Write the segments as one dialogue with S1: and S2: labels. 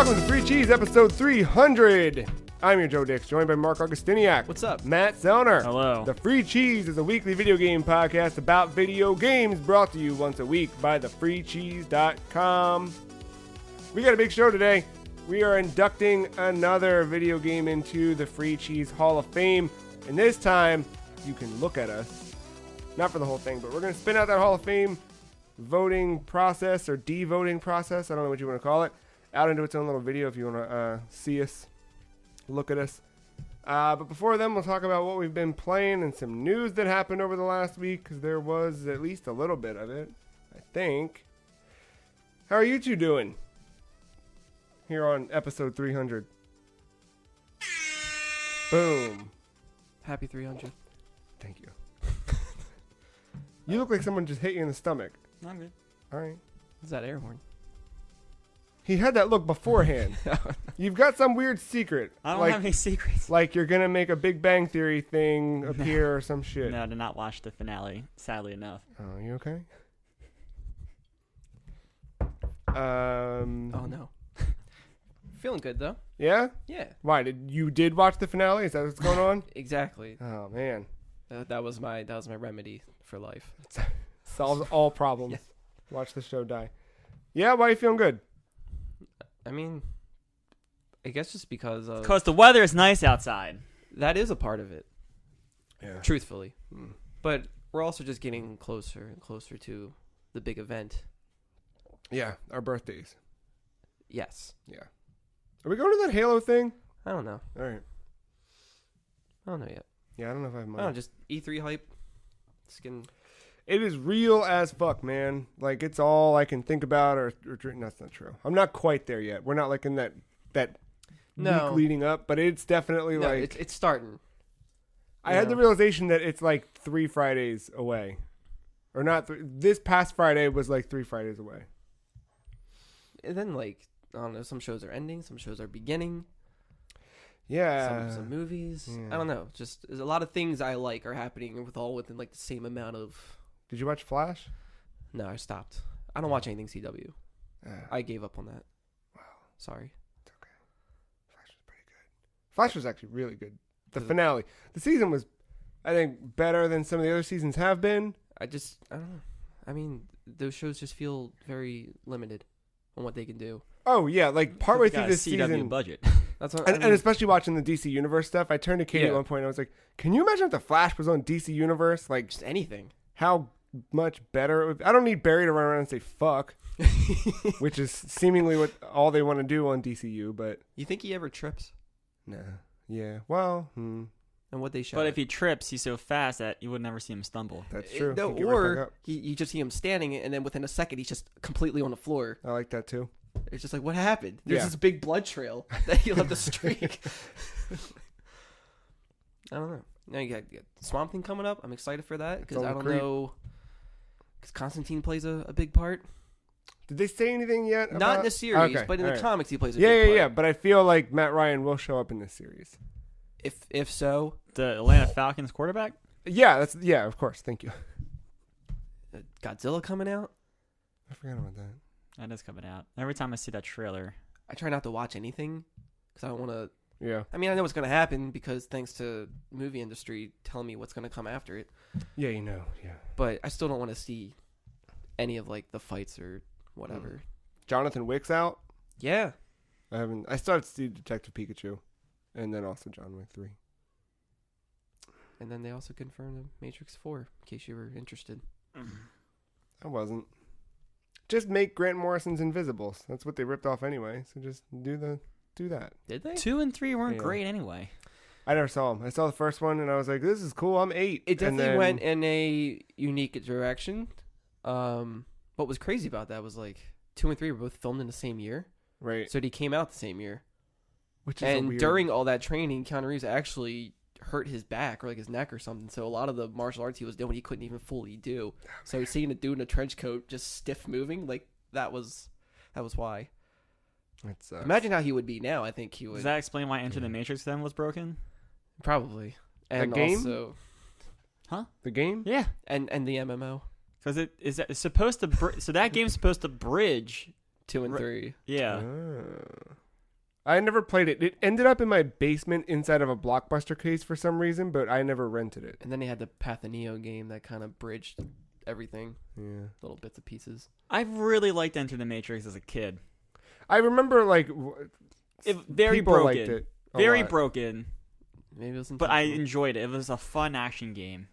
S1: welcome to Free Cheese, episode 300. I'm your Joe Dix, joined by Marc Augustiniak.
S2: What's up?
S1: Matt Zellner.
S3: Hello.
S1: The Free Cheese is a weekly video game podcast about video games brought to you once a week by thefreecheese.com. We got a big show today. We are inducting another video game into the Free Cheese Hall of Fame. And this time, you can look at us. Not for the whole thing, but we're going to spin out that Hall of Fame voting process or de-voting process. I don't know what you want to call it. Out into its own little video if you want to see us, look at us. But before then, we'll talk about what we've been playing and some news that happened over the last week, because there was at least a little bit of it, I think. How are you two doing here on episode 300? Boom.
S2: Happy 300.
S1: Thank you. You look like someone just hit you in the stomach.
S3: I'm good.
S1: All right.
S2: Is that air horn?
S1: He had that look beforehand. You've got some weird secret.
S3: I don't have any secrets.
S1: Like you're going to make a Big Bang Theory thing appear or some shit.
S3: No, I did not watch the finale, sadly enough.
S1: Oh, are you okay?
S2: Oh, no. Feeling good, though.
S1: Yeah?
S2: Yeah.
S1: Why? Did watch the finale? Is that what's going on?
S2: Exactly.
S1: Oh, man.
S2: That was my remedy for life.
S1: Solves all problems.
S2: Yes.
S1: Watch the show die. Yeah, why are you feeling good?
S2: I mean, I guess just because of...
S3: Because the weather is nice outside.
S2: That is a part of it,
S1: Yeah.
S2: truthfully. But we're also just getting closer and closer to the big event.
S1: Yeah, our birthdays.
S2: Yes.
S1: Yeah. Are we going to that Halo thing?
S2: I don't know.
S1: All right.
S2: I don't know yet.
S1: Yeah, I don't know if I have
S2: I
S1: money.
S2: don't know, just E3 hype. It's getting...
S1: It is real as fuck, man. Like, it's all I can think about or drink. That's not true. I'm not quite there yet. We're not like in that
S2: No.
S1: week leading up, but it's definitely
S2: No,
S1: like...
S2: it's starting.
S1: I had the realization that it's like 3 Fridays away. Or not. This past Friday was like 3 Fridays away.
S2: And then, like, I don't know, some shows are ending, some shows are beginning.
S1: Yeah.
S2: Some movies.
S1: Yeah.
S2: I don't know. Just there's a lot of things I like are happening within like the same amount of...
S1: Did you watch Flash?
S2: No, I stopped. I don't watch anything CW. I gave up on that.
S1: Wow.
S2: Sorry.
S1: It's okay. Flash was pretty good. Flash was actually really good. The
S2: Is it?
S1: finale. The season was, I think, better than some of the other seasons have been.
S2: I don't know. I mean, those shows just feel very limited on what they can do.
S1: Oh, yeah. Like, partway through
S3: Got a
S1: this
S3: CW
S1: season.
S3: budget.
S2: That's what
S1: And especially watching the DC Universe stuff. I turned to Katie at one point and I was like, can you imagine if the Flash was on DC Universe? Like,
S2: just anything.
S1: how much better it would be. I don't need Barry to run around and say fuck, which is seemingly what all they want to do on DCU, but
S2: You think he ever trips?
S1: nah. Yeah. Well,
S2: And what they show?
S3: But if he trips, he's so fast that you would never see him stumble.
S1: that's true.
S2: No,
S1: He'd get right back
S2: or
S1: up.
S2: you just see him standing, and then within a second, he's just completely on the floor.
S1: I like that too.
S2: It's just like, what happened? There's
S1: Yeah.
S2: this big blood trail that he'll have to streak. I don't know. Now you got Swamp Thing coming up. I'm excited for that because
S1: Going
S2: I don't
S1: Creed.
S2: know. Because Constantine plays a big part.
S1: Did they say anything yet?
S2: Not in the series,
S1: Okay,
S2: but in
S1: all
S2: the
S1: right.
S2: comics he plays a
S1: Yeah,
S2: big
S1: yeah,
S2: part.
S1: yeah. But I feel like Matt Ryan will show up in this series.
S2: If so,
S3: The Atlanta Falcons quarterback?
S1: Yeah, of course. Thank you.
S2: Godzilla coming out.
S1: I forgot about that.
S3: That is coming out. Every time I see that trailer.
S2: I try not to watch anything because I don't want to.
S1: Yeah.
S2: I mean, I know what's going to happen because thanks to movie industry telling me what's going to come after it.
S1: Yeah, you know. Yeah.
S2: But I still don't want to see any of like the fights or whatever.
S1: Jonathan Wick's out.
S2: Yeah.
S1: I started to see Detective Pikachu, and then also John Wick 3.
S2: And then they also confirmed the Matrix 4, in case you were interested.
S1: I wasn't. Just make Grant Morrison's Invisibles. That's what they ripped off anyway. So just do that.
S2: Did they?
S3: 2 and 3 weren't
S1: Yeah.
S3: great anyway.
S1: I never saw them. I saw the first one and I was like, "This is cool. I'm 8."
S2: It
S1: And
S2: definitely
S1: then-
S2: went in a unique direction. What was crazy about that was like 2 and 3 were both filmed in the same year.
S1: right,
S2: So they came out the same year.
S1: which is
S2: And
S1: weird.
S2: during all that training, Keanu Reeves actually hurt his back or like his neck or something. So a lot of the martial arts he was doing, he couldn't even fully do. So seeing a dude in a trench coat just stiff moving, like that was why.
S1: It's,
S2: Imagine how he would be now. I think he would
S3: Does that explain why Enter the Matrix then was broken?
S2: probably. And
S1: game?
S2: also
S1: the game.
S3: Yeah.
S2: and the MMO
S3: Because it's supposed to... so that game's supposed to bridge...
S2: 2 and 3.
S3: Yeah.
S1: I never played it. It ended up in my basement inside of a Blockbuster case for some reason, but I never rented it.
S2: And then they had the Path of Neo game that kind of bridged everything.
S1: Yeah.
S2: Little bits and pieces.
S3: I really liked Enter the Matrix as a kid.
S1: I remember like
S3: Very
S1: people
S3: broken.
S1: liked it.
S3: Very
S1: lot.
S3: broken.
S2: Maybe it was
S3: But I
S2: intentional.
S3: enjoyed it. It was a fun action game.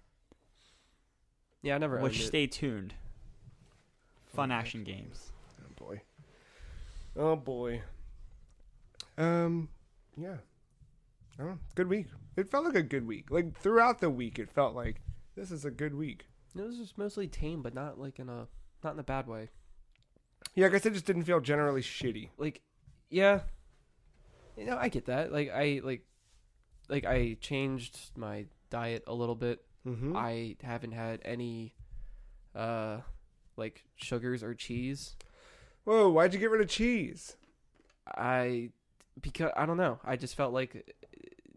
S2: Yeah, I never owned
S3: Which
S2: it.
S3: stay tuned. Fun action games.
S1: Oh boy. Oh boy. Yeah. I don't know. Good week. It felt like a good week. Like throughout the week, it felt like this is a good week.
S2: It was just mostly tame, but not like in a bad way.
S1: Yeah, I guess it just didn't feel generally shitty.
S2: Like, yeah, I get that. Like I changed my diet a little bit.
S1: Mm-hmm.
S2: I haven't had any, like sugars or cheese.
S1: Whoa! Why'd you get rid of cheese?
S2: Because I don't know. I just felt like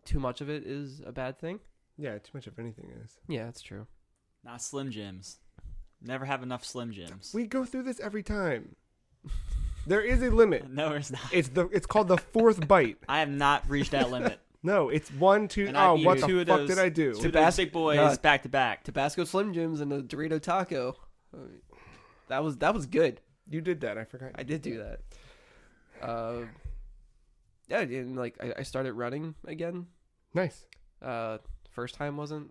S2: too much of it is a bad thing.
S1: Yeah, too much of anything is.
S2: Yeah, that's true.
S3: Not Slim Jims. Never have enough Slim Jims.
S1: We go through this every time. There is a limit.
S3: No, it's not.
S1: It's called the fourth bite.
S3: I have not reached that limit.
S1: No, it's 1, 2.
S3: And
S1: Oh,
S3: I've
S1: what
S3: eaten
S1: the
S3: two of
S1: fuck
S3: those-
S1: did I do?
S3: Two basic boys
S2: God.
S3: back to back.
S2: Tabasco Slim Jims and a Dorito taco. That was good.
S1: You did that. I forgot.
S2: I did do that. Yeah, and like I started running again.
S1: Nice.
S2: First time wasn't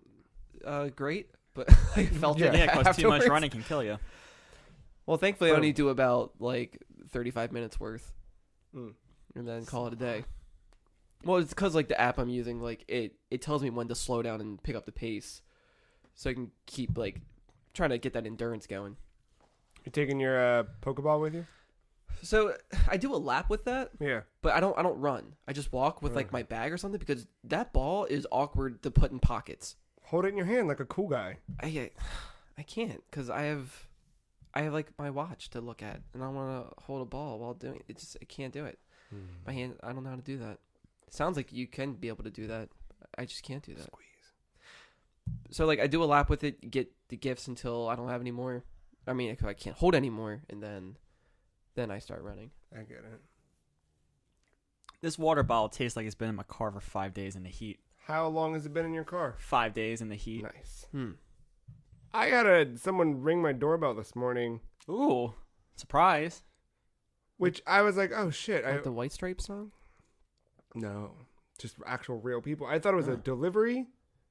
S2: great, but I felt
S1: Yeah.
S2: it.
S3: Yeah, because too much
S2: afterwards.
S3: running can kill you.
S2: Well, thankfully, I
S1: Boom.
S2: only do about like 35 minutes worth,
S1: Mm.
S2: and then call it a day. Well, it's because like the app I'm using, like it tells me when to slow down and pick up the pace, so I can keep like trying to get that endurance going.
S1: You taking your Pokeball with you?
S2: So I do a lap with that,
S1: Yeah.
S2: but I don't run. I just walk with like my bag or something because that ball is awkward to put in pockets.
S1: Hold it in your hand like a cool guy.
S2: I can't because I have like my watch to look at, and I want to hold a ball while doing it. I can't do it. My hand, I don't know how to do that. It sounds like you can be able to do that. I just can't do that.
S1: Squeeze.
S2: So like I do a lap with it, get the gifts until I don't have any more. I mean, I can't hold anymore, and then I start running.
S1: I get it.
S3: This water bottle tastes like it's been in my car for 5 days in the heat.
S1: How long has it been in your car?
S3: 5 days in the heat.
S1: Nice.
S2: Hmm.
S1: I had someone ring my doorbell this morning,
S3: Ooh, surprise.
S1: which I was like, oh shit.
S2: Like the White Stripes song?
S1: No, just actual real people. I thought it was a
S2: Oh.
S1: delivery,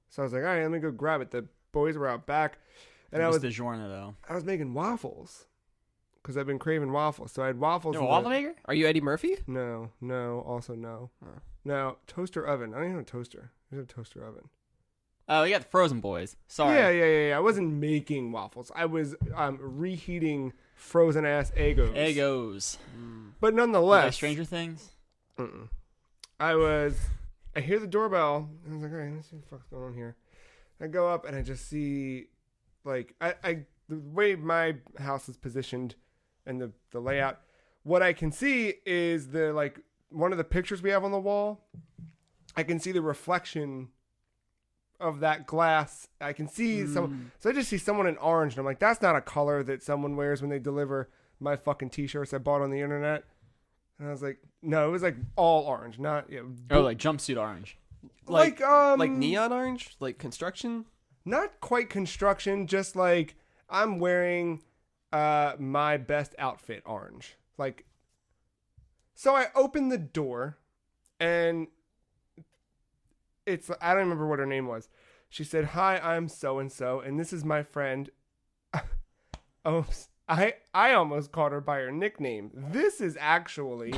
S1: so I was like, all right, let me go grab it. The boys were out back, and
S3: It
S1: I
S3: was
S1: was
S3: DiGiorno though.
S1: making waffles because I've been craving waffles. So I had waffles.
S3: You're a
S1: in
S3: waffle
S1: the-
S3: maker?
S2: Are you Eddie Murphy?
S1: No, also no.
S2: Oh.
S1: No, toaster oven. I don't even have a toaster. There's a toaster oven.
S3: Oh, you got the Frozen Boys. Sorry.
S1: Yeah. I wasn't making waffles. I was reheating frozen ass Eggos.
S3: Eggos.
S1: But
S3: You
S1: nonetheless,
S3: guys Stranger Things?
S1: Mm-mm. I hear the doorbell. And I was like, all right, let's see what the fuck's going on here. I go up and I just see, like, the way my house is positioned and the layout, what I can see is one of the pictures we have on the wall. I can see the reflection of that glass. I can see so I just see someone in orange, and I'm like, that's not a color that someone wears when they deliver my fucking t-shirts I bought on the internet. And I was like, no, it was like all orange, not
S3: Oh, like jumpsuit orange.
S1: like
S2: neon orange? Like construction?
S1: not quite construction, just like I'm wearing my best outfit orange. Like, so I opened the door, and I don't remember what her name was. She said, "Hi, I'm so and so, and this is my friend." Oh, I almost called her by her nickname. This is actually,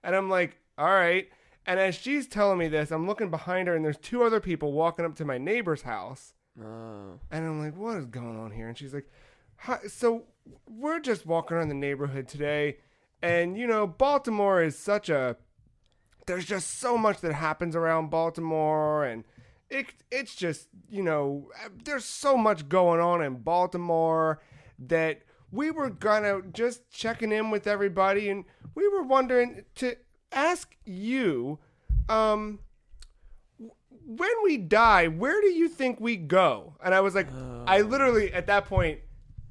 S1: and I'm like, all right. And as she's telling me this, I'm looking behind her, and there's two other people walking up to my neighbor's house.
S2: Oh.
S1: And I'm like, what is going on here? And she's like, hi. So we're just walking around the neighborhood today. And, Baltimore is there's just so much that happens around Baltimore. And it's just, there's so much going on in Baltimore that we were just checking in with everybody. And we were wondering to ask you, when we die, where do you think we go? And I was like, I literally, at that point,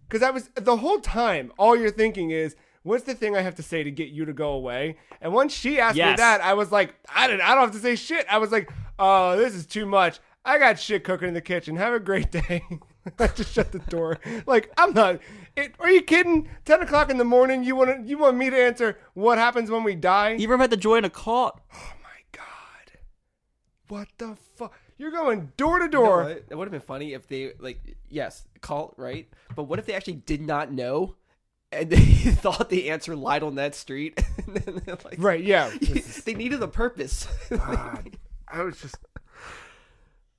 S1: because I was, the whole time, all you're thinking is, what's the thing I have to say to get you to go away? And once she asked me
S3: Yes.
S1: that, I was like, I don't have to say shit. I was like, oh, this is too much. I got shit cooking in the kitchen. Have a great day. I just shut the door. Like, I'm not. Are you kidding? 10 o'clock in the morning, you want me to answer what happens when we die?
S3: You ever had to join a cult?
S1: Oh my god. What the fuck? You're going door to door.
S2: No, it would have been funny if they, like, yes, cult, right? But what if they actually did not know and they thought the answer lied on that street? And then they're like,
S1: Right, yeah.
S2: they needed a purpose.
S1: God. I was just.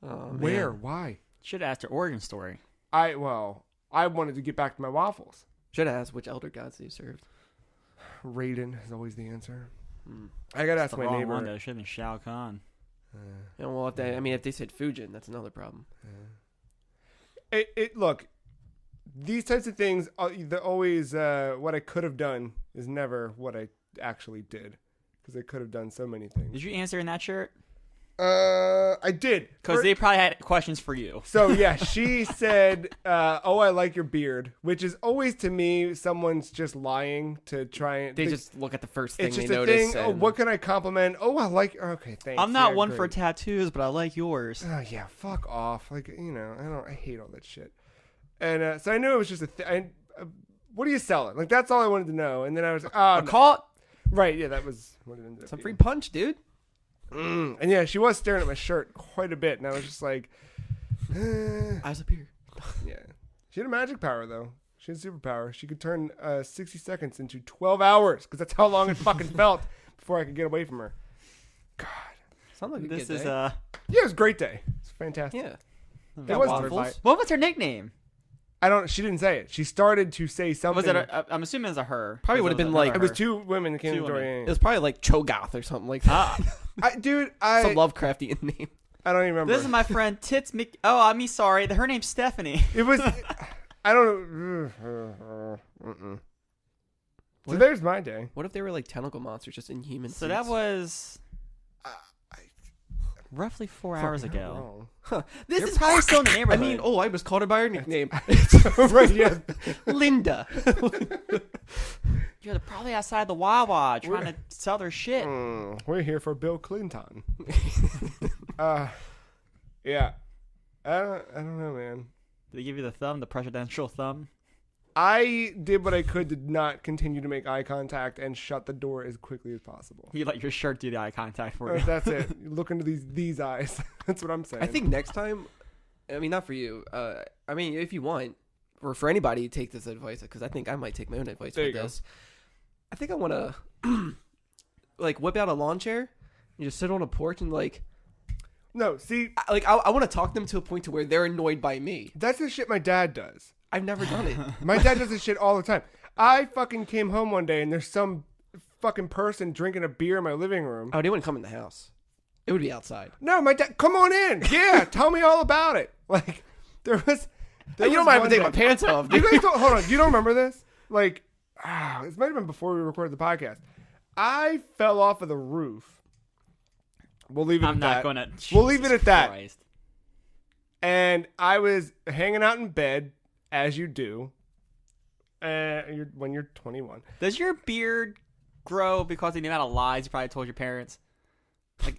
S2: Oh,
S1: Where?
S2: man.
S1: Why?
S3: Should have asked your origin story.
S1: I wanted to get back to my waffles.
S2: Should have asked which elder gods they served.
S1: Raiden is always the answer. I gotta ask
S3: The
S1: my
S3: wrong
S1: neighbor.
S3: one, though. Should have been Shao Kahn.
S2: And well, if they said Fujin, that's another problem.
S1: Look, these types of things, they're always what I could have done is never what I actually did, because I could have done so many things.
S3: Did you answer in that shirt?
S1: I did.
S3: Because they probably had questions for you.
S1: So yeah, she said, "Oh, I like your beard," which is always to me someone's just lying to try and.
S2: They just look at the first thing
S1: It's
S2: they
S1: just a
S2: notice.
S1: thing. Oh, what can I compliment? Oh, I like. Okay, thanks.
S3: I'm not
S1: Yeah,
S3: one
S1: great.
S3: for tattoos, but I like yours.
S1: Oh yeah, fuck off. Like, I hate all that shit. And so I knew it was just a thing. What are you selling? Like, that's all I wanted to know. And then I was like, oh,
S3: A cult?
S1: right, yeah, that was what it ended up
S2: Some
S1: being.
S2: free punch, dude.
S1: And yeah, she was staring at my shirt quite a bit, and I was just like,
S2: Eyes up here.
S1: yeah. She had a magic power though. She had a superpower. She could turn 60 seconds into 12 hours, because that's how long it fucking felt before I could get away from her. God.
S2: Sounds like a
S3: This
S2: good
S3: is
S2: day.
S1: Yeah, it was a great day. It's fantastic.
S2: Yeah.
S1: It was
S2: waffles.
S3: What was her nickname?
S1: She didn't say it. She started to say something.
S3: Was it? I'm assuming it was a her.
S2: Probably would have been like-
S1: It was two women that came
S3: Two
S1: to the door.
S3: women.
S1: Yeah,
S2: It was probably like Cho'Gath or something like that.
S1: Dude,
S2: Some Lovecraftian name.
S1: I don't even remember.
S3: This is my friend Tits Mc. Oh, I'm sorry. Her name's Stephanie.
S1: It was. I don't know. So there's my day.
S2: What if they were like tentacle monsters, just inhuman?
S3: So that was roughly 4 hours
S1: Fucking
S3: ago.
S1: wrong.
S2: This
S3: You're
S2: is
S3: probably still in the
S2: I
S3: neighborhood.
S2: mean, I was called her by her nickname,
S1: Right? Yeah.
S2: Linda.
S3: You're probably outside the Wawa trying to sell their shit.
S1: We're here for Bill Clinton. Yeah. I don't know, man.
S3: Did they give you the thumb, the presidential thumb?
S1: I did what I could to not continue to make eye contact and shut the door as quickly as possible.
S3: You let your shirt do the eye contact for you.
S1: That's it. You look into these eyes. That's what I'm saying.
S2: I think next time, I mean, not for you. I mean, if you want, or for anybody, take this advice, because I think I might take my own advice
S1: There
S2: with
S1: you go.
S2: this. I think I want to, like, whip out a lawn chair and just sit on a porch and like,
S1: No, see,
S2: I want to talk them to a point to where they're annoyed by me.
S1: that's the shit my dad does.
S2: I've never done it.
S1: My dad does this shit all the time. I fucking came home one day and there's some fucking person drinking a beer in my living room.
S2: Oh, they wouldn't come in the house. It would be outside.
S1: No, my dad, come on in. Yeah, tell me all about it. Like, there was.
S2: You don't mind if I take my pants off,
S1: You
S2: dude.
S1: guys don't, hold on. You don't remember this? Like, this might have been before we recorded the podcast. I fell off of the roof. We'll leave it
S3: I'm
S1: at that.
S3: not going to.
S1: We'll leave it at that.
S3: Christ.
S1: And I was hanging out in bed, as you do, when you're 21.
S3: Does your beard grow because of the amount of lies you probably told your parents?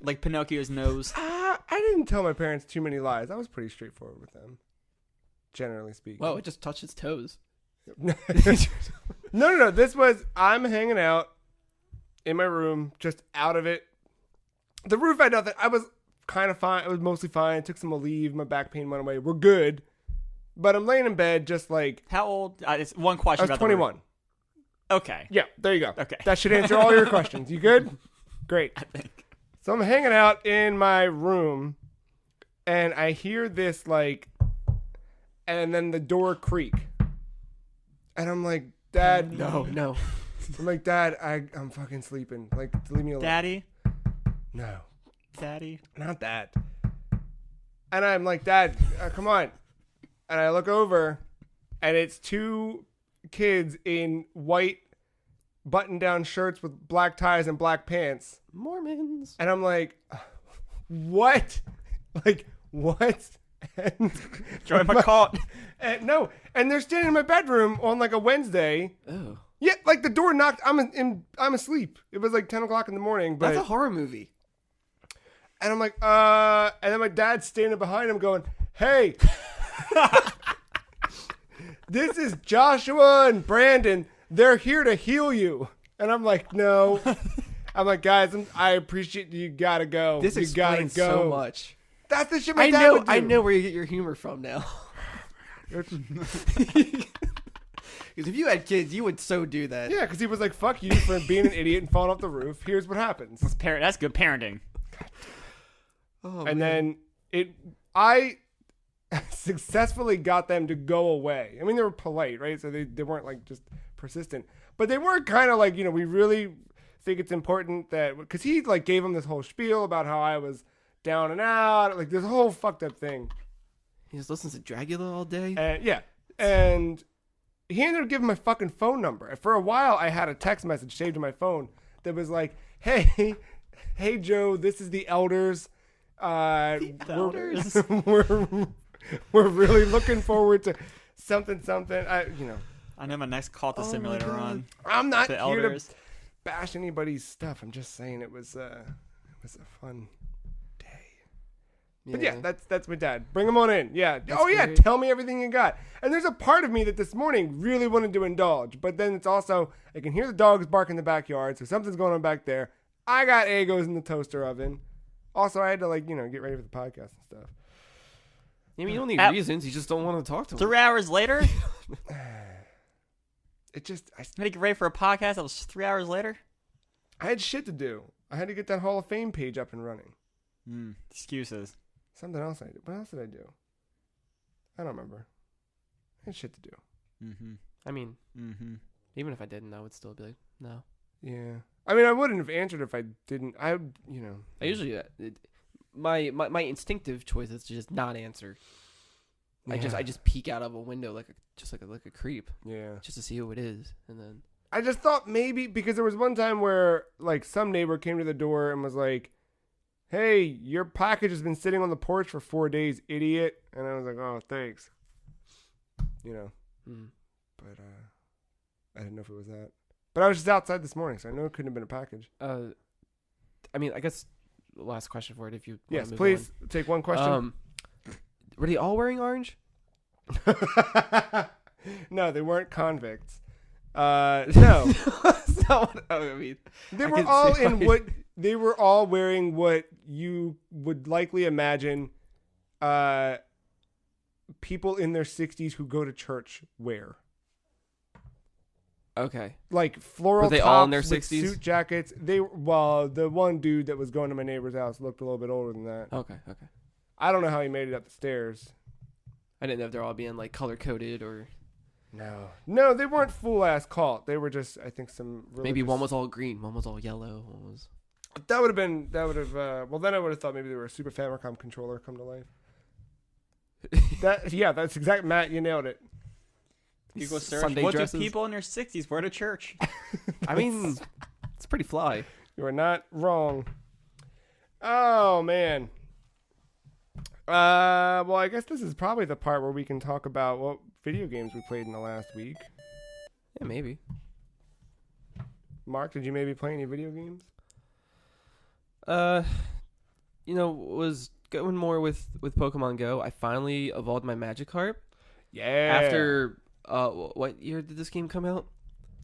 S3: Like Pinocchio's nose?
S1: I didn't tell my parents too many lies. I was pretty straightforward with them, generally speaking.
S2: Whoa, it just touched his toes.
S1: No. This was, I'm hanging out in my room, just out of it. The roof had nothing. I was kind of fine. I was mostly fine. I took some Aleve. My back pain went away. We're good. But I'm laying in bed just like...
S3: How old? It's one question
S1: I was
S3: about
S1: 21.
S3: the roof. Okay.
S1: Yeah, there you go.
S3: Okay.
S1: That should answer all your questions. You good? Great.
S3: I think.
S1: So I'm hanging out in my room, and I hear this, like... And then the door creak. And I'm like, Dad...
S2: No.
S1: I'm like, Dad, I'm fucking sleeping. Like, leave me alone.
S3: Daddy?
S1: No.
S3: Daddy?
S1: Not that. And I'm like, Dad, come on. And I look over, and it's two kids in white button-down shirts with black ties and black pants.
S2: Mormons.
S1: And I'm like, what? Like, what? And
S3: Join my cult.
S1: and no. And they're standing in my bedroom on like a Wednesday,
S2: Oh.
S1: Yeah, like the door knocked. I'm asleep. It was like 10 o'clock in the morning. But,
S2: That's a horror movie.
S1: and I'm like, and then my dad's standing behind him going, hey, this is Joshua and Brandon. They're here to heal you. And I'm like, no. I'm like, guys, I appreciate you. Gotta go.
S2: This
S1: you gotta
S2: explains
S1: go.
S2: so much.
S1: That's the shit my dad would do.
S2: I know where you get your humor from now. Because if you had kids, you would so do that.
S1: Yeah, because he was like, fuck you for being an idiot and falling off the roof. Here's what happens.
S3: That's good parenting.
S2: Oh,
S1: And
S2: man.
S1: then I successfully got them to go away. I mean, they were polite, right? So they weren't like just persistent. But they were kind of like, we really think it's important that, because he like gave them this whole spiel about how I was down and out, like this whole fucked up thing.
S2: He just listens to Dragula all day.
S1: And yeah. And he ended up giving my fucking phone number. For a while, I had a text message saved in my phone that was like, hey Joe, this is the elders.
S3: Elders.
S1: We're really looking forward to something.
S3: I know my next call to simulator run.
S1: I'm not
S3: The
S1: here
S3: elders.
S1: to bash anybody's stuff. I'm just saying it was a fun day. But yeah, that's my dad. Bring him on in. Yeah.
S2: Great.
S1: Tell me everything you got. And there's a part of me that this morning really wanted to indulge, but then it's also I can hear the dogs bark in the backyard, so something's going on back there. I got Eggos in the toaster oven. Also, I had to get ready for the podcast and stuff.
S2: I mean, you don't need reasons. You just don't want to talk to him.
S3: 3 hours later,
S1: It just
S3: I had to get ready for a podcast that was 3 hours later.
S1: I had shit to do. I had to get that Hall of Fame page up and running.
S3: Excuses.
S1: Something else I did. What else did I do? I don't remember. I had shit to do.
S3: Mm-hmm.
S2: I mean,
S3: Mm-hmm.
S2: even if I didn't, I would still be like, no.
S1: Yeah. I mean, I wouldn't have answered if I didn't. I
S2: usually my instinctive choice is to just not answer.
S1: Yeah.
S2: I just peek out of a window like a creep
S1: Yeah.
S2: just to see who it is, and then
S1: I just thought maybe because there was one time where like some neighbor came to the door and was like, "Hey, your package has been sitting on the porch for 4 days, idiot." And I was like, "Oh, thanks." But I didn't know if it was that. But I was just outside this morning, so I know it couldn't have been a package.
S2: I mean, I guess the last question for it, if you
S1: Yes,
S2: move
S1: please take one question.
S2: on. Were they all wearing orange?
S1: No, they weren't convicts. No,
S2: That's not what I mean.
S1: they
S2: I
S1: were
S2: can
S1: all
S2: see
S1: in
S2: why.
S1: what they were all wearing. What you would likely imagine, people in their 60s who go to church wear.
S2: Okay.
S1: Like floral
S2: Were they
S1: tops
S2: all in their
S1: with
S2: 60s?
S1: suit jackets. The one dude that was going to my neighbor's house looked a little bit older than that.
S2: Okay.
S1: I don't know how he made it up the stairs.
S2: I didn't know if they're all being like color coded or
S1: No, they weren't full ass cult. They were just, I think, some.
S2: maybe
S1: religious-
S2: one was all green, one was all yellow, one was.
S1: That would have. Well, then I would have thought maybe they were a Super Famicom controller come to life. That's exact. Matt, you nailed it.
S3: You go search.
S2: Sunday
S3: What
S2: dresses.
S3: do people in their 60s wear to church?
S2: I mean, it's pretty fly.
S1: You are not wrong. Oh man. Well, I guess this is probably the part where we can talk about what video games we played in the last week.
S2: Yeah, maybe.
S1: Mark, did you maybe play any video games?
S2: Was going more with Pokemon Go. I finally evolved my Magikarp.
S1: Yeah.
S2: After what year did this game come out?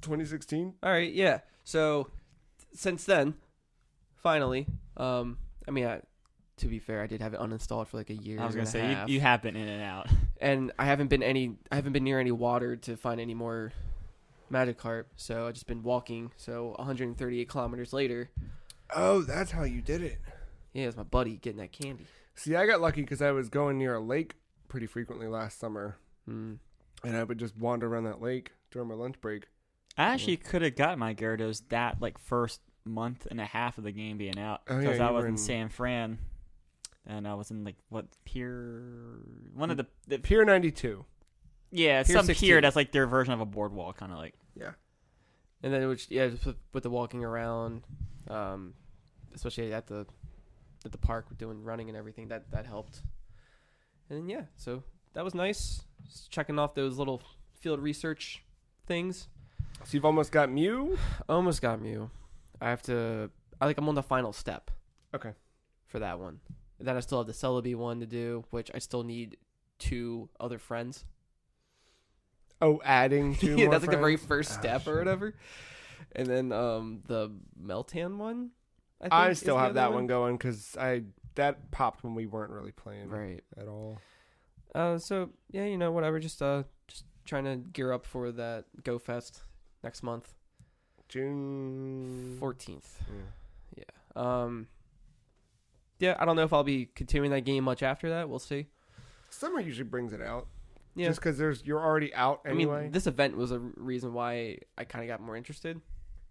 S1: 2016.
S2: All right, yeah. So since then, finally, to be fair, I did have it uninstalled for like a year.
S3: I was gonna
S2: and a
S3: say
S2: half.
S3: you have been in and out,
S2: and I haven't been near any water to find any more Magikarp. So I've just been walking. So 138 kilometers later.
S1: Oh, that's how you did it.
S2: Yeah, it's my buddy getting that candy.
S1: See, I got lucky because I was going near a lake pretty frequently last summer,
S2: Mm.
S1: and I would just wander around that lake during my lunch break.
S3: I actually could have got my Gyarados that like first month and a half of the game being out
S1: Oh, yeah,
S3: because
S1: you
S3: I
S1: were
S3: was in
S1: in-
S3: San Fran, and I was in like one of the
S1: Pier 92.
S3: yeah
S2: Pier
S3: some
S2: 16.
S3: pier that's like their version of a boardwalk, kind of like.
S1: Yeah.
S2: And then just with the walking around, especially at the park doing running and everything, that helped. And then, yeah, so that was nice. Just checking off those little field research things.
S1: So you've almost got Mew?
S2: Almost got Mew. I'm on the final step.
S1: Okay.
S2: For that one. And then I still have the Celebi one to do, which I still need 2 other friends.
S1: Oh, adding 2
S2: Yeah,
S1: more
S2: that's like the very
S1: friends?
S2: first step or whatever. And then the Meltan one,
S1: I
S2: is
S1: still
S2: the
S1: have
S2: other
S1: that one going because that popped when we weren't really playing at all.
S2: So yeah, whatever. Just trying to gear up for that Go Fest next month,
S1: June
S2: 14th.
S1: Yeah.
S2: Yeah. I don't know if I'll be continuing that game much after that. We'll see.
S1: Summer usually brings it out.
S2: Yeah.
S1: Just because you're already out anyway.
S2: I mean, this event was a reason why I kind of got more interested.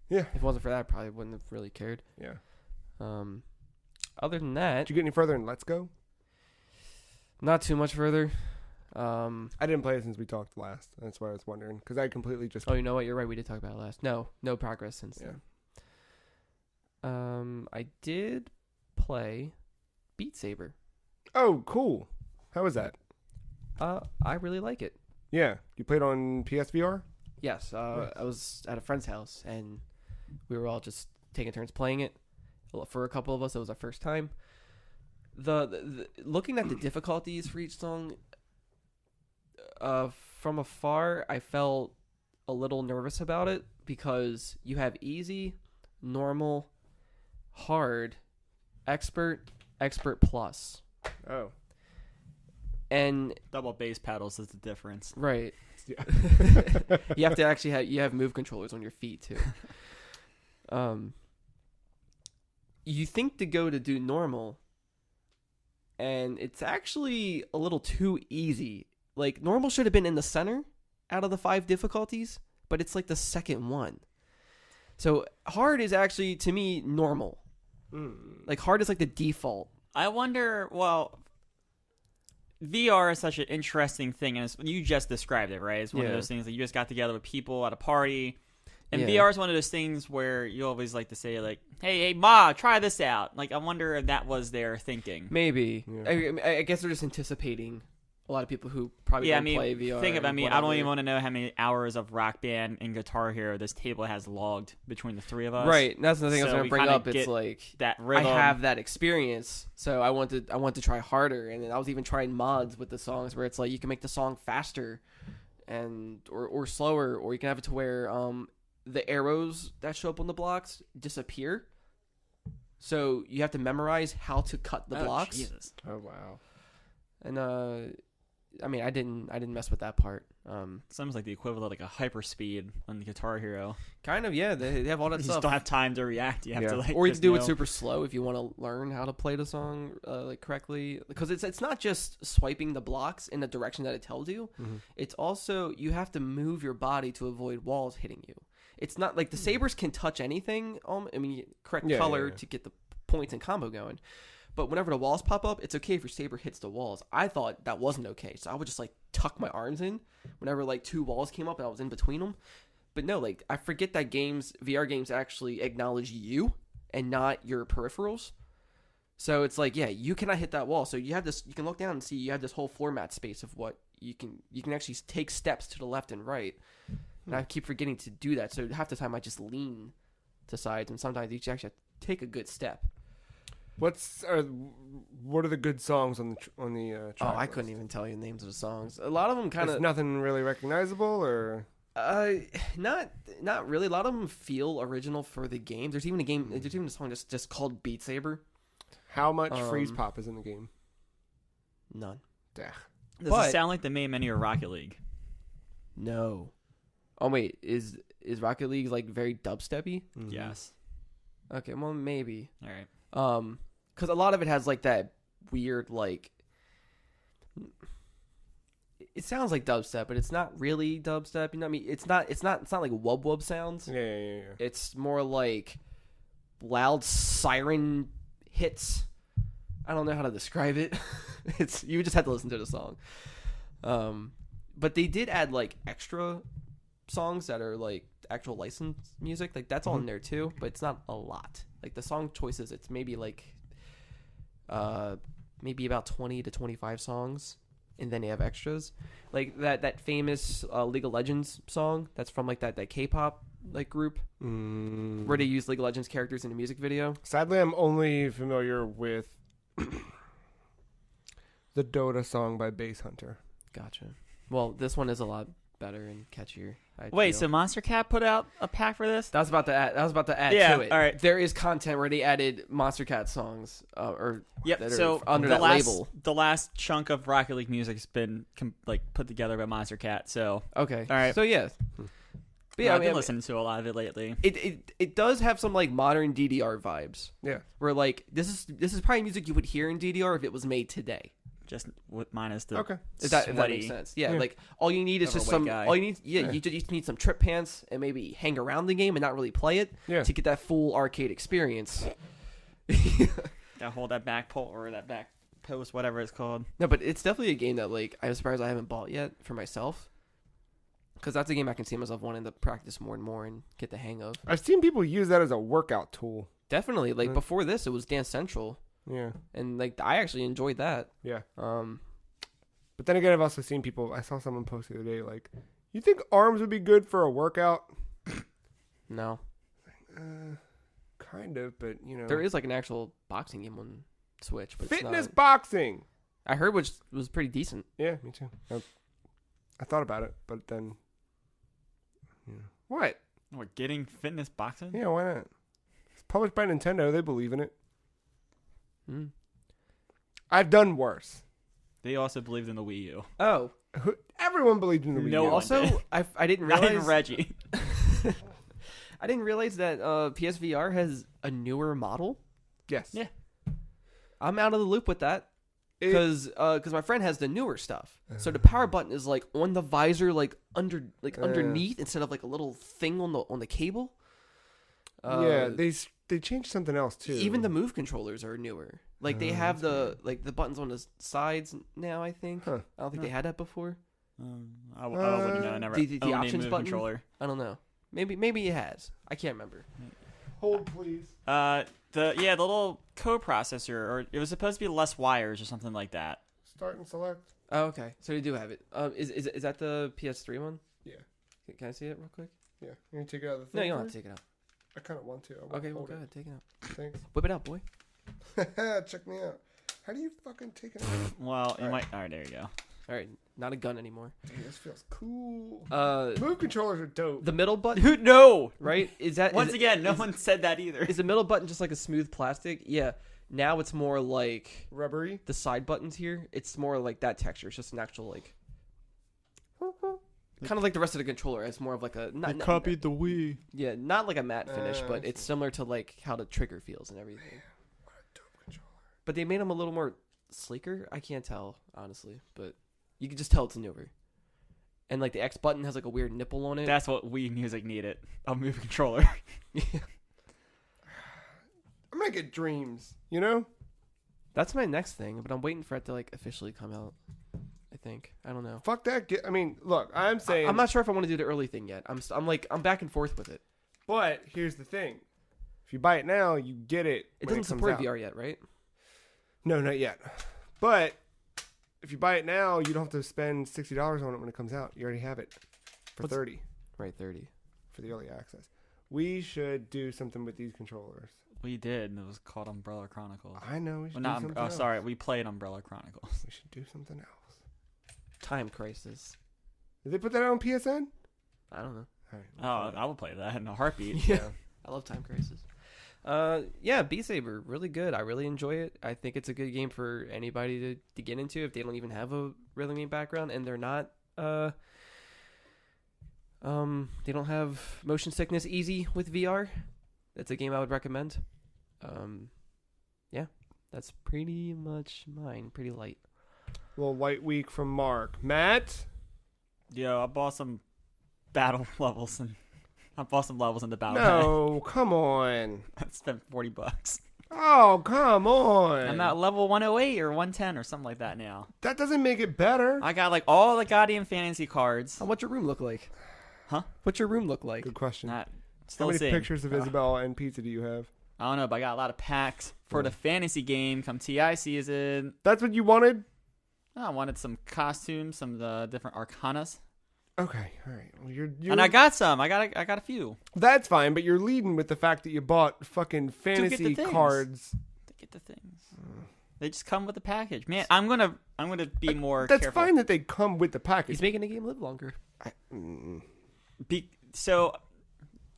S1: Yeah.
S2: If it wasn't for that, I probably wouldn't have really cared.
S1: Yeah.
S2: Other than that,
S1: Did you get any further in Let's Go?
S2: not too much further.
S1: I didn't play it since we talked last. That's why I was wondering. Because I completely just...
S2: Oh, you know what? You're right. We did talk about it last. No progress since then. I did play Beat Saber.
S1: Oh, cool. How was that?
S2: I really like it.
S1: Yeah. You played on PSVR?
S2: Yes.
S1: Nice.
S2: I was at a friend's house, and we were all just taking turns playing it. For a couple of us, it was our first time. The looking at the difficulties for each song, from afar, I felt a little nervous about it because you have easy, normal, hard, expert plus.
S1: Oh.
S2: And
S3: Double bass pedals is the difference.
S2: right.
S1: Yeah.
S2: You have to actually have move controllers on your feet too. You think to go to do normal, and it's actually a little too easy. Like, normal should have been in the center out of the 5 difficulties, but it's like the second one. So hard is actually, to me, normal. Like, hard is like the default.
S3: I wonder, well, VR is such an interesting thing, and you just described it, right? It's one of those things that you just got together with people at a party. And VR is one of those things where you always like to say, like, hey, Ma, try this out. Like, I wonder if that was their thinking.
S2: Maybe.
S1: Yeah.
S2: I guess they're just anticipating a lot of people who probably don't play VR.
S3: Think of it. I
S2: whatever.
S3: don't even want to know how many hours of Rock Band and Guitar Hero this table has logged between the 3 of us.
S2: Right. And that's the thing I was
S3: So
S2: going
S3: we
S2: to bring
S3: kinda
S2: up. It's
S3: get
S2: like,
S3: that
S2: I
S3: rhythm.
S2: have that experience, so I want to try harder. And then I was even trying mods with the songs where it's like you can make the song faster and or slower, or you can have it to where the arrows that show up on the blocks disappear. So you have to memorize how to cut the blocks.
S3: Jesus.
S1: Oh, wow.
S2: And I mean, I didn't mess with that part.
S3: Sounds like the equivalent of like a hyperspeed on the Guitar Hero.
S2: Kind of, yeah. They have all that
S3: You
S2: stuff.
S3: just don't have time to react. You have to like,
S2: Or you
S3: just
S2: can do it
S3: know.
S2: super slow if you want to learn how to play the song like correctly, because it's not just swiping the blocks in the direction that it tells you. It's also you have to move your body to avoid walls hitting you. It's not like the sabers can touch anything. I mean, correct color to get the points and combo going. But whenever the walls pop up, it's okay if your saber hits the walls. I thought that wasn't okay, so I would just like tuck my arms in whenever like 2 walls came up and I was in between them. But no, like I forget that VR games actually acknowledge you and not your peripherals. So it's like, yeah, you cannot hit that wall. So you have this. You can look down and see you have this whole floor mat space of what you can actually take steps to the left and right. And I keep forgetting to do that. So half the time I just lean to sides, and sometimes you actually have to take a good step.
S1: What are the good songs on the track
S2: I
S1: list?
S2: couldn't even tell you the names of the songs. A lot of them kind
S1: There's
S2: of
S1: nothing really recognizable, or
S2: not really. A lot of them feel original for the game. There's even a song just called Beat Saber.
S1: how much freeze pop is in the game?
S2: None.
S1: Ugh.
S3: Does it sound like the main menu of Rocket League?
S2: No. Oh wait, is Rocket League like very dubsteppy?
S1: Mhm.
S3: Yes.
S2: Okay, well maybe.
S3: All right.
S2: Because a lot of it has like that weird like. It sounds like dubstep, but it's not really dubstep. You know what I mean? It's not like wub wub sounds.
S1: Yeah.
S2: It's more like loud siren hits. I don't know how to describe it. You just have to listen to the song. But they did add like extra songs that are like actual licensed music. Like that's all in there too, but it's not a lot. Like the song choices, it's maybe like maybe about 20 to 25 songs and then you have extras, like that famous League of Legends song that's from like that K-pop like group where they use League of Legends characters in a music video.
S1: Sadly, I'm only familiar with the Dota song by Bass Hunter.
S2: Gotcha. Well, this one is a lot better and catchier.
S3: Wait, so Monster Cat put out a pack for this?
S2: That was about to add to it.
S3: All right.
S2: There is content where they added Monster Cat songs,
S3: Yep. So
S2: under that label.
S3: The last chunk of Rocket League music's been put together by Monster Cat. So
S2: okay.
S3: All right.
S2: So yeah. But
S3: yeah, I've been listening to a lot of it lately.
S2: It does have some like modern DDR vibes.
S1: Yeah.
S2: Where like this is probably music you would hear in DDR if it was made today.
S3: Just with minus the
S2: if that makes sense. Yeah, like all you need is just some.
S3: Guy.
S2: All you need, you just need some trip pants and maybe hang around the game and not really play it to get that full arcade experience.
S3: Gotta hold that back pole or that back post, whatever it's called.
S2: No, but it's definitely a game that like I'm surprised I haven't bought yet for myself. Because that's a game I can see myself wanting to practice more and more and get the hang of.
S1: I've seen people use that as a workout tool.
S2: Definitely, like before this, it was Dance Central.
S1: Yeah.
S2: And like I actually enjoyed that.
S1: Yeah. But then again, I've also seen people. I saw someone post the other day like, "You think arms would be good for a workout?"
S2: No.
S1: Kind of, but you know,
S2: there is like an actual boxing game on Switch, but
S1: fitness
S2: it's not.
S1: boxing.
S2: I heard which was pretty decent.
S1: Yeah, me too. I thought about it, but then, what?
S3: What, getting fitness boxing?
S1: Yeah, why not? It's published by Nintendo. They believe in it. I've done worse.
S3: They also believed in the Wii U.
S2: Oh,
S1: everyone believed in the Wii U.
S3: No,
S2: also, I didn't realize.
S3: Not even Reggie.
S2: I didn't realize that PSVR has a newer model.
S1: Yes.
S3: Yeah.
S2: I'm out of the loop with that because my friend has the newer stuff. So the power button is like on the visor, like underneath instead of like a little thing on the cable.
S1: Yeah, they changed something else too.
S2: Even the Move controllers are newer. Like they have the buttons on the sides now. I think.
S1: Huh.
S2: I don't think they had that before.
S3: I wouldn't know. I never
S2: the
S3: owned
S2: options
S3: a Move
S2: button.
S3: controller.
S2: I don't know. Maybe it has. I can't remember.
S1: Hold, please.
S3: The little coprocessor, or it was supposed to be less wires or something like that.
S1: Start and select.
S2: Oh, okay. So you do have it. Is that the PS3 one?
S1: Yeah.
S2: Can I see it real quick?
S1: Yeah. You want to take it out of the thing?
S2: No, you don't have to take it out.
S1: I kind of want to.
S2: Okay, well, go ahead. Take it out.
S1: Thanks.
S2: Whip it out, boy.
S1: Check me out. How do you fucking take it out?
S3: Well, you might. All right, there you go.
S2: All right, not a gun anymore.
S1: Dude, this feels cool.
S2: Move
S1: controllers are dope.
S2: The middle button,
S3: No,
S2: right? Is that
S3: once again? No one said that either.
S2: Is the middle button just like a smooth plastic? Yeah. Now it's more like
S1: rubbery.
S2: The side buttons here, it's more like that texture. It's just an actual like, kind of like the rest of the controller. It's more of like a.
S3: They copied the Wii.
S2: Yeah, not like a matte finish, but it's similar to like how the trigger feels and everything.
S1: Man, what a dope controller.
S2: But they made them a little more sleeker. I can't tell honestly, but you can just tell it's newer. And like the X button has like a weird nipple on it.
S3: That's what Wii Music needed. A Move controller.
S1: I'm gonna get Dreams. You know.
S2: That's my next thing, but I'm waiting for it to like officially come out. I think. I don't know.
S1: Fuck that. Look, I'm saying.
S2: I'm not sure if I want to do the early thing yet. I'm back and forth with it.
S1: But here's the thing: if you buy it now, you get it.
S2: It doesn't support VR yet, right?
S1: No, not yet. But if you buy it now, you don't have to spend $60 on it when it comes out. You already have it for $30.
S2: Right, 30
S1: for the early access. We should do something with these controllers.
S3: We did. It was called Umbrella Chronicles.
S1: I know. We should do something else.
S3: Sorry. We played Umbrella Chronicles.
S1: We should do something else.
S2: Time Crisis.
S1: Did they put that on PSN?
S2: I don't know.
S1: All right,
S3: I would play that in a heartbeat.
S2: Yeah. I love Time Crisis. Yeah, Beat Saber, really good. I really enjoy it. I think it's a good game for anybody to get into if they don't even have a rhythm game background and they're not they don't have motion sickness easy with VR. That's a game I would recommend. Yeah, that's pretty much mine. Pretty light.
S1: Little light week from Marc. Matt?
S3: Yo, I bought some battle levels and I bought some levels in the battle.
S1: No, come on.
S3: I spent $40.
S1: Oh, come on.
S3: I'm at level 108 or 110 or something like that now.
S1: That doesn't make it better.
S3: I got like all the goddamn fantasy cards.
S2: What's your room look like?
S3: Huh?
S2: What's your room look like?
S1: Good question.
S3: Not,
S1: How many pictures of Isabel and pizza do you have?
S3: I don't know, but I got a lot of packs for the fantasy game come TI season.
S1: That's what you wanted?
S3: I wanted some costumes, some of the different arcanas.
S1: Okay, all right. Well, you're
S3: And I got some. I got a few.
S1: That's fine, but you're leading with the fact that you bought fucking fantasy cards.
S3: To get the things. They just come with the package. Man, I'm gonna be more
S1: That's
S3: careful.
S1: fine that they come with the package.
S2: He's making the game live longer.
S3: So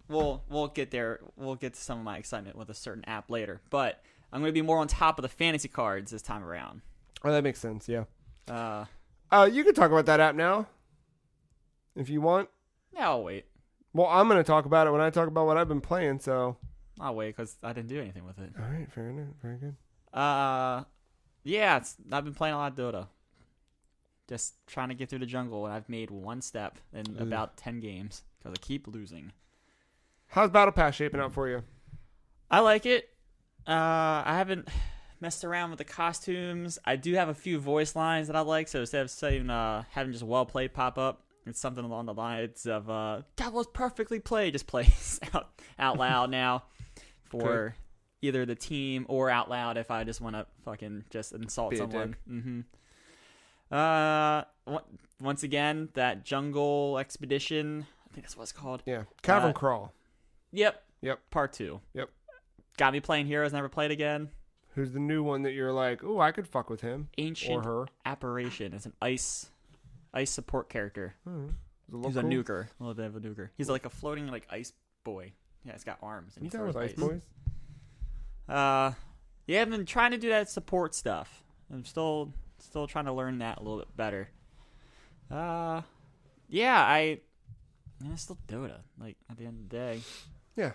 S3: we'll get there. We'll get to some of my excitement with a certain app later. But I'm gonna be more on top of the fantasy cards this time around.
S1: Oh, that makes sense, yeah.
S3: You
S1: can talk about that app now. If you want.
S3: Yeah, I'll wait.
S1: Well, I'm going to talk about it when I talk about what I've been playing, so.
S3: I'll wait because I didn't do anything with it.
S1: All right, fair enough. Very good.
S3: Yeah, I've been playing a lot of Dota. Just trying to get through the jungle, and I've made one step in about 10 games because I keep losing.
S1: How's Battle Pass shaping up for you?
S3: I like it. I haven't messed around with the costumes. I do have a few voice lines that I like, so instead of saying having just well played pop up, it's something along the lines of that was perfectly played. Just plays out loud now for either the team or out loud if I just want to fucking just insult someone. Once again, that jungle expedition. I think that's what it's called.
S1: Yeah, Cavern Crawl.
S3: Yep.
S1: Yep.
S3: Part 2.
S1: Yep.
S3: Got me playing Heroes Never Played Again.
S1: Who's the new one that you're like, ooh, I could fuck with him
S3: Ancient
S1: or her?
S3: Apparition. It's an ice support character.
S1: He's
S3: a nuker. A little bit of a nuker. He's like a floating like ice boy. Yeah, he's got arms. And
S1: you done with Ice Boys?
S3: Yeah, I've been trying to do that support stuff. I'm still trying to learn that a little bit better. It's still Dota. Like at the end of the day.
S1: Yeah.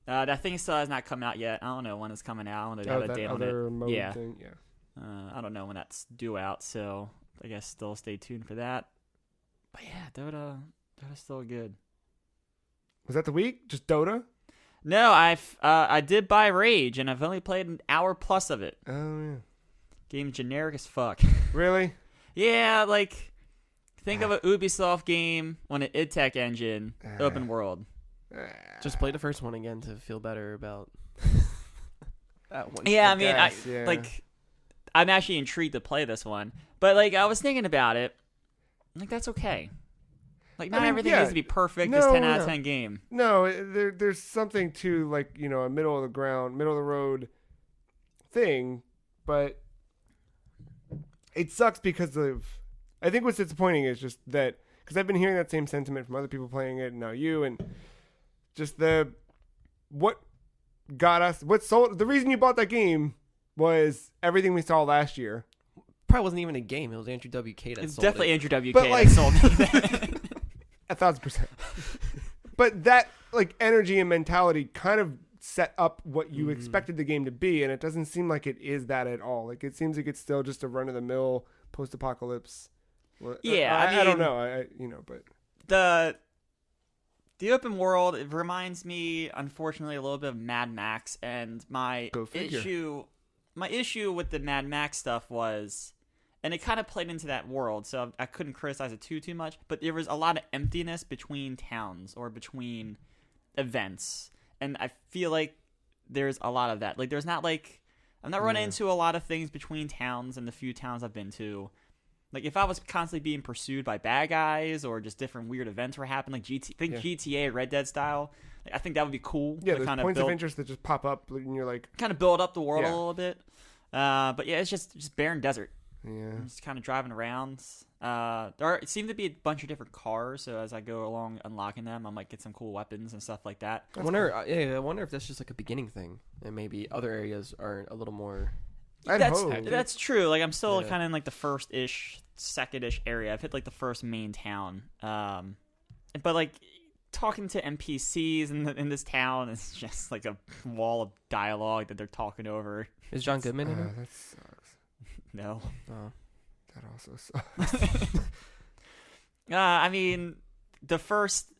S3: That thing still has not come out yet. I don't know when it's coming out. I want to have a date on it.
S1: Yeah. Thing? Yeah.
S3: I don't know when that's due out, so I guess still stay tuned for that. But yeah, Dota's still good.
S1: Was that the week? Just Dota?
S3: No, I did buy Rage, and I've only played an hour plus of it.
S1: Oh yeah.
S3: Game generic as fuck.
S1: Really?
S3: Yeah, like think of an Ubisoft game on an id Tech engine, open world.
S2: Just play the first one again to feel better about that one.
S3: Yeah, I'm actually intrigued to play this one, but like I was thinking about it, like that's okay. Like not everything needs to be perfect. This 10 out of 10 game.
S1: No, there's something to like a middle of the road thing, but it sucks because of. I think what's disappointing is just that because I've been hearing that same sentiment from other people playing it, and now you and. Just what got us, what sold, the reason you bought that game was everything we saw last year.
S2: Probably wasn't even a game. It was Andrew W.K. that
S3: It's
S2: sold
S3: definitely
S2: it.
S3: Andrew W.K.
S1: But, like,
S3: that sold me that.
S1: 1,000%. But that, like, energy and mentality kind of set up what you expected the game to be, and it doesn't seem like it is that at all. Like, it seems like it's still just a run-of-the-mill post-apocalypse.
S3: Yeah,
S1: I don't know. But...
S3: The open world, it reminds me, unfortunately, a little bit of Mad Max, and my issue with the Mad Max stuff was, and it kind of played into that world, so I couldn't criticize it too much, but there was a lot of emptiness between towns or between events, and I feel like there's a lot of that. Like, there's not like, I'm not running into a lot of things between towns and the few towns I've been to. Like, if I was constantly being pursued by bad guys or just different weird events were happening, like GTA, Red Dead style, like, I think that would be cool.
S1: Yeah, there's points of interest that just pop up, and you're like...
S3: Kind of build up the world a little bit. But yeah, it's just barren desert.
S1: Yeah.
S3: I'm just kind of driving around. There seem to be a bunch of different cars, so as I go along unlocking them, I might get some cool weapons and stuff like that.
S2: I wonder if that's just like a beginning thing, and maybe other areas are a little more...
S3: That's true. Like I'm still kind of in like the first-ish, second-ish area. I've hit like the first main town. But like talking to NPCs in this town, it's just like a wall of dialogue that they're talking over.
S2: Is John Goodman in it?
S1: That sucks.
S3: No.
S2: Oh.
S1: That also sucks.
S3: I mean, the first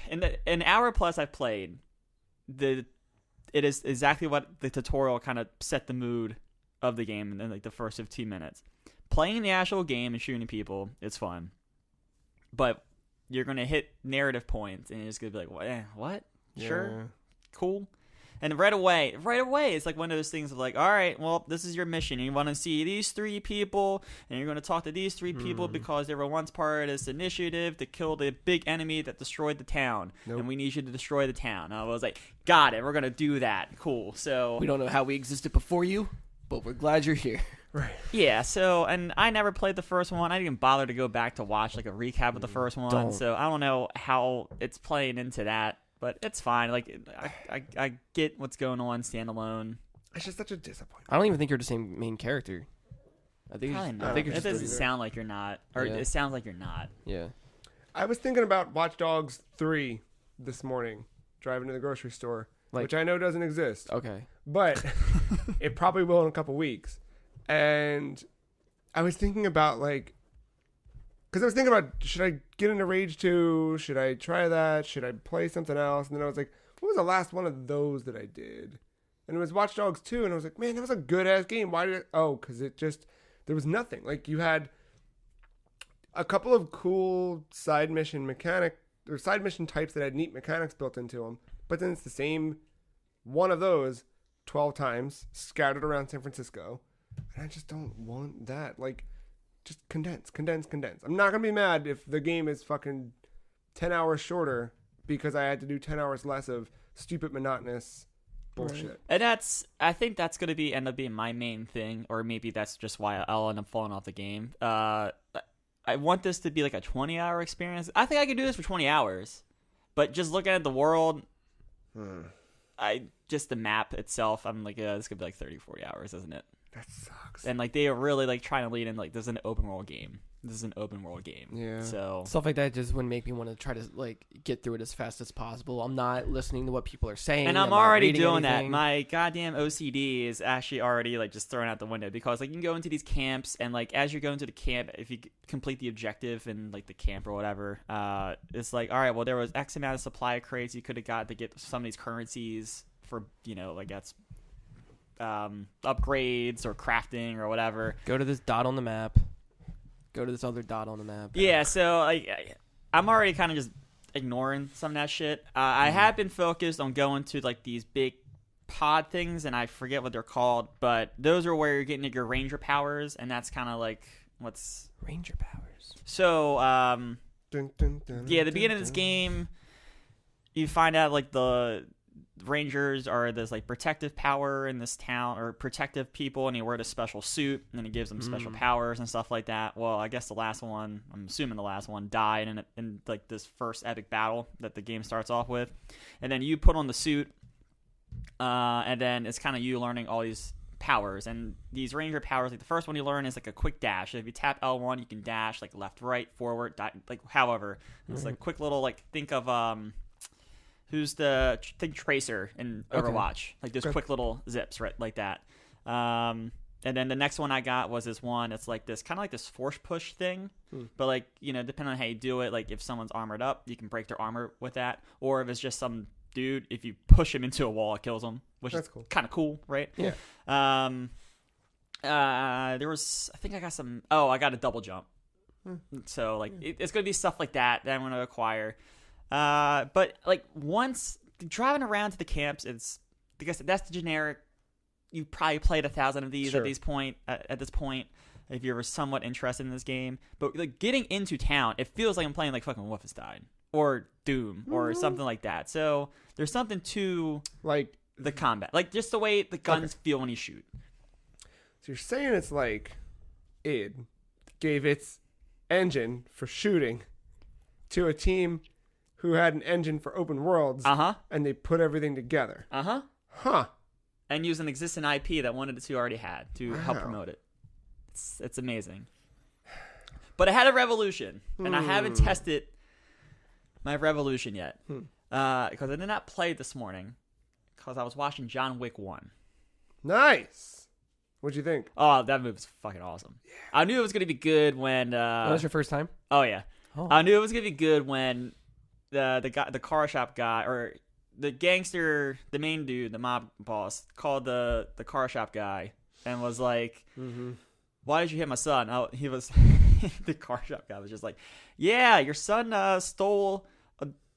S3: in an hour plus I've played, it is exactly what the tutorial kind of set the mood of the game in like the first 15 minutes. Playing the actual game and shooting people, it's fun. But you're going to hit narrative points and it's going to be like, what?
S1: Yeah.
S3: Sure. Cool. And right away, it's like one of those things of like, all right, well, this is your mission. You want to see these 3 people, and you're going to talk to these 3 people because they were once part of this initiative to kill the big enemy that destroyed the town.
S1: Nope.
S3: And we need you to destroy the town. And I was like, got it. We're going to do that. Cool. So
S2: We don't know how we existed before you, but we're glad you're here.
S1: Right.
S3: yeah, so, and I never played the first one. I didn't even bother to go back to watch like a recap of the first one.
S2: Don't.
S3: So I don't know how it's playing into that. But it's fine. Like I get what's going on standalone.
S1: It's just such a disappointment.
S2: I don't even think you're the same main character. I think
S3: Probably
S2: you're,
S3: not.
S2: I think you're
S3: It
S2: just
S3: doesn't sound like you're not, or
S2: Yeah.
S3: it sounds like you're not.
S2: yeah.
S1: I was thinking about Watch Dogs 3 this morning, driving to the grocery store, which I know doesn't exist,
S2: Okay.
S1: but it probably will in a couple weeks. And I was thinking about because I was thinking about, should I get into Rage 2? Should I try that? Should I play something else? And then I was like, what was the last one of those that I did? And it was Watch Dogs 2. And I was like, man, that was a good-ass game. Why did it? Oh, because there was nothing. Like, you had a couple of cool side mission types that had neat mechanics built into them. But then it's the same one of those 12 times scattered around San Francisco. And I just don't want that. Like, just condense. I'm not going to be mad if the game is fucking 10 hours shorter because I had to do 10 hours less of stupid, monotonous bullshit.
S3: And I think that's going to end up being my main thing, or maybe that's just why I'll end up falling off the game. I want this to be like a 20-hour experience. I think I could do this for 20 hours. But just looking at the world, just the map itself, I'm like, yeah, this could be like 30, 40 hours, isn't it?
S1: That sucks.
S3: And like they are really like trying to lead in like this is an open world game.
S1: Yeah.
S3: So
S2: Stuff like that just would make me want to try to like get through it as fast as possible. I'm not listening to what people are saying.
S3: and I'm
S2: not
S3: already
S2: reading
S3: doing
S2: anything.
S3: that. My goddamn OCD is actually already like just thrown out the window because like you can go into these camps and like as you're going to the camp, if you complete the objective in like the camp or whatever, it's like all right, well there was X amount of supply crates you could have got to get some of these currencies for like that's upgrades or crafting or whatever.
S2: Go to this dot on the map. Go to this other dot on the map.
S3: Yeah, so I'm already kind of just ignoring some of that shit. I have been focused on going to like these big pod things, and I forget what they're called, but those are where you're getting your ranger powers, and that's kind of like what's
S2: Ranger powers.
S3: so.
S1: Dun, dun, dun,
S3: Yeah, the
S1: dun,
S3: beginning of this
S1: dun.
S3: game, you find out like the Rangers are this like protective power in this town, or protective people, and you wear this special suit, and it gives them special powers and stuff like that. Well, I guess I'm assuming the last one died in like this first epic battle that the game starts off with, and then you put on the suit, and then it's kind of you learning all these powers, and these Ranger powers, like the first one you learn is like a quick dash. If you tap L1, you can dash like left, right, forward, like however. It's like quick little like think of think Tracer in Overwatch, like those quick little zips, right, like that. And then the next one I got was this one. It's like this kind of like this force push thing, but like depending on how you do it, like if someone's armored up, you can break their armor with that, or if it's just some dude, if you push him into a wall, it kills him, which
S1: That's
S3: is
S1: cool.
S3: kind of cool, right?
S1: Yeah.
S3: There was, I think I got some. Oh, I got a double jump. So like it's gonna be stuff like that I'm gonna acquire. But like once driving around to the camps, it's because that's the generic. You probably played 1,000 of these
S1: Sure.
S3: at this point. If you're somewhat interested in this game, but like getting into town, it feels like I'm playing like fucking Wolfenstein or Doom or something like that. So there's something to
S1: Like,
S3: the combat, like just the way the guns feel when you shoot.
S1: so you're saying it's like id gave its engine for shooting to a team who had an engine for open worlds, and they put everything together. Huh.
S3: And use an existing IP that one of the two already had to help promote it. It's amazing. But I had a Revolution, and I haven't tested my Revolution yet because I did not play it this morning because I was watching John Wick 1.
S1: Nice. What'd you think?
S3: Oh, that movie's fucking awesome. Yeah. I knew it was going to be good when...
S2: that was your first time?
S3: Oh, yeah.
S2: Oh.
S3: I knew it was going to be good when the car shop guy, or the gangster, the main dude, the mob boss, called the car shop guy and was like, why did you hit my son? The car shop guy was just like, yeah, your son stole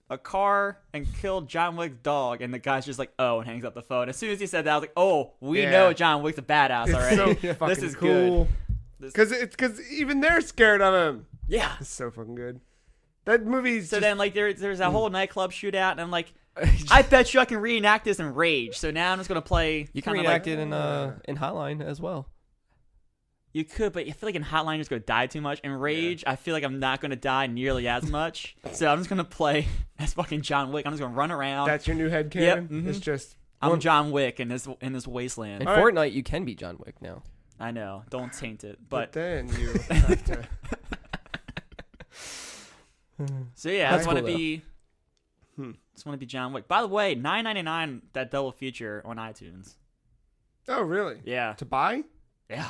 S3: a car and killed John Wick's dog, and the guy's just like, oh, and hangs up the phone. As soon as he said that, I was like, oh, we know John Wick's a badass already.
S1: It's so fucking
S3: this is
S1: cool.
S3: good.
S1: Because even they're scared of him.
S3: Yeah.
S1: It's so fucking good. That movie's
S3: So then, like, there's a whole nightclub shootout, and I'm like, I bet you I can reenact this in Rage. So now I'm just going to play.
S2: You can reenact it in Hotline as well.
S3: You could, but I feel like in Hotline you're just going to die too much. In Rage, I feel like I'm not going to die nearly as much. So I'm just going to play as fucking John Wick. I'm just going to run around.
S1: That's your new headcanon?
S3: Yep. Mm-hmm.
S1: It's just...
S3: I'm John Wick in this wasteland.
S2: In Fortnite, you can be John Wick now.
S3: I know. Don't taint it. But
S1: then you have to...
S3: So yeah, I just want to
S2: cool,
S3: be... Just want to be John Wick. By the way, $9.99 that double feature on iTunes.
S1: Oh, really?
S3: Yeah.
S1: To buy?
S3: Yeah.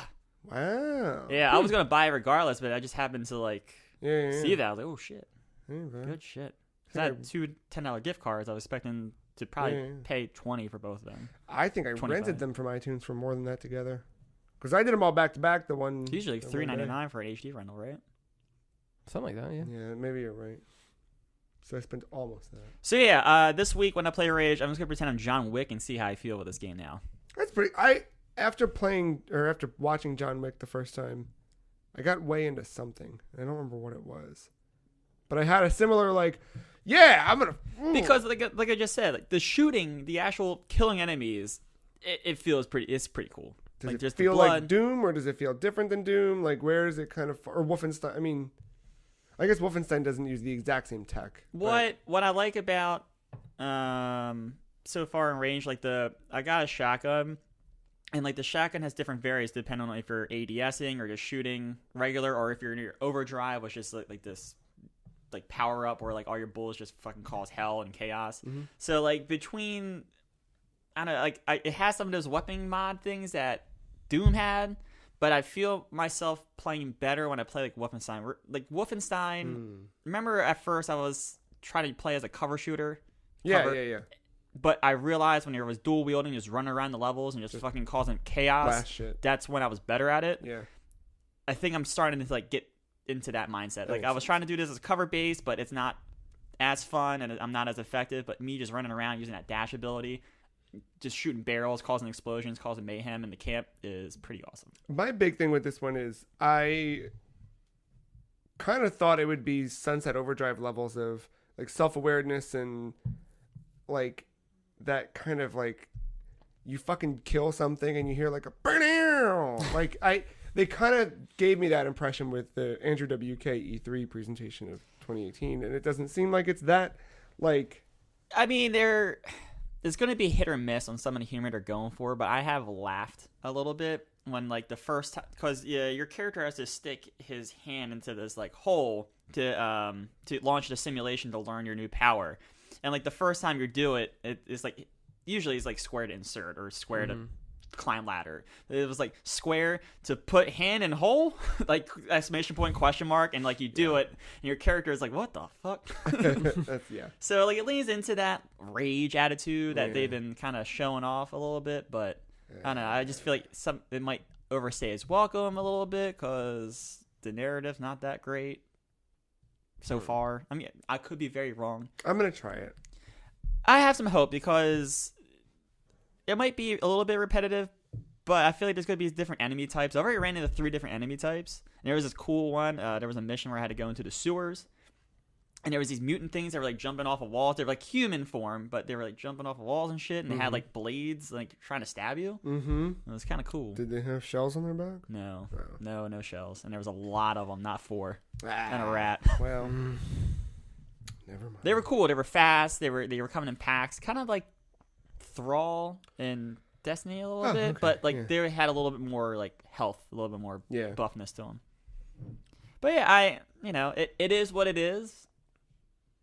S1: Wow.
S3: Yeah, I was going to buy it regardless, but I just happened to, like, see that. I was like, oh, shit. Good shit. I had two $10 gift cards. I was expecting to probably pay $20 for both of them.
S1: I think I rented them from iTunes for more than that together. Because I did them all back to back. The one
S3: it's usually like $3.99 for an HD rental, right?
S2: Something like that, yeah.
S1: Yeah, maybe you're right. So I spent almost that.
S3: So yeah, this week when I play Rage, I'm just gonna pretend I'm John Wick and see how I feel with this game now.
S1: That's pretty. After watching John Wick the first time, I got way into something. I don't remember what it was, but I had a similar I'm gonna
S3: because like I just said, like the shooting, the actual killing enemies, it feels pretty. It's pretty cool.
S1: Does
S3: like,
S1: it feel like Doom, or does it feel different than Doom? Like, where is it kind of, or Wolfenstein? I mean, I guess Wolfenstein doesn't use the exact same tech.
S3: What I like about so far in Range, like I got a shotgun, and like the shotgun has different varies depending on if you're ADSing or just shooting regular, or if you're in your overdrive, which is like this like power up where like all your bullets just fucking cause hell and chaos. Mm-hmm. So like between, I don't know, like it has some of those weapon mod things that Doom had. But I feel myself playing better when I play like Wolfenstein. Like Wolfenstein, remember at first I was trying to play as a cover shooter?
S1: Yeah.
S3: But I realized when there was dual wielding, just running around the levels and just fucking causing chaos.
S1: Blast shit.
S3: That's when I was better at it.
S1: Yeah.
S3: I think I'm starting to like get into that mindset. Like I was trying to do this as cover base, but it's not as fun and I'm not as effective. But me just running around using that dash ability, just shooting barrels, causing explosions, causing mayhem in the camp is pretty awesome.
S1: My big thing with this one is I kind of thought it would be Sunset Overdrive levels of like self-awareness and like that kind of like you fucking kill something and you hear like a burn. Like they kind of gave me that impression with the Andrew W.K. E3 presentation of 2018, and it doesn't seem like it's that like.
S3: I mean, it's going to be hit or miss on some of the humor they're going for, but I have laughed a little bit when like the first time, because your character has to stick his hand into this like hole to launch the simulation to learn your new power, and like the first time you do it, it's like usually it's like square to insert or square to climb ladder. It was like square to put hand in hole, like exclamation point question mark, and like you do it, and your character is like, what the fuck? So like it leans into that rage attitude that they've been kind of showing off a little bit, but I don't know. I just feel like it might overstay its welcome a little bit because the narrative's not that great so far. I mean, I could be very wrong.
S1: I'm gonna try it.
S3: I have some hope because it might be a little bit repetitive, but I feel like there's going to be different enemy types. I already ran into 3 different enemy types. And there was this cool one. There was a mission where I had to go into the sewers. And there was these mutant things that were like jumping off of walls. They were like human form, but they were like jumping off of walls and shit. And they had like blades like trying to stab you. Mm-hmm. It was kind of cool.
S1: Did they have shells on their back?
S3: No. No shells. And there was a lot of them, not 4. And a rat.
S1: Well, never mind.
S3: They were cool. They were fast. They were coming in packs. Kind of like Thrall and Destiny a little bit, but like they had a little bit more like health, a little bit more buffness to them. But yeah, it is what it is,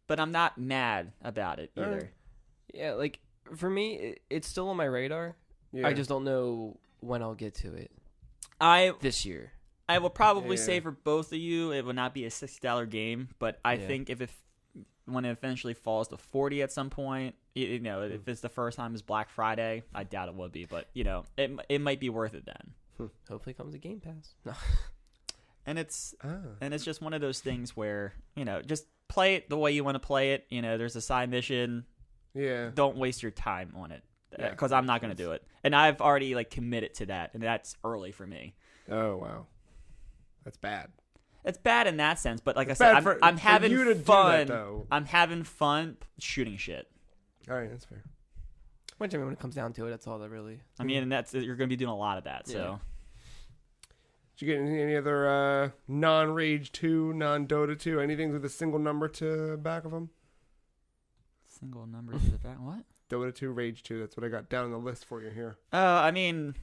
S3: but I'm not mad about it either.
S2: Yeah, like for me, it's still on my radar. Yeah. I just don't know when I'll get to it. This year.
S3: I will probably say for both of you, it will not be a $60 game, but I think when it eventually falls to $40 at some point, if it's the first time it's Black Friday, I doubt it would be, but it might be worth it then.
S2: Hopefully it comes a Game Pass. No.
S3: And it's just one of those things where, just play it the way you want to play it. There's a side mission.
S1: Yeah.
S3: Don't waste your time on it
S1: Yeah.
S3: because I'm not going to do it. And I've already committed to that, and that's early for me.
S1: Oh wow, that's bad.
S3: It's bad in that sense, but like
S1: It's
S3: I
S1: bad
S3: said, I'm
S1: for
S3: having
S1: you to do
S3: fun.
S1: that, though.
S3: I'm having fun shooting shit.
S1: All right, that's fair.
S2: Which, I mean, when it comes down to it, that's all that really.
S3: I mean, and you're going to be doing a lot of that. So,
S1: Did you get any other non-Rage 2, non-Dota 2, anything with a single number to the back of them?
S3: single numbers to the back. What?
S1: Dota 2, Rage 2. That's what I got down on the list for you here.
S3: I mean,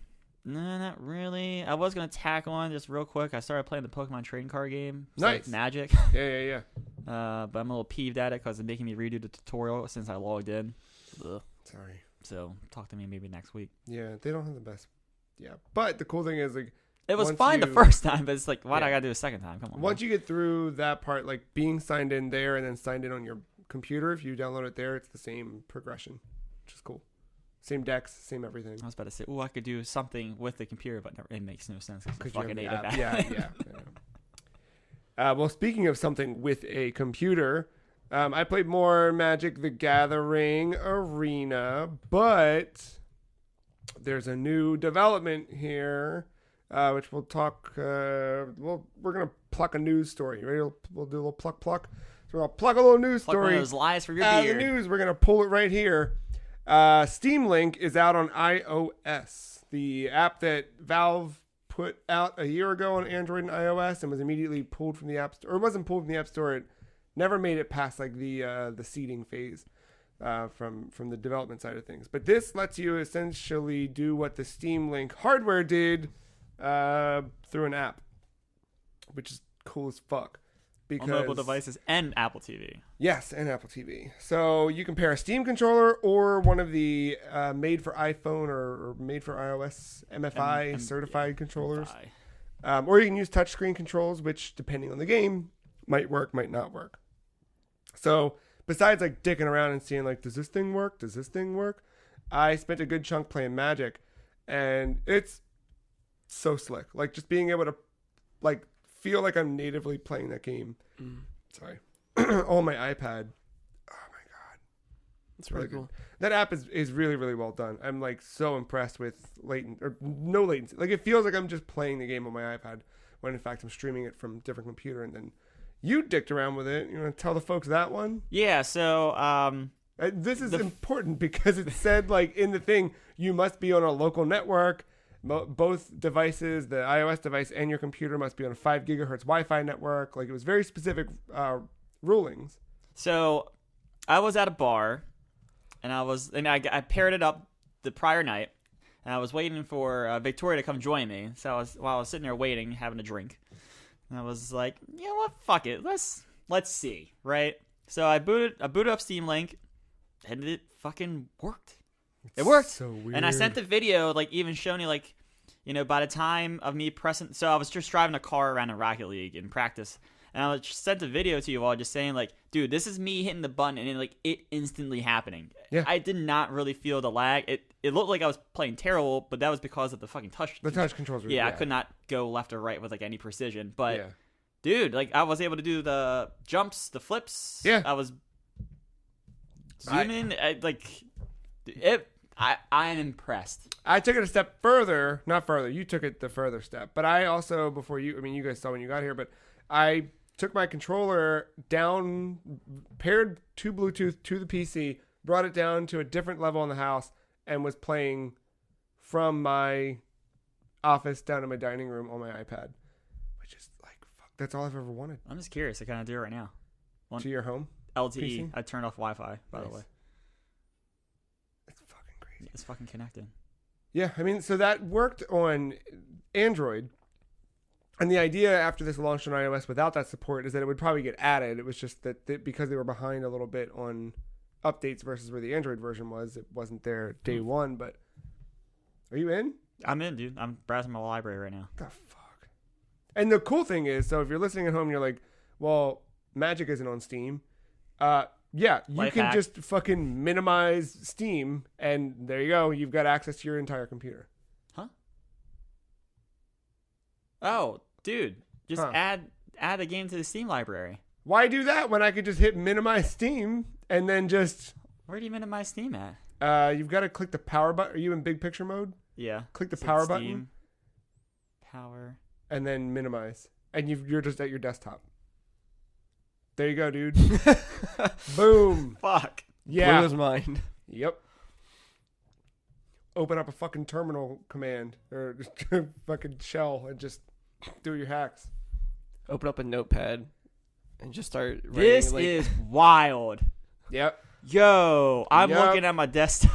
S3: no, not really. I was gonna tack on just real quick. I started playing the Pokemon trading card game. It's
S1: Nice.
S3: like Magic.
S1: Yeah.
S3: But I'm a little peeved at it because it's making me redo the tutorial since I logged in. Ugh.
S1: Sorry.
S3: So talk to me maybe next week.
S1: Yeah, they don't have the best. Yeah, but the cool thing is
S3: It was
S1: once
S3: fine the
S1: you-
S3: first time, but it's like, why do I
S1: Yeah.
S3: gotta do a second time? Come on.
S1: once you get through that part, like being signed in there and then signed in on your computer, if you download it there, it's the same progression, which is cool. Same decks, same everything.
S3: I was about to say, I could do something with the computer, but it makes no sense. It's a
S1: 'Cause you have
S3: fucking
S1: the
S3: native
S1: app.
S3: app.
S1: Yeah. Well, speaking of something with a computer, I played more Magic: The Gathering Arena, but there's a new development here, which we'll talk. We're gonna pluck a news story. Ready? We'll do a little pluck. So I'll pluck a little news
S3: Pluck one
S1: story.
S3: of those lies for your
S1: The
S3: beer.
S1: news. We're gonna pull it right here. Steam Link is out on iOS, the app that Valve put out a year ago on Android and iOS, and was immediately pulled from the App Store. Or it wasn't pulled from the App Store. It never made it past like the seeding phase from the development side of things. But this lets you essentially do what the Steam Link hardware did through an app, which is cool as fuck.
S3: On mobile devices and Apple TV.
S1: Yes, and Apple TV. So you can pair a Steam controller or one of the made for iPhone or made for iOS MFI certified controllers. Or you can use touchscreen controls, which, depending on the game, might work, might not work. So besides like dicking around and seeing like, does this thing work? Does this thing work? I spent a good chunk playing Magic, and it's so slick. Like just being able to like feel like I'm natively playing that game. Sorry. On my iPad. Oh my god.
S2: It's really cool.
S1: That app is really, really well done. I'm like so impressed with no latency. Like it feels like I'm just playing the game on my iPad when in fact I'm streaming it from a different computer. And then you dicked around with it. You want to tell the folks that one?
S3: Yeah, so
S1: This is important because it said like in the thing, you must be on a local network. Both devices, the iOS device and your computer, must be on a 5 gigahertz Wi-Fi network. Like it was very specific rulings.
S3: So I was at a bar, and I paired it up the prior night, and I was waiting for Victoria to come join me. So while I was sitting there waiting, having a drink, and I was like, you know what, fuck it, let's see, right? So I booted up Steam Link, and it fucking worked. It worked.
S1: So weird.
S3: And I sent the video, like, even showing you, like, by the time of me pressing... So I was just driving a car around in Rocket League in practice. And I sent a video to you all just saying, like, dude, this is me hitting the button and, like, it instantly happening.
S1: Yeah.
S3: I did not really feel the lag. It looked like I was playing terrible, but that was because of the fucking touch.
S1: The touch controls.
S3: Yeah, I could not go left or right with, like, any precision. But,
S1: yeah.
S3: dude, like, I was able to do the jumps, the flips.
S1: Yeah.
S3: I was zooming. I'm impressed.
S1: I took it a step further. Not further. You took it the further step. But I also, before you, I mean, you guys saw when you got here, but I took my controller down, paired to Bluetooth to the PC, brought it down to a different level in the house, and was playing from my office down to my dining room on my iPad. Which is like, fuck, that's all I've ever wanted.
S3: I'm just curious. I kind of do it right now.
S1: To your home?
S3: LTE.
S1: PC?
S3: I turned off Wi-Fi, by the way.
S1: It's fucking crazy.
S3: It's fucking connected.
S1: Yeah, I mean, so that worked on Android. And the idea after this launched on iOS without that support is that it would probably get added. It was just that because they were behind a little bit on updates versus where the Android version was, it wasn't there day one. But are you in?
S3: I'm in, dude. I'm browsing my library right now.
S1: The fuck? And the cool thing is, so if you're listening at home, you're like, well, Magic isn't on Steam. Yeah, you
S3: Life
S1: can
S3: hack.
S1: just fucking minimize Steam, and there you go. You've got access to your entire computer.
S3: Huh? Oh, dude. Just add a game to the Steam library.
S1: Why do that when I could just hit minimize Steam and then just...
S3: Where do you minimize Steam at?
S1: You've got to click the power button. Are you in big picture mode?
S3: Yeah.
S1: Click the power button.
S3: Steam, power.
S1: And then minimize. And you're just at your desktop. There you go, dude. Boom.
S3: Fuck.
S1: Yeah.
S2: Blew his mind.
S1: Yep. Open up a fucking terminal command or fucking shell and just do your hacks.
S2: Open up a notepad and just start writing.
S3: This is wild.
S1: Yep.
S3: Yo, I'm
S1: Yep.
S3: looking at my desktop.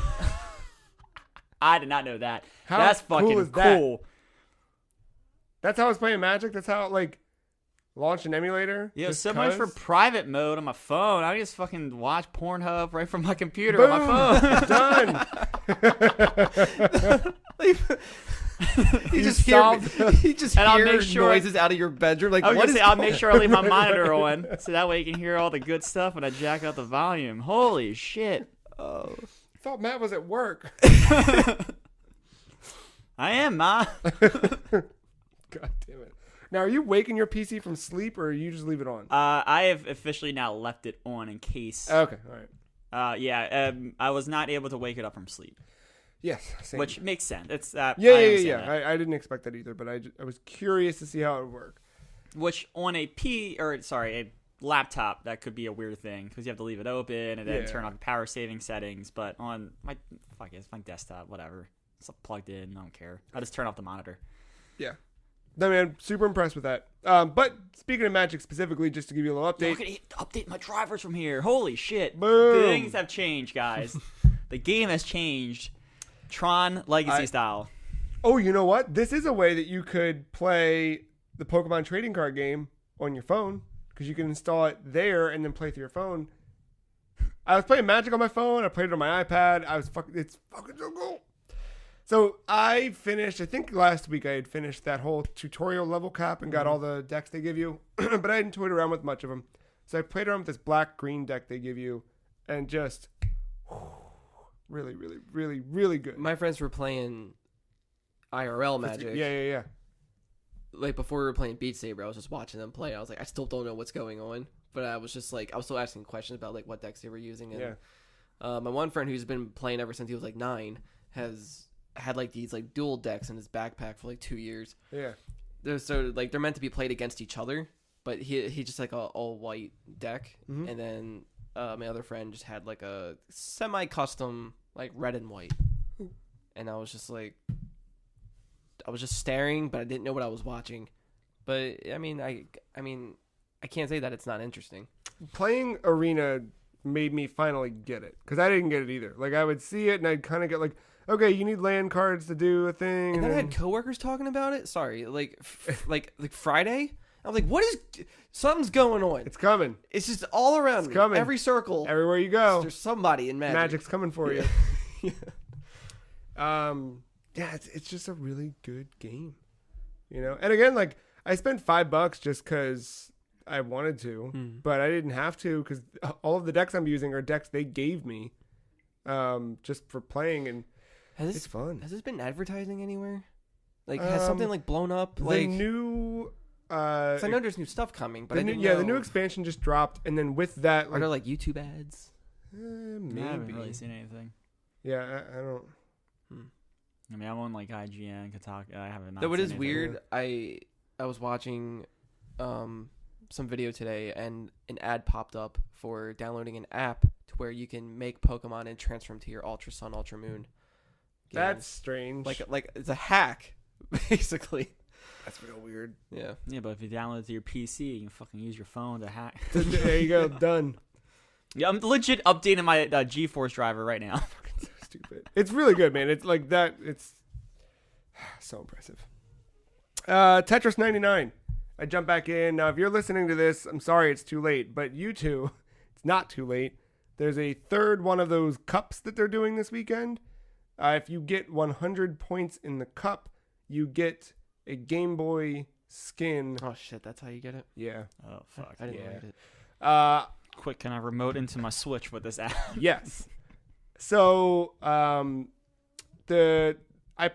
S3: I did not know that.
S1: How
S3: That's fucking
S1: cool is that?
S3: cool.
S1: That's how I was playing Magic. That's how launched an emulator.
S3: Yeah,
S1: just
S3: so much for
S1: 'cause.
S3: private mode on my phone. I just fucking watch Pornhub right from my computer
S1: Boom.
S3: on my phone.
S1: Done.
S2: He just
S1: solved
S3: And I'll make
S2: hears
S3: sure-
S2: noises out of your bedroom. Like,
S3: I was
S2: what
S3: gonna
S2: is
S3: say, I'll
S2: going
S3: make sure I leave my monitor on, so that way you can hear all the good stuff when I jack up the volume. Holy shit!
S2: Oh.
S1: I thought Matt was at work.
S3: I am, Ma.
S1: God damn it. Now, are you waking your PC from sleep or you just leave it on?
S3: I have officially now left it on in case.
S1: Okay, all right.
S3: I was not able to wake it up from sleep,
S1: Yes, same.
S3: which makes sense. It's
S1: Yeah.
S3: that.
S1: I didn't expect that either, but I was curious to see how it would work.
S3: Which on a a laptop, that could be a weird thing because you have to leave it open and then turn off the power saving settings. But on my desktop, whatever, it's plugged in. I don't care. I just turn off the monitor.
S1: Yeah. No, man, super impressed with that. But speaking of Magic specifically, just to give you a little update.
S3: Look at update my drivers from here. Holy shit!
S1: Boom.
S3: Things have changed, guys. The game has changed. Tron Legacy style.
S1: Oh, you know what? This is a way that you could play the Pokemon trading card game on your phone because you can install it there and then play through your phone. I was playing Magic on my phone. I played it on my iPad. It's fucking so cool. So I finished, I think last week I had finished that whole tutorial level cap and got all the decks they give you, but I hadn't toyed around with much of them. So I played around with this black-green deck they give you and just really, really, really, really good.
S2: My friends were playing IRL Magic.
S1: Yeah.
S2: Like before we were playing Beat Saber, I was just watching them play. I was like, I still don't know what's going on, but I was just like, I was still asking questions about like what decks they were using. And my one friend who's been playing ever since he was like 9 has had like these like dual decks in his backpack for like 2 years.
S1: Yeah.
S2: They're meant to be played against each other, but he just like a all white deck, and then my other friend just had like a semi custom like red and white, and I was just staring, but I didn't know what I was watching. But I mean I can't say that it's not interesting.
S1: Playing Arena made me finally get it because I didn't get it either. Like I would see it and I'd kind of get like, okay, you need land cards to do a thing.
S2: And then I had coworkers talking about it. Sorry, like Friday. I was like, what is? Something's going on.
S1: It's coming.
S2: It's just all around
S1: It's
S2: me.
S1: coming.
S2: Every circle.
S1: Everywhere you go.
S2: There's somebody in Magic.
S1: Magic's coming for you.
S2: Yeah.
S1: It's just a really good game. You know? And again, like I spent $5 just because I wanted to, but I didn't have to because all of the decks I'm using are decks they gave me just for playing, and it's fun.
S2: Has this been advertising anywhere? Like, has something like blown up? Like
S1: the new...
S2: 'cause I know there's new stuff coming, but
S1: the
S2: I
S1: new,
S2: didn't
S1: yeah,
S2: know.
S1: the new expansion just dropped, and then with that,
S2: Are there like YouTube ads?
S1: maybe.
S3: I haven't really seen anything.
S1: Yeah, I don't.
S3: I mean, I'm on like IGN, Kotaku. I haven't.
S2: Though it
S3: seen
S2: is
S3: anything.
S2: weird. I was watching some video today, and an ad popped up for downloading an app to where you can make Pokemon and transfer them to your Ultra Sun, Ultra Moon games.
S1: That's strange.
S2: Like it's a hack, basically.
S1: That's real weird.
S2: Yeah.
S3: Yeah, but if you download it to your PC, you can fucking use your phone to hack.
S1: There you go, done.
S3: Yeah, I'm legit updating my GeForce driver right now.
S1: So stupid. It's really good, man. It's like that. It's so impressive. Tetris 99. I jump back in. Now, if you're listening to this, I'm sorry it's too late, but you two, it's not too late. There's a third one of those cups that they're doing this weekend. If you get 100 points in the cup, you get a Game Boy skin.
S2: Oh shit, that's how you get it.
S1: Yeah.
S3: Oh fuck!
S2: I didn't
S1: Yeah.
S2: read it.
S3: Quick, can I remote into my Switch with this app?
S1: Yes. So, I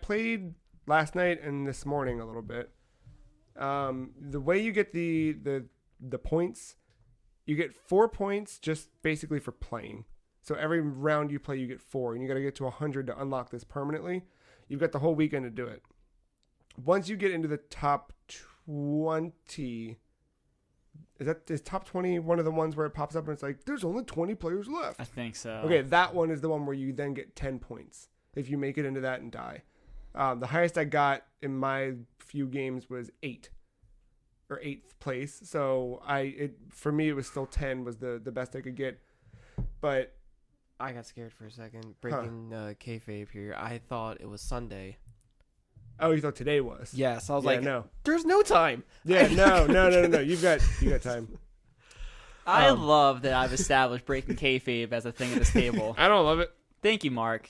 S1: played last night and this morning a little bit. The way you get the points You get 4 points just basically for playing. So every round you play, you get 4, and you got to get to 100 to unlock this permanently. You've got the whole weekend to do it. Once you get into the top 20, is top 20 one of the ones where it pops up and it's like, there's only 20 players left?
S3: I think so.
S1: Okay, that one is the one where you then get 10 points if you make it into that and die. The highest I got in my few games was 8 or 8th place. So for me, it was still 10 was the best I could get. But
S2: I got scared for a second. Breaking kayfabe here. I thought it was Sunday.
S1: Oh, you thought today was?
S2: Yes, I was like,
S1: no.
S2: There's no time.
S1: Yeah, no. You've got time.
S3: I love that I've established breaking kayfabe as a thing at this table.
S1: I don't love it.
S3: Thank you, Mark.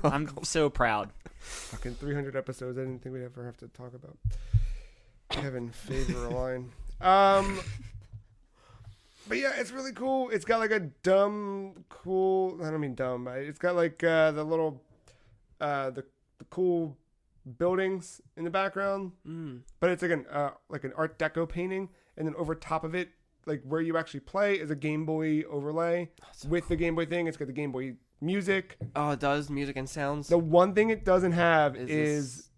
S3: I'm so proud.
S1: Fucking 300 episodes. I didn't think we'd ever have to talk about Kevin favor a line. But yeah, it's really cool. It's got like a dumb, cool. I don't mean dumb. It's got like the little, the cool buildings in the background. But it's like an Art Deco painting, and then over top of it, like where you actually play, is a Game Boy overlay with the Game Boy thing. It's got the Game Boy music.
S2: Oh, it does music and sounds.
S1: The one thing it doesn't have is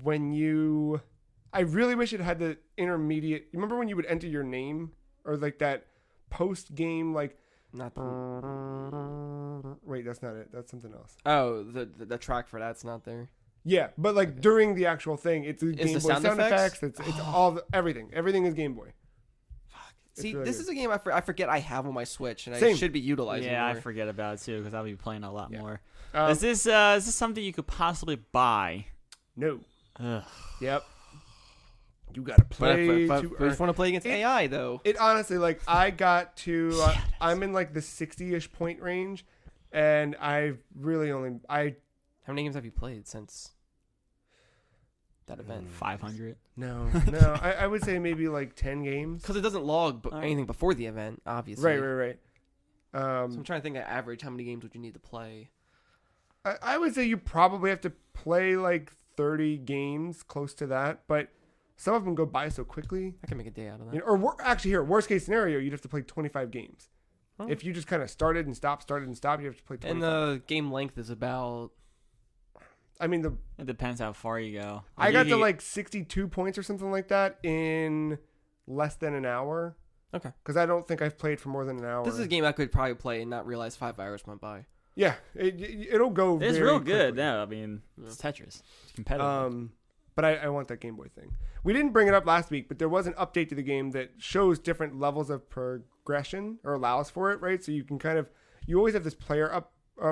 S1: when you. I really wish it had the intermediate. You remember when you would enter your name? Or like that post-game, like...
S2: Not
S1: Wait, that's not it. That's something else.
S2: Oh, the track for that's not there.
S1: Yeah, but like during the actual thing, it's the Game Boy sound effects. It's all everything. Everything is Game Boy.
S2: Fuck. See,
S1: really
S2: this
S1: good.
S2: is a game I forget I have on my Switch, and
S1: Same.
S2: I should be utilizing
S3: Yeah,
S2: more.
S3: I forget about it too because I'll be playing a lot more.
S1: Um,
S3: Is this something you could possibly buy?
S1: No.
S3: Ugh.
S1: Yep. You gotta play.
S2: But
S1: to
S2: I just
S1: earn.
S2: want to play against AI, though.
S1: It honestly, like, I got to... I'm in like the 60-ish point range, and I've really only...
S2: How many games have you played since that event?
S3: 500.
S1: No. I would say maybe like 10 games.
S2: Because it doesn't log anything before the event, obviously.
S1: Right.
S2: So I'm trying to think of average. How many games would you need to play?
S1: I would say you probably have to play like 30 games, close to that, but some of them go by so quickly.
S2: I can make a day out of that.
S1: You know, or worst case scenario, you'd have to play 25 games.
S2: Huh?
S1: If you just kind of started and stopped, you have to play 25.
S2: And the game length is about...
S1: I mean,
S3: It depends how far you go.
S1: I got to like 62 points or something like that in less than an hour.
S2: Okay.
S1: Because I don't think I've played for more than an hour.
S2: This is a game I could probably play and not realize 5 hours went by.
S1: Yeah, it'll go
S3: It's
S1: very
S3: real good.
S1: quickly.
S3: No, I mean, it's Tetris. It's competitive.
S1: But I want that Game Boy thing. We didn't bring it up last week, but there was an update to the game that shows different levels of progression or allows for it, right? So you can you always have this player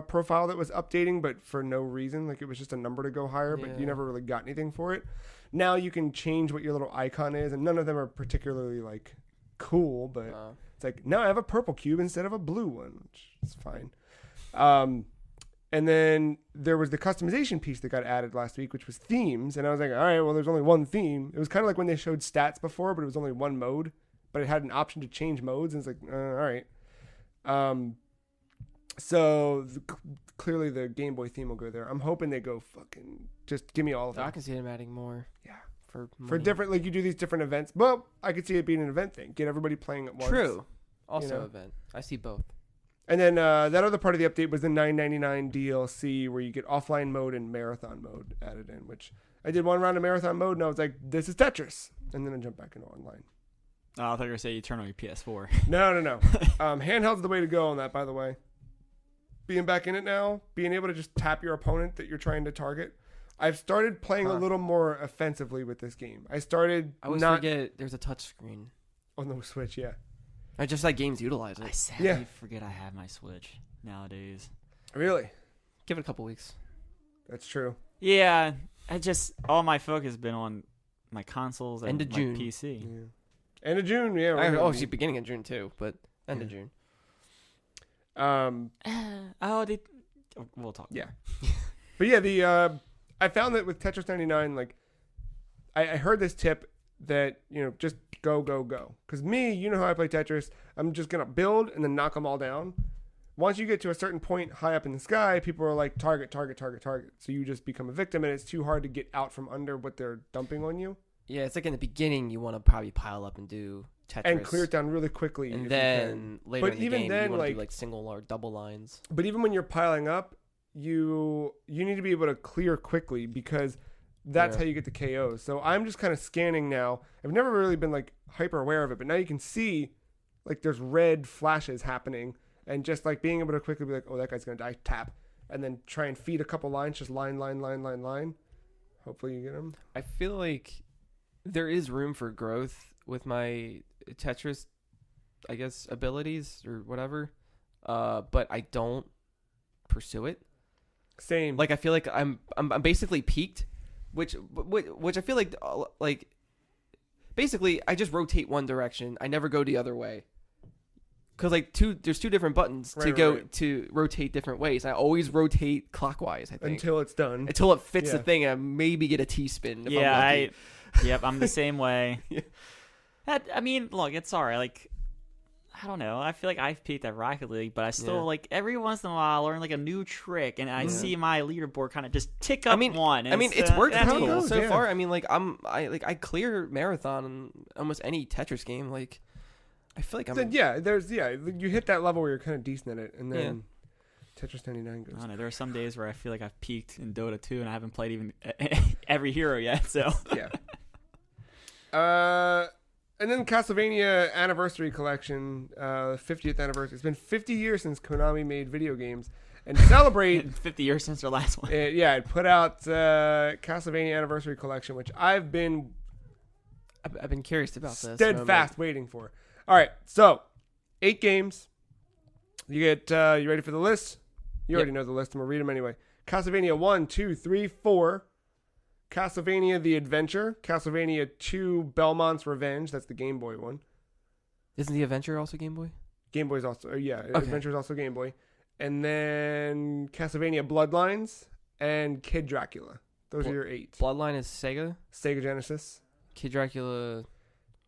S1: profile that was updating, but for no reason. Like it was just a number to go higher, but you never really got anything for it. Now you can change what your little icon is, and none of them are particularly like cool, but it's like, now I have a purple cube instead of a blue one, which is fine. And then there was the customization piece that got added last week, which was themes. And I was like, all right, well, there's only one theme. It was kind of like when they showed stats before, but it was only one mode. But it had an option to change modes. And it's like, all right. So clearly the Game Boy theme will go there. I'm hoping they go fucking just give me all of them.
S2: I can see them adding more.
S1: Yeah.
S2: For
S1: different, like you do these different events. Well, I could see it being an event thing. Get everybody playing at once.
S2: True. Also
S1: you know?
S2: event. I see both.
S1: And then that other part of the update was the $9.99 DLC where you get offline mode and marathon mode added in, which I did one round of marathon mode and I was like, this is Tetris. And then I jumped back into online.
S3: Oh, I thought you were going to say you turn on your PS4.
S1: No. Handheld's the way to go on that, by the way. Being back in it now, being able to just tap your opponent that you're trying to target. I've started playing a little more offensively with this game. I always
S2: forget there's a touch screen.
S1: On the Switch, yeah.
S2: I just like games utilize it.
S3: I sadly forget I have my Switch nowadays.
S1: Really?
S2: Give it a couple weeks.
S1: That's true.
S3: Yeah, all my focus has been on my consoles and
S2: End of
S3: my
S2: June.
S3: PC.
S1: Yeah. End of June, yeah.
S2: She's beginning of June too, but end of June.
S3: We'll talk.
S1: Yeah. But yeah, I found that with Tetris 99, like, I heard this tip that, just go. Because me, you know how I play Tetris. I'm just going to build and then knock them all down. Once you get to a certain point high up in the sky, people are like, target. So you just become a victim, and it's too hard to get out from under what they're dumping on you.
S2: Yeah, it's like in the beginning, you want to probably pile up and do Tetris
S1: and clear it down really quickly.
S2: and
S1: if
S2: then later
S1: But
S2: in the
S1: even
S2: game,
S1: then,
S2: you want to
S1: like-
S2: do like single or double lines.
S1: But even when you're piling up, you need to be able to clear quickly because that's
S2: Yeah.
S1: how you get the KOs. So I'm just kind of scanning now. I've never really been like hyper aware of it, but now you can see like there's red flashes happening, and just like being able to quickly be like, oh, that guy's gonna die, tap, and then try and feed a couple lines, just line. Hopefully you get him.
S2: I feel like there is room for growth with my Tetris, I guess, abilities or whatever. But I don't pursue it.
S1: Same.
S2: Like I feel like I'm basically peaked, which I feel like basically I just rotate one direction. I never go the other way. Cause like there's two different buttons to go to rotate different ways. I always rotate clockwise. I think
S1: until it's done.
S2: until it fits the
S1: Yeah.
S2: thing. And maybe get a T spin. If
S3: Yeah,
S2: I'm lucky.
S3: Yep, I'm the same way.
S2: Yeah.
S3: I mean, look, it's alright. Like, I don't know. I feel like I've peaked at Rocket League, but I still like every once in a while learn like a new trick, and I see my leaderboard kind of just tick up one.
S2: I mean, it's worked
S3: that's
S2: for me
S3: cool.
S2: so
S1: yeah.
S2: far. I mean, like I clear marathon in almost any Tetris game. Like, I feel like I'm.
S1: Then, you hit that level where you're kind of decent at it, and then Tetris 99 goes.
S3: I don't know. There are some days where I feel like I've peaked in Dota 2, and I haven't played even every hero yet. So
S1: Yeah. And then Castlevania Anniversary Collection, 50th anniversary. It's been 50 years since Konami made video games, and to celebrate,
S3: 50 years since their last one.
S1: it put out Castlevania Anniversary Collection, which I've been
S2: I've been curious about this.
S1: steadfast waiting for. All right, so 8 games. You get you ready for the list? You already know the list. I'm gonna read them anyway. Castlevania 1, 2, 3, 4. Castlevania The Adventure. Castlevania 2 Belmont's Revenge. That's the Game Boy one.
S2: Isn't the Adventure also Game Boy?
S1: Game Boy's also
S2: Okay.
S1: Adventure is also Game Boy. And then Castlevania Bloodlines and Kid Dracula. Those are your 8.
S2: Bloodline is Sega.
S1: Sega Genesis.
S2: Kid Dracula.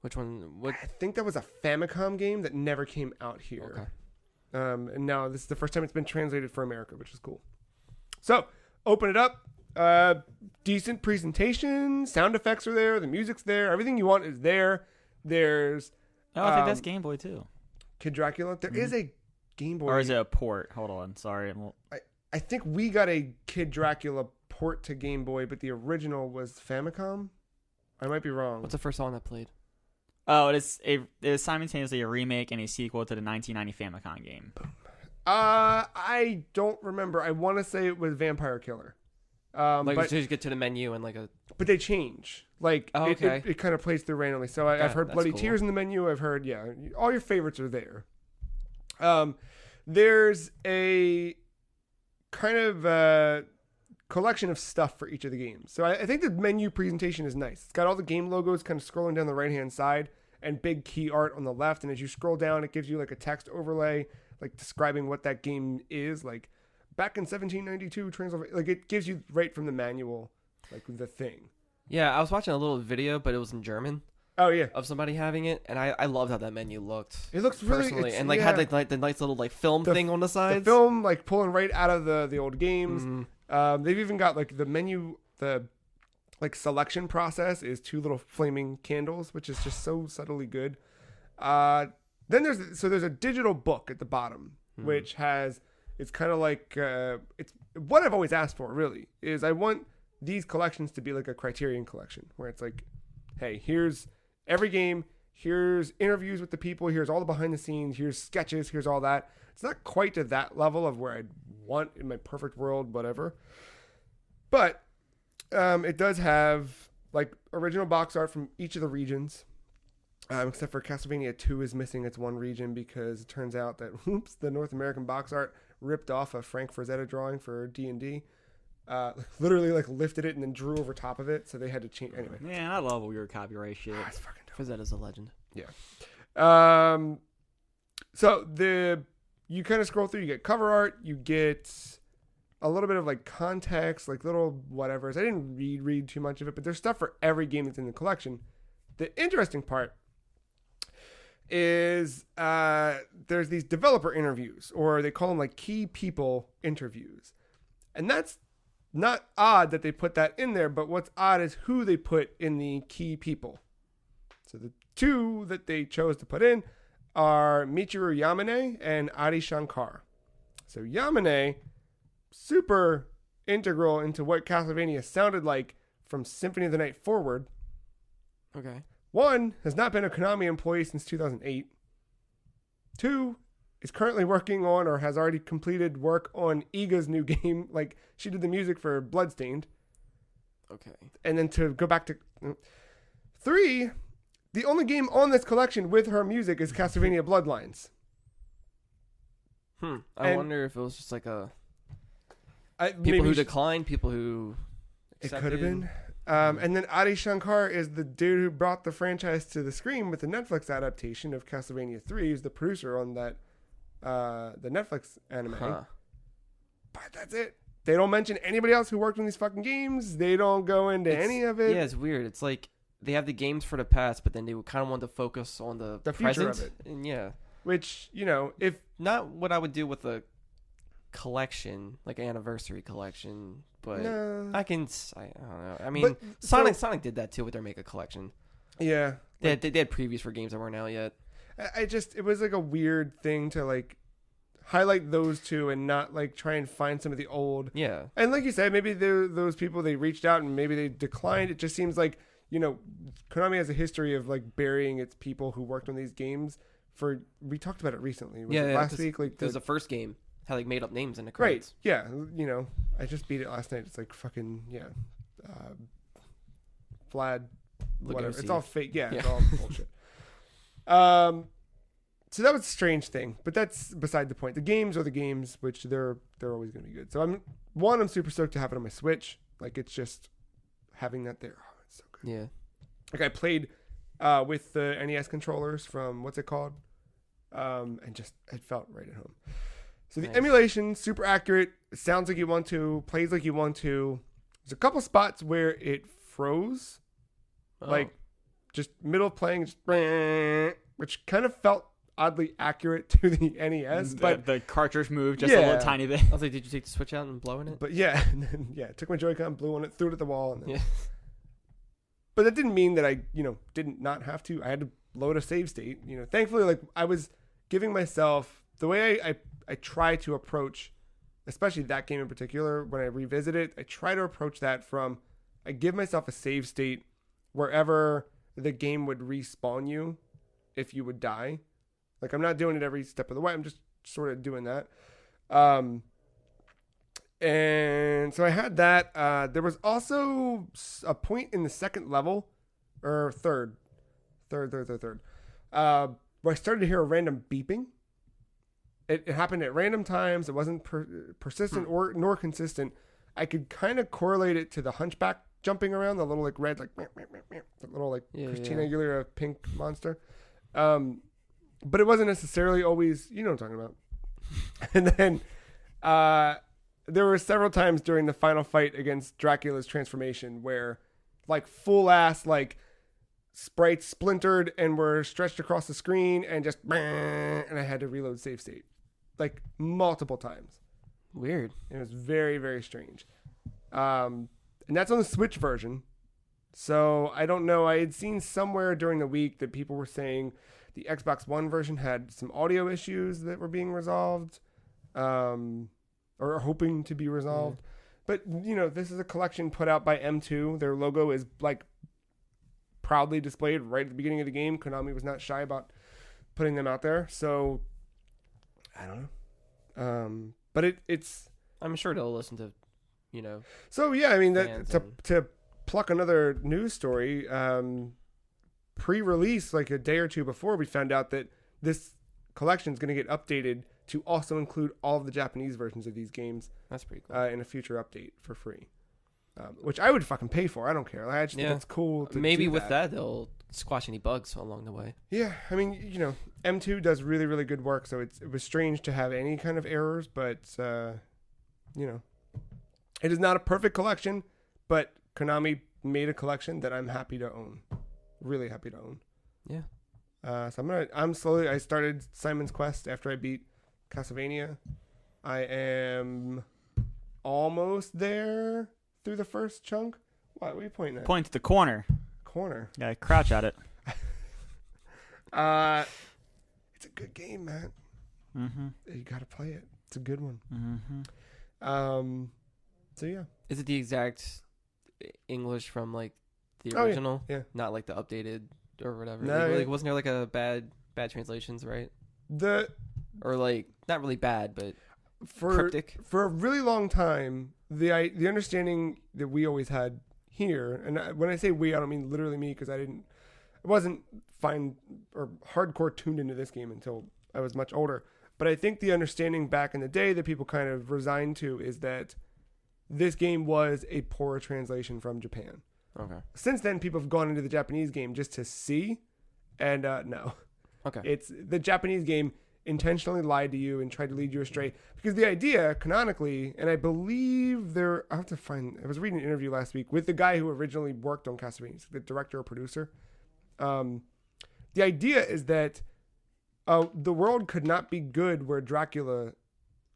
S2: Which one? What?
S1: I think that was a Famicom game that never came out here.
S2: Okay.
S1: And now this is the first time it's been translated for America, which is cool. So, open it up. Decent presentation. Sound effects are there. The music's there. Everything you want is there. There's
S3: Oh, I think that's Game Boy too.
S1: Kid Dracula. There is a Game Boy.
S3: Or is it a port? Hold on. Sorry.
S1: I think we got a Kid Dracula port to Game Boy, but the original was Famicom. I might be wrong.
S2: What's the first song that played?
S3: Oh, it is simultaneously a remake and a sequel to the 1990 Famicom game.
S1: I don't remember. I want to say it was Vampire Killer.
S2: Like,
S1: But
S2: just get to the menu and like a.
S1: but they change. Like
S2: Oh, okay.
S1: it kind of plays through randomly. So I've heard
S2: that's
S1: Bloody
S2: cool.
S1: Tears in the menu. I've heard all your favorites are there. There's a kind of collection of stuff for each of the games. So I think the menu presentation is nice. It's got all the game logos kind of scrolling down the right hand side and big key art on the left. And as you scroll down, it gives you like a text overlay, like describing what that game is. Like back in 1792, like it gives you right from the manual, like the thing.
S2: Yeah, I was watching a little video, but it was in German
S1: Oh yeah,
S2: of somebody having it, and I loved how that menu looked.
S1: it looks really
S2: Personally,
S1: it's-
S2: and like
S1: yeah.
S2: had like the nice little like film
S1: The-
S2: thing on the
S1: the
S2: sides.
S1: film like pulling right out of the old games.
S2: Mhm.
S1: They've even got like the menu, the like selection process is 2 little flaming candles, which is just so subtly good. Then there's a digital book at the bottom, which it's kind of like it's what I've always asked for. Really, is I want these collections to be like a Criterion collection, where it's like, hey, here's every game, here's interviews with the people, here's all the behind the scenes, here's sketches, here's all that. It's not quite to that level of where I'd want in my perfect world, whatever. But it does have like original box art from each of the regions, except for Castlevania 2 is missing its one region because it turns out that the North American box art ripped off a Frank Frazetta drawing for D&D. Literally like lifted it and then drew over top of it, so they had to change. Anyway,
S3: Man, I love weird copyright shit.
S1: it's fucking dope.
S2: Frazetta's a legend.
S1: So you kind of scroll through, you get cover art, you get a little bit of like context, like little whatevers. I didn't read too much of it, but there's stuff for every game that's in the collection. The interesting part is there's these developer interviews, or they call them like key people interviews. And that's not odd that they put that in there, but what's odd is who they put in the key people. So two that they chose to put in are Michiru Yamane and Adi Shankar. So Yamane, super integral into what Castlevania sounded like from Symphony of the Night forward.
S2: Okay.
S1: One, has not been a Konami employee since 2008. Two, is currently working on or has already completed work on Iga's new game. Like, she did the music for Bloodstained.
S2: Okay.
S1: And then to go back to... Three, the only game on this collection with her music is Castlevania Bloodlines.
S2: I wonder if it was just like people
S1: maybe
S2: who declined, people who accepted.
S1: It could have been. And then Adi Shankar is the dude who brought the franchise to the screen with the Netflix adaptation of Castlevania 3. He's the producer on that, the Netflix anime.
S2: Huh.
S1: But that's it. They don't mention anybody else who worked on these fucking games. They don't go into any of it.
S2: Yeah, it's weird. It's like they have the games for the past, but then they kind of want to focus on the
S1: future
S2: present.
S1: of it.
S2: And yeah.
S1: Which, you know, if...
S2: Not what I would do with a collection, like an anniversary collection, but
S1: No.
S2: I don't know. I mean, Sonic did that too with their Mega collection.
S1: Yeah.
S2: They had previews for games that weren't out yet.
S1: It was like a weird thing to like highlight those two and not like try and find some of the old.
S2: Yeah.
S1: And like you said, maybe those people, they reached out and maybe they declined. It just seems like, you know, Konami has a history of like burying its people who worked on these games. We talked about it recently. Last week? Like
S2: it was the first game. Had like made up names in the
S1: right.
S2: credits.
S1: Yeah. You know, I just beat it last night. It's like fucking, yeah. Vlad, whatever. It's all fake. Yeah. It's all bullshit. So that was a strange thing, but that's beside the point. The games are the games, which they're always going to be good. So I'm super stoked to have it on my Switch. Like, it's just having that there. Oh, it's so good.
S2: Yeah.
S1: Like, I played with the NES controllers from, what's it called? And just, it felt right at home. So the emulation, super accurate. It sounds like you want to, plays like you want to. There's a couple spots where it froze. Like, just middle of playing, just, which kind of felt oddly accurate to the NES. But
S3: the cartridge moved just a little tiny bit.
S2: I was like, did you take the Switch out and blow in it?
S1: But yeah, and then, took my Joy-Con, blew on it, threw it at the wall. And then, But that didn't mean that I, didn't not have to. I had to load a save state. Thankfully, like, I was giving myself the way I try to approach, especially that game in particular, when I revisit it, I try to approach that from, I give myself a save state wherever the game would respawn you if you would die. Like, I'm not doing it every step of the way. I'm just sort of doing that. And so I had that. There was also a point in the second level, or third, where I started to hear a random beeping. It happened at random times. It wasn't persistent nor consistent. I could kind of correlate it to the Hunchback jumping around, the little like red, like the little like Christina Aguilera pink monster. But it wasn't necessarily always, you know what I'm talking about. And then there were several times during the final fight against Dracula's transformation where like full ass like sprites splintered and were stretched across the screen and just and I had to reload save state like multiple times.
S2: Weird.
S1: It was very, very strange. And that's on the Switch version. So I don't know. I had seen somewhere during the week that people were saying the Xbox One version had some audio issues that were being resolved, or hoping to be resolved. But, this is a collection put out by M2. Their logo is, like, proudly displayed right at the beginning of the game. Konami was not shy about putting them out there. So, I don't know. But it's...
S2: I'm sure they'll listen to,
S1: So, yeah, I mean,
S2: to
S1: pluck another news story, pre-release, like a day or two before, we found out that this collection is going to get updated to also include all of the Japanese versions of these games.
S2: That's pretty cool.
S1: In a future update for free, which I would fucking pay for. I don't care. I just think it's cool.
S2: Maybe with that they'll squash any bugs along the way.
S1: Yeah, I mean, M2 does really, really good work, so it was strange to have any kind of errors, but it is not a perfect collection, but Konami made a collection that I'm happy to own. Really happy to own.
S2: Yeah.
S1: So I started Simon's Quest after I beat Castlevania. I am almost there through the first chunk. What are you pointing at?
S3: Point to the corner.
S1: Corner.
S3: Yeah, crouch at it.
S1: It's a good game, man.
S3: Mm-hmm.
S1: You got to play it. It's a good one.
S3: Mm-hmm.
S1: So yeah.
S2: Is it the exact English from like the
S1: Oh,
S2: original?
S1: yeah.
S2: Not like the updated or whatever.
S1: No,
S2: Like, wasn't there like a bad translations, right?
S1: Or
S2: like not really bad, but cryptic.
S1: For a really long time, the understanding that we always had here, and when I say we, I don't mean literally me, because I wasn't fine or hardcore tuned into this game until I was much older. But I think the understanding back in the day that people kind of resigned to is that this game was a poor translation from Japan.
S2: Okay.
S1: Since then, people have gone into the Japanese game just to see, and no.
S2: Okay.
S1: It's the Japanese game intentionally lied to you and tried to lead you astray, because the idea canonically, and I believe I was reading an interview last week with the guy who originally worked on Castlevania, the director or producer. The idea is that the world could not be good where Dracula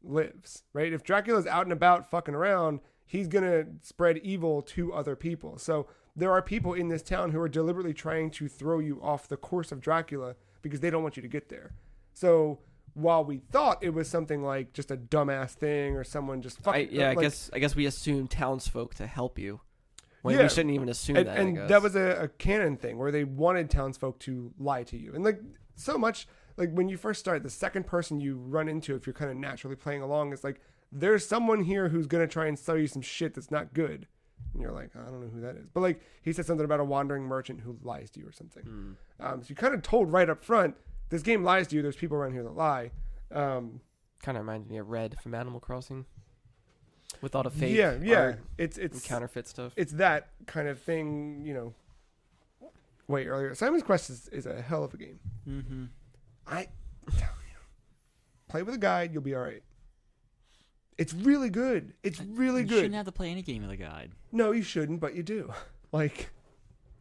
S1: lives, right? If Dracula's out and about fucking around, he's gonna spread evil to other people. So there are people in this town who are deliberately trying to throw you off the course of Dracula because they don't want you to get there. So while we thought it was something like just a dumbass thing or someone just fucking...
S2: I guess we assumed townsfolk to help you. When we shouldn't even assume that,
S1: and that was a canon thing where they wanted townsfolk to lie to you. And like so much, like when you first start, the second person you run into, if you're kind of naturally playing along, is like, there's someone here who's going to try and sell you some shit that's not good. And you're like, I don't know who that is. But like, he said something about a wandering merchant who lies to you or something. So you kind of told right up front, this game lies to you. There's people around here that lie.
S2: Kind of reminds me of Red from Animal Crossing. With all the fake art
S1: it's
S2: counterfeit stuff.
S1: It's that kind of thing, way earlier. Simon's Quest is a hell of a game.
S3: Mm-hmm.
S1: I tell you, play with a guide, you'll be all right. It's really good. It's really good.
S3: You shouldn't have to play any game with a guide.
S1: No, you shouldn't, but you do. Like,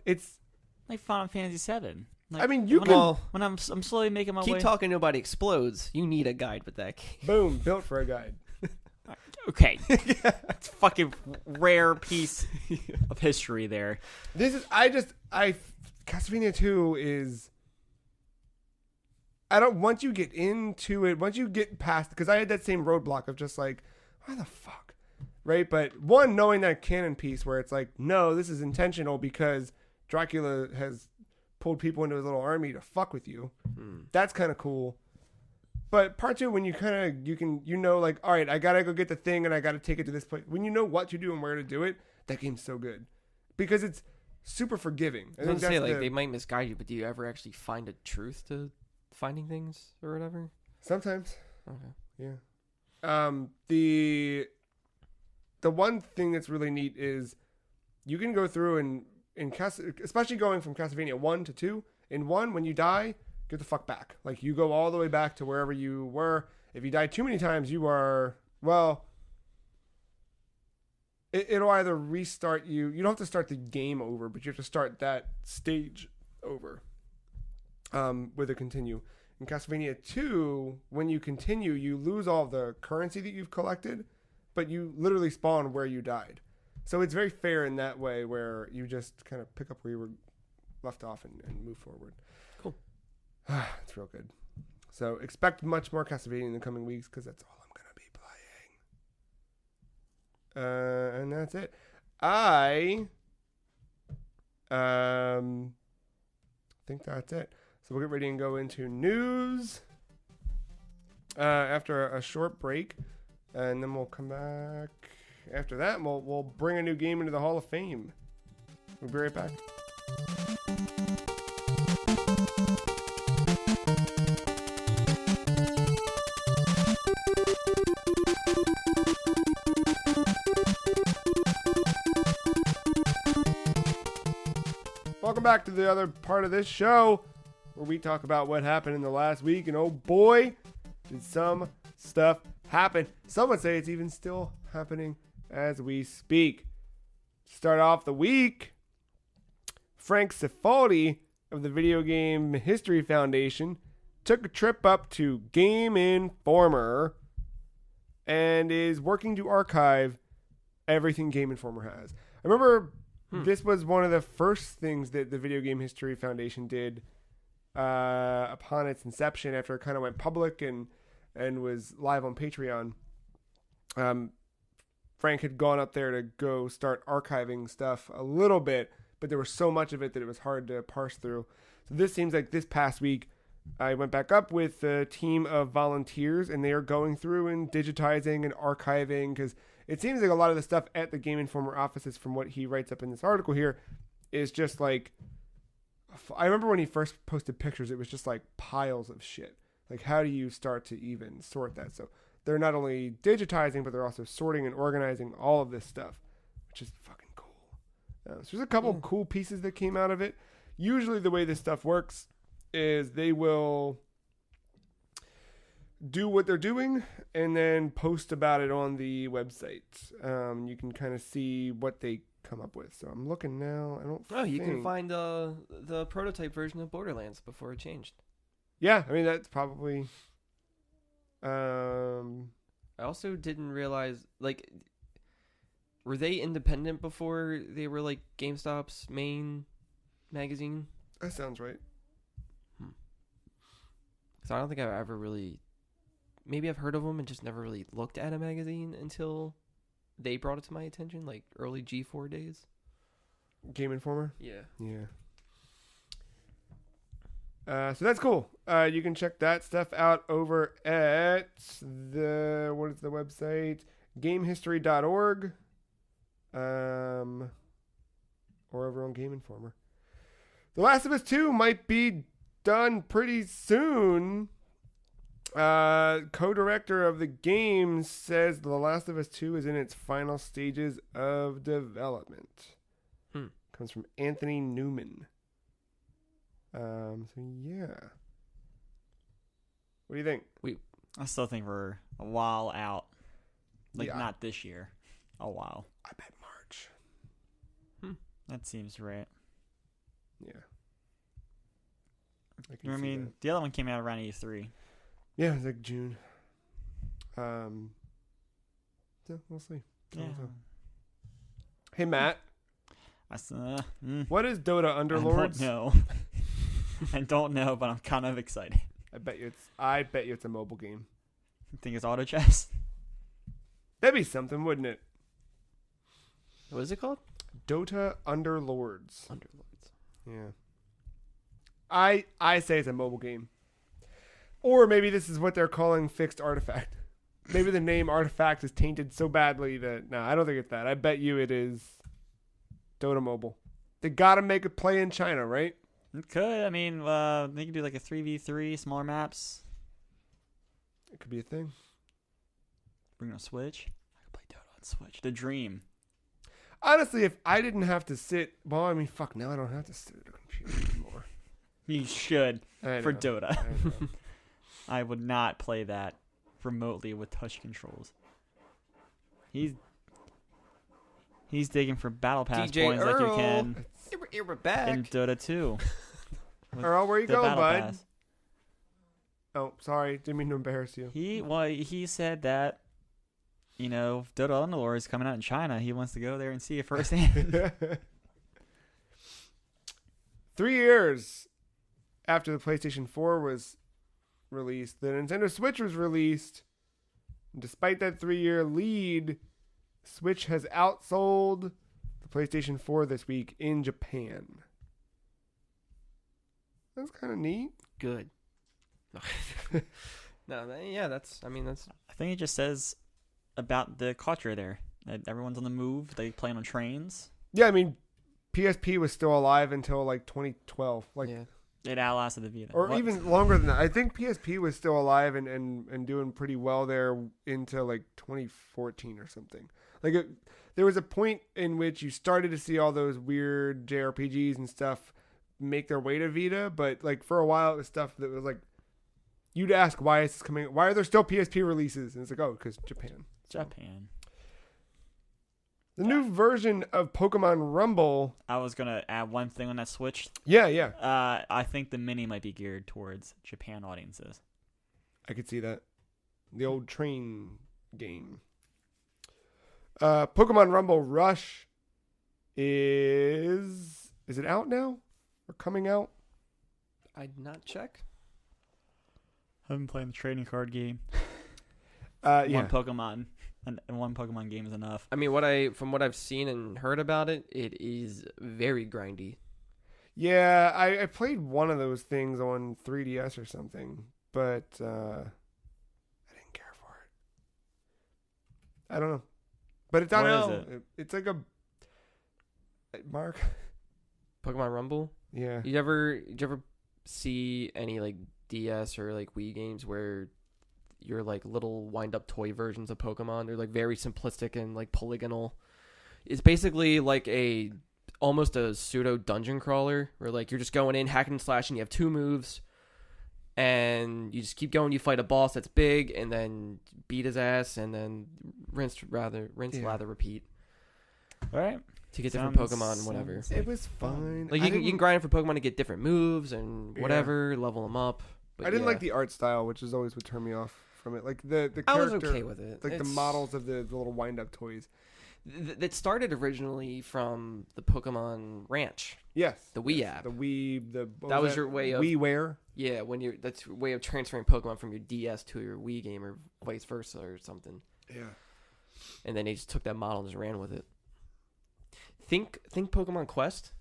S1: it's
S3: like Final Fantasy VII. Like,
S1: I mean,
S3: when I'm slowly making my way.
S2: Keep talking, nobody explodes. You need a guide with that game.
S1: Boom, built for a guide.
S3: Okay. It's a fucking rare piece of history there.
S1: Castlevania 2 is, once you get into it, once you get past, because I had that same roadblock of just like, why the fuck? Right? But one, knowing that canon piece where it's like, no, this is intentional because Dracula has pulled people into his little army to fuck with you. That's kind of cool. But part two, when you like, all right, I gotta go get the thing and I gotta take it to this place. When you know what to do and where to do it, that game's so good because it's super forgiving.
S2: I was gonna say, like, they might misguide you, but do you ever actually find a truth to finding things or whatever?
S1: Sometimes.
S2: Okay.
S1: Yeah. The one thing that's really neat is you can go through and especially going from Castlevania 1 to 2. In 1, when you die, get the fuck back. Like, you go all the way back to wherever you were. If you die too many times, you are, well, it'll either restart you. You don't have to start the game over, but you have to start that stage over with a continue. In Castlevania 2, when you continue, you lose all the currency that you've collected, but you literally spawn where you died. So it's very fair in that way where you just kind of pick up where you were left off and move forward.
S2: Cool.
S1: It's real good. So expect much more Castlevania in the coming weeks because that's all I'm going to be playing. And that's it. I think that's it. So we'll get ready and go into news after a short break. And then we'll come back after that. And we'll bring a new game into the Hall of Fame. We'll be right back. Welcome back to the other part of this show where we talk about what happened in the last week. And oh boy, did some stuff happen. Some would say it's even still happening as we speak. Start off the week, Frank Cifaldi of the Video Game History Foundation took a trip up to Game Informer and is working to archive everything Game Informer has. I remember this was one of the first things that the Video Game History Foundation did upon its inception, after it kind of went public and was live on Patreon. Frank had gone up there to go start archiving stuff a little bit, but there was so much of it that it was hard to parse through. So this seems like this past week, I went back up with a team of volunteers, and they are going through and digitizing and archiving, because it seems like a lot of the stuff at the Game Informer offices, from what he writes up in this article here, is just like, I remember when he first posted pictures, it was just like piles of shit. Like, how do you start to even sort that? So they're not only digitizing, but they're also sorting and organizing all of this stuff, which is fucking cool. So there's a couple cool pieces that came out of it. Usually the way this stuff works is they will do what they're doing and then post about it on the website. You can kind of see what they come up with. So I'm looking now.
S2: You can find the prototype version of Borderlands before it changed.
S1: Yeah, I mean, that's probably... I
S2: also didn't realize, like, were they independent before they were, like, GameStop's main magazine?
S1: That sounds right.
S2: Because I don't think I've ever really... Maybe I've heard of them and just never really looked at a magazine until they brought it to my attention, like early G4 days.
S1: Game Informer?
S2: Yeah.
S1: Yeah. So that's cool. You can check that stuff out over at what is the website? Gamehistory.org. Or over on Game Informer. The Last of Us 2 might be done pretty soon. Co-director of the game says The Last of Us 2 is in its final stages of development. Comes from Anthony Newman. So yeah. What do you think?
S3: I still think we're a while out. Like,
S1: Yeah.
S3: not this year. A while.
S1: I bet March.
S3: That seems right.
S1: Yeah.
S3: I mean, the other one came out around E3.
S1: Yeah, it was like June. Yeah, we'll see.
S3: Yeah.
S1: Hey, Matt. What is Dota
S3: I
S1: Underlords?
S3: don't know. I don't know, but I'm kind of excited.
S1: I bet you it's a mobile game.
S3: You think it's auto chess?
S1: That'd be something, wouldn't it?
S2: What is it called?
S1: Dota Underlords.
S2: Underlords.
S1: Yeah. I say it's a mobile game. Or maybe this is what they're calling fixed artifact. Maybe the name artifact is tainted so badly that... No, I don't think it's that. I bet you it is Dota Mobile. They gotta make it play in China, right?
S3: It could. I mean, they could do like a 3v3, smaller maps.
S1: It could be a thing.
S3: Bring on Switch. I could play Dota on Switch. The dream.
S1: Honestly, if I didn't have to sit... Well, I mean, fuck, now I don't have to sit at a computer anymore.
S3: You should for
S1: know.
S3: Dota.
S1: I know.
S3: I would not play that remotely with touch controls. He's digging for battle pass
S2: DJ
S3: points like you
S2: Earl.
S3: can
S2: We're back.
S3: in Dota 2.
S1: Earl, where you
S3: The
S1: going,
S3: battle
S1: bud?
S3: pass.
S1: Oh, sorry. Didn't mean to embarrass you.
S3: He said that, Dota Underlord is coming out in China. He wants to go there and see it firsthand.
S1: 3 years after the PlayStation 4 was released, the Nintendo Switch was released. Despite that 3-year lead, Switch has outsold the PlayStation 4 this week in Japan. That's kind of neat.
S2: Good. That's...
S3: I think it just says about the culture there. That everyone's on the move. They play on trains.
S1: Yeah, I mean, PSP was still alive until like 2012.
S3: It outlasted the Vita.
S1: Or even longer than that. I think PSP was still alive and doing pretty well there into like 2014 or something. There was a point in which you started to see all those weird JRPGs and stuff make their way to Vita, but like for a while it was stuff that was like, you'd ask, why is this coming? Why are there still PSP releases? And it's like, oh, because Japan.
S3: Japan.
S1: The new version of Pokemon Rumble.
S3: I was going to add one thing on that Switch.
S1: Yeah.
S3: I think the Mini might be geared towards Japan audiences.
S1: I could see that. The old train game. Pokemon Rumble Rush is it out now? Or coming out?
S2: I'd not check.
S3: I've been playing the trading card game.
S1: Yeah.
S3: One Pokemon, and one Pokemon game is enough.
S2: I mean, from what I've seen and heard about it, it is very grindy.
S1: Yeah, I played one of those things on 3DS or something, but I didn't care for it. I don't know. But it's
S3: What
S1: on
S3: is
S1: It's like a Mark.
S2: Pokemon Rumble.
S1: Yeah.
S2: Did you ever see any like DS or like Wii games where you're like little wind-up toy versions of Pokemon? They're like very simplistic and like polygonal. It's basically like almost a pseudo dungeon crawler where like you're just going in, hacking and slashing. You have 2 moves, and you just keep going. You fight a boss that's big, and then beat his ass, and then rinse, lather, repeat.
S3: All right.
S2: To get different Pokemon and whatever.
S1: It was fine.
S2: Like you can grind for Pokemon to get different moves and whatever, level them up. But
S1: I didn't like the art style, which is always what turned me off from it. Like the character,
S2: I was okay with it.
S1: Like the models of the little wind-up toys.
S2: That started originally from the Pokemon Ranch.
S1: Yes.
S2: The Wii app.
S1: The Wii.
S2: That was your way of
S1: WiiWare.
S2: Yeah, that's your way of transferring Pokemon from your DS to your Wii game or vice versa or something.
S1: Yeah.
S2: And then they just took that model and just ran with it. Think Pokemon Quest.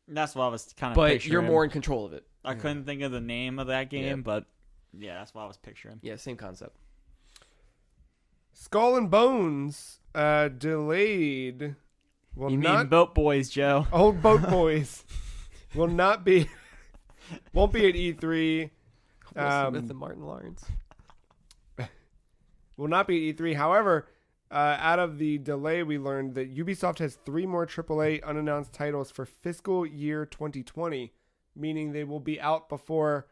S3: That's what I was kind of
S2: But
S3: picturing.
S2: you're more in control of it.
S3: I couldn't think of the name of that game, but yeah, that's what I was picturing.
S2: Yeah, same concept.
S1: Skull and Bones delayed. Will
S3: You
S1: not
S3: mean Boat Boys, Joe?
S1: old boat boys will not be. Won't be at E3.
S2: Will Smith and Martin Lawrence.
S1: Will not be at E3. However, out of the delay, we learned that Ubisoft has 3 more AAA unannounced titles for fiscal year 2020, meaning they will be out before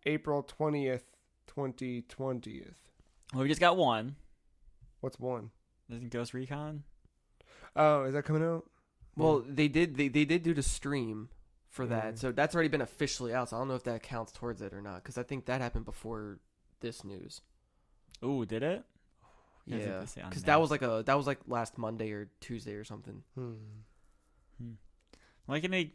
S1: April 20th, 2020.
S3: Well, we just got one.
S1: What's one?
S3: Isn't Ghost Recon?
S1: Oh, is that coming out?
S2: Well, they did do the stream for that, so that's already been officially out. So I don't know if that counts towards it or not, because I think that happened before this news.
S3: Ooh, did it?
S2: Yeah, because that was like last Monday or Tuesday or something.
S3: Why can they?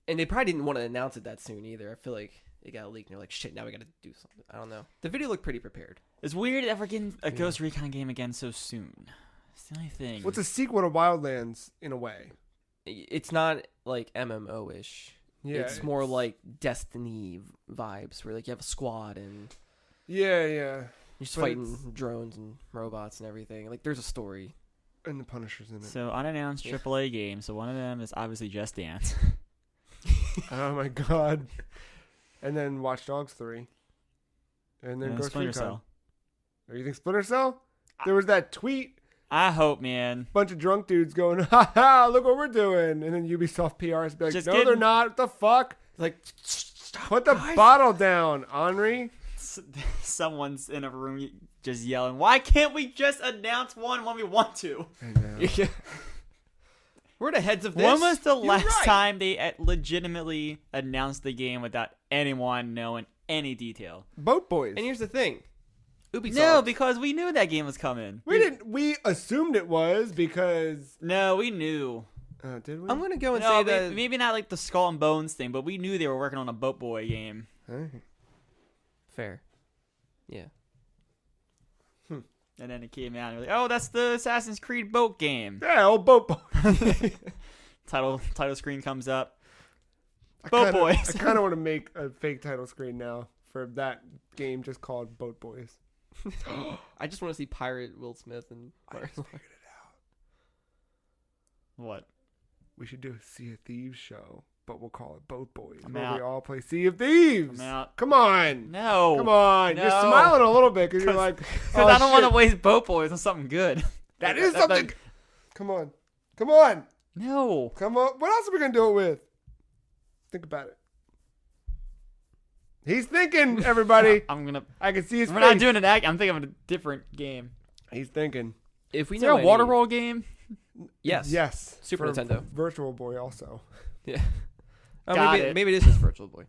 S2: And they probably didn't want to announce it that soon either. I feel like it got leaked, and they're like, "Shit, now we got to do something." I don't know. The video looked pretty prepared.
S3: It's weird that we're getting a Ghost Recon game again so soon. It's the only thing.
S1: What's a sequel to Wildlands in a way?
S2: It's not like MMO-ish.
S1: Yeah,
S2: it's more like Destiny vibes, where like you have a squad and
S1: yeah.
S2: you're just fighting drones and robots and everything. Like there's a story.
S1: And the Punisher's in it.
S3: So unannounced AAA games. So one of them is obviously Just Dance.
S1: Oh my god. And then Watch Dogs 3. And then Ghost
S3: Splinter
S1: Recon.
S3: Cell.
S1: Or you think Splinter Cell? There was that tweet.
S3: I hope, man.
S1: Bunch of drunk dudes going, ha ha, look what we're doing. And then Ubisoft PRs be like,
S3: Just
S1: no,
S3: kidding.
S1: they're not. What the fuck?
S2: Like, stop,
S1: Put the
S2: guys.
S1: bottle down, Henri.
S3: Someone's in a room just yelling, "Why can't we just announce one when we want to?"
S1: I know.
S2: Yeah. We're the heads of this.
S3: When was the
S2: You're
S3: last
S2: right.
S3: time they legitimately announced the game without anyone knowing any detail?
S1: Boat Boys.
S2: And here's the thing. Ubisoft.
S3: No, because we knew that game was coming.
S1: We assumed it was because.
S3: No, we knew.
S1: Did we?
S2: I'm going to go and
S3: No,
S2: say that.
S3: maybe not like the Skull and Bones thing, but we knew they were working on a Boat Boy game.
S2: Fair. Yeah.
S3: And then it came out and we're like, oh, that's the Assassin's Creed boat game.
S1: Yeah, old Boat Boys.
S3: Title screen comes up.
S1: I
S3: Boat
S1: kinda-
S3: Boys.
S1: I kind of want to make a fake title screen now for that game just called Boat Boys.
S2: I just want to see Pirate Will Smith and.
S1: I just figured it out.
S3: What?
S1: We should do a Sea of Thieves show, but we'll call it Boat Boys.
S3: I'm
S1: where
S3: out.
S1: we all play Sea of Thieves.
S3: I'm out.
S1: Come on.
S3: No.
S1: Come on. You're
S3: No.
S1: smiling a little bit because you're like,
S3: Because
S1: oh,
S3: I don't want to
S1: shit.
S3: waste Boat Boys on something good.
S1: That is something. Come on. Come on.
S3: No.
S1: Come on. What else are we going to do it with? Think about it. He's thinking, everybody. I can see his
S3: We're
S1: face.
S3: not doing an act. I'm thinking of a different game.
S1: He's thinking.
S2: If we
S3: Is
S2: know
S3: there a water
S2: any-
S3: roll game?
S2: Yes.
S1: Yes.
S2: Super Nintendo.
S1: Virtual Boy also.
S2: Yeah. Oh,
S3: Got
S2: maybe,
S3: it.
S2: maybe this is Virtual Boy.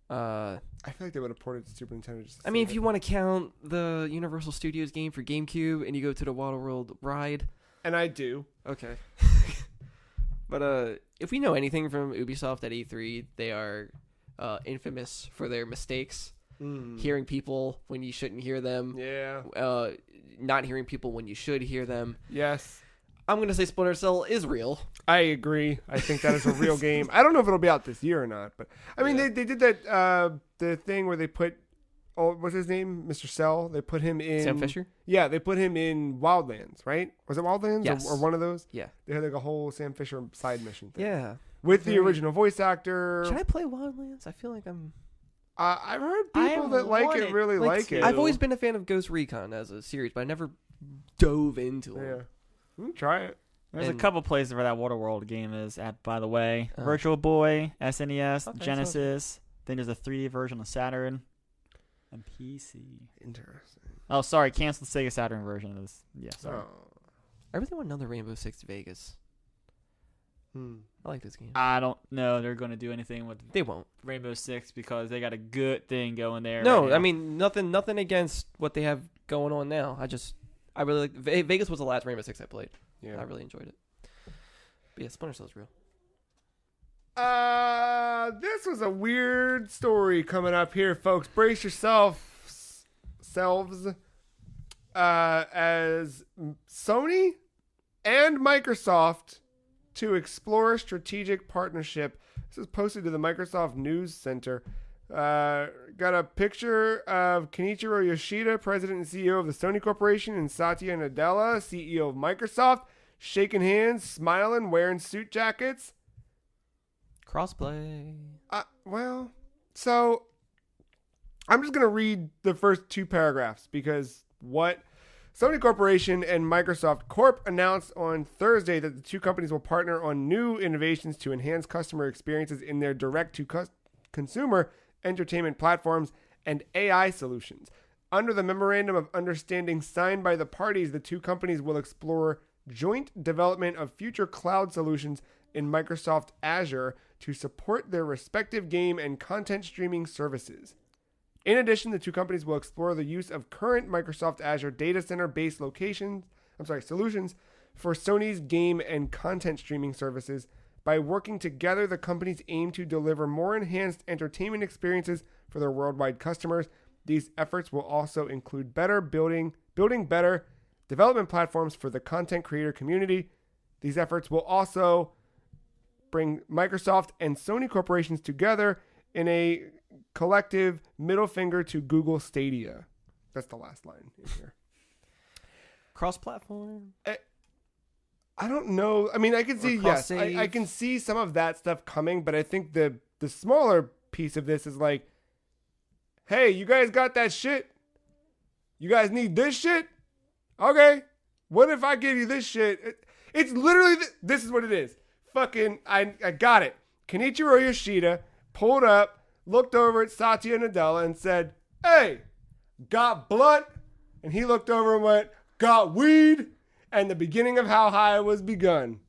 S1: I feel like they would have ported to Super Nintendo. Just to
S2: I mean,
S1: save
S2: if you
S1: it.
S2: want to count the Universal Studios game for GameCube and you go to the Waterworld ride,
S1: And I do.
S2: okay. But if we know anything from Ubisoft at E3, they are infamous for their mistakes. Hearing people when you shouldn't hear them.
S1: Yeah.
S2: Not hearing people when you should hear them.
S1: Yes.
S2: I'm going to say Splinter Cell is real.
S1: I agree. I think that is a real game. I don't know if it'll be out this year or not, but I mean, they did that, the thing where they put, what's his name? Mr. Cell. They put him in.
S2: Sam Fisher?
S1: Yeah, they put him in Wildlands, right? Was it Wildlands?
S2: Yes.
S1: Or one of those?
S2: Yeah.
S1: They had like a whole Sam Fisher side mission thing.
S2: Yeah.
S1: With the original voice actor.
S2: Should I play Wildlands? I feel like I'm...
S1: I've heard people that like it really like it.
S2: I've always been a fan of Ghost Recon as a series, but I never dove into it.
S1: Yeah. Try it.
S3: There's a couple places where that Waterworld game is at, by the way. Virtual Boy, SNES, Genesis. Then there's a 3D version of Saturn and PC.
S1: Interesting.
S3: Oh, sorry. Cancel the Sega Saturn version of this. Yeah, sorry.
S1: Oh.
S2: I really want another Rainbow Six Vegas. I like this game.
S3: I don't know they're going to do anything with
S2: They won't.
S3: Rainbow Six because they got a good thing going there.
S2: No,
S3: right now.
S2: I mean nothing against what they have going on now. I really like Vegas was the last Rainbow Six I played.
S1: Yeah.
S2: I really enjoyed it. But yeah, Splinter Cell's real.
S1: This was a weird story coming up here, folks. Brace yourselves, as Sony and Microsoft to explore strategic partnership. This is posted to the Microsoft News Center. Got a picture of Kenichiro Yoshida, president and CEO of the Sony Corporation, and Satya Nadella, CEO of Microsoft, shaking hands, smiling, wearing suit jackets.
S2: Crossplay.
S1: Well, so I'm just going to read the first two paragraphs because what Sony Corporation and Microsoft Corp announced on Thursday that the two companies will partner on new innovations to enhance customer experiences in their direct-to-consumer entertainment platforms and AI solutions. Under the Memorandum of Understanding signed by the parties, the two companies will explore joint development of future cloud solutions in Microsoft Azure to support their respective game and content streaming services. In addition, the two companies will explore the use of current Microsoft Azure data center-based solutions for Sony's game and content streaming services. By working together, the companies aim to deliver more enhanced entertainment experiences for their worldwide customers. These efforts will also include building better development platforms for the content creator community. These efforts will also bring Microsoft and Sony corporations together in a collective middle finger to Google Stadia. That's the last line in here.
S2: Cross-platform?
S1: I don't know. I mean, I can see, yes,
S2: cross-save?
S1: I can see some of that stuff coming, but I think the smaller piece of this is like, hey, you guys got that shit? You guys need this shit? Okay. What if I give you this shit? It's literally, this is what it is. Fucking, I got it. Kenichiro Yoshida pulled up, looked over at Satya Nadella and said, hey, got blunt? And he looked over and went, got weed? And the beginning of How High was begun.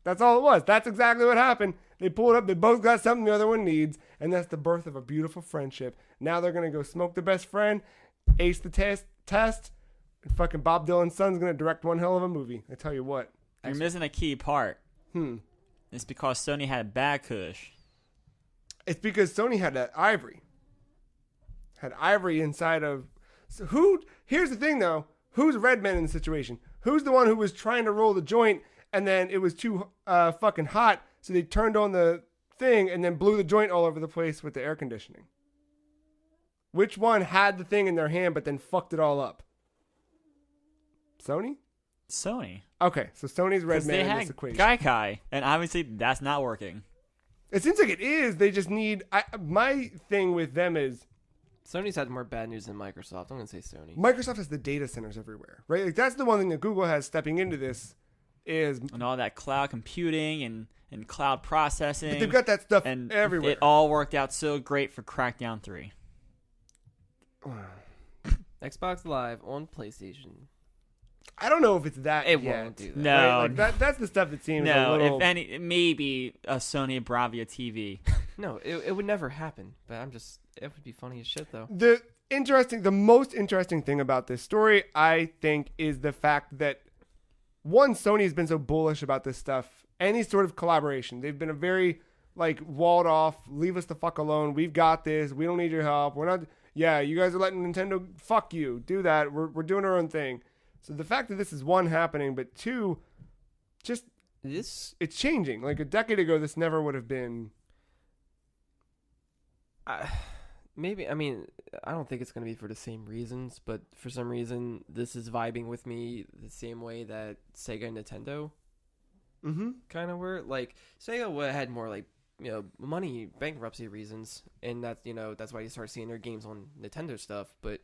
S1: That's all it was. That's exactly what happened. They pulled up. They both got something the other one needs. And that's the birth of a beautiful friendship. Now they're going to go smoke the best friend, ace the test, and fucking Bob Dylan's son's going to direct one hell of a movie. I tell you what.
S3: You're missing a key part. It's because Sony had bad kush.
S1: It's because Sony had that ivory. Had ivory inside of... So here's the thing, though. Who's Redman in the situation? Who's the one who was trying to roll the joint and then it was too fucking hot, so they turned on the thing and then blew the joint all over the place with the air conditioning? Which one had the thing in their hand but then fucked it all up? Sony?
S3: Sony.
S1: Okay, so Sony's Redman in this equation.
S3: Gaikai, and obviously that's not working.
S1: It seems like it is. They just need... my thing with them is...
S2: Sony's had more bad news than Microsoft. I'm going to say Sony.
S1: Microsoft has the data centers everywhere, right? Like that's the one thing that Google has stepping into this is...
S3: And all that cloud computing and cloud processing.
S1: But they've got that stuff
S3: and
S1: everywhere.
S3: It all worked out so great for Crackdown 3.
S2: Xbox Live on PlayStation.
S1: I don't know if it's that
S2: It
S1: yet.
S2: won't do that.
S3: No.
S1: Right? Like that's the stuff that seems a little...
S3: if any, maybe a Sony Bravia TV.
S2: No, it would never happen. But it would be funny as shit, though.
S1: The most interesting thing about this story, I think, is the fact that, one, Sony's been so bullish about this stuff, any sort of collaboration. They've been a very like walled off. Leave us the fuck alone. We've got this. We don't need your help. We're not. Yeah, you guys are letting Nintendo fuck you. Do that. We're doing our own thing. So the fact that this is one happening, but two, just it's changing. Like a decade ago, this never would have been.
S2: Maybe, I mean, I don't think it's going to be for the same reasons, but for some reason, this is vibing with me the same way that Sega and Nintendo kind of were. Like, Sega had more, like, you know, money, bankruptcy reasons, and that's, you know, that's why you start seeing their games on Nintendo stuff, but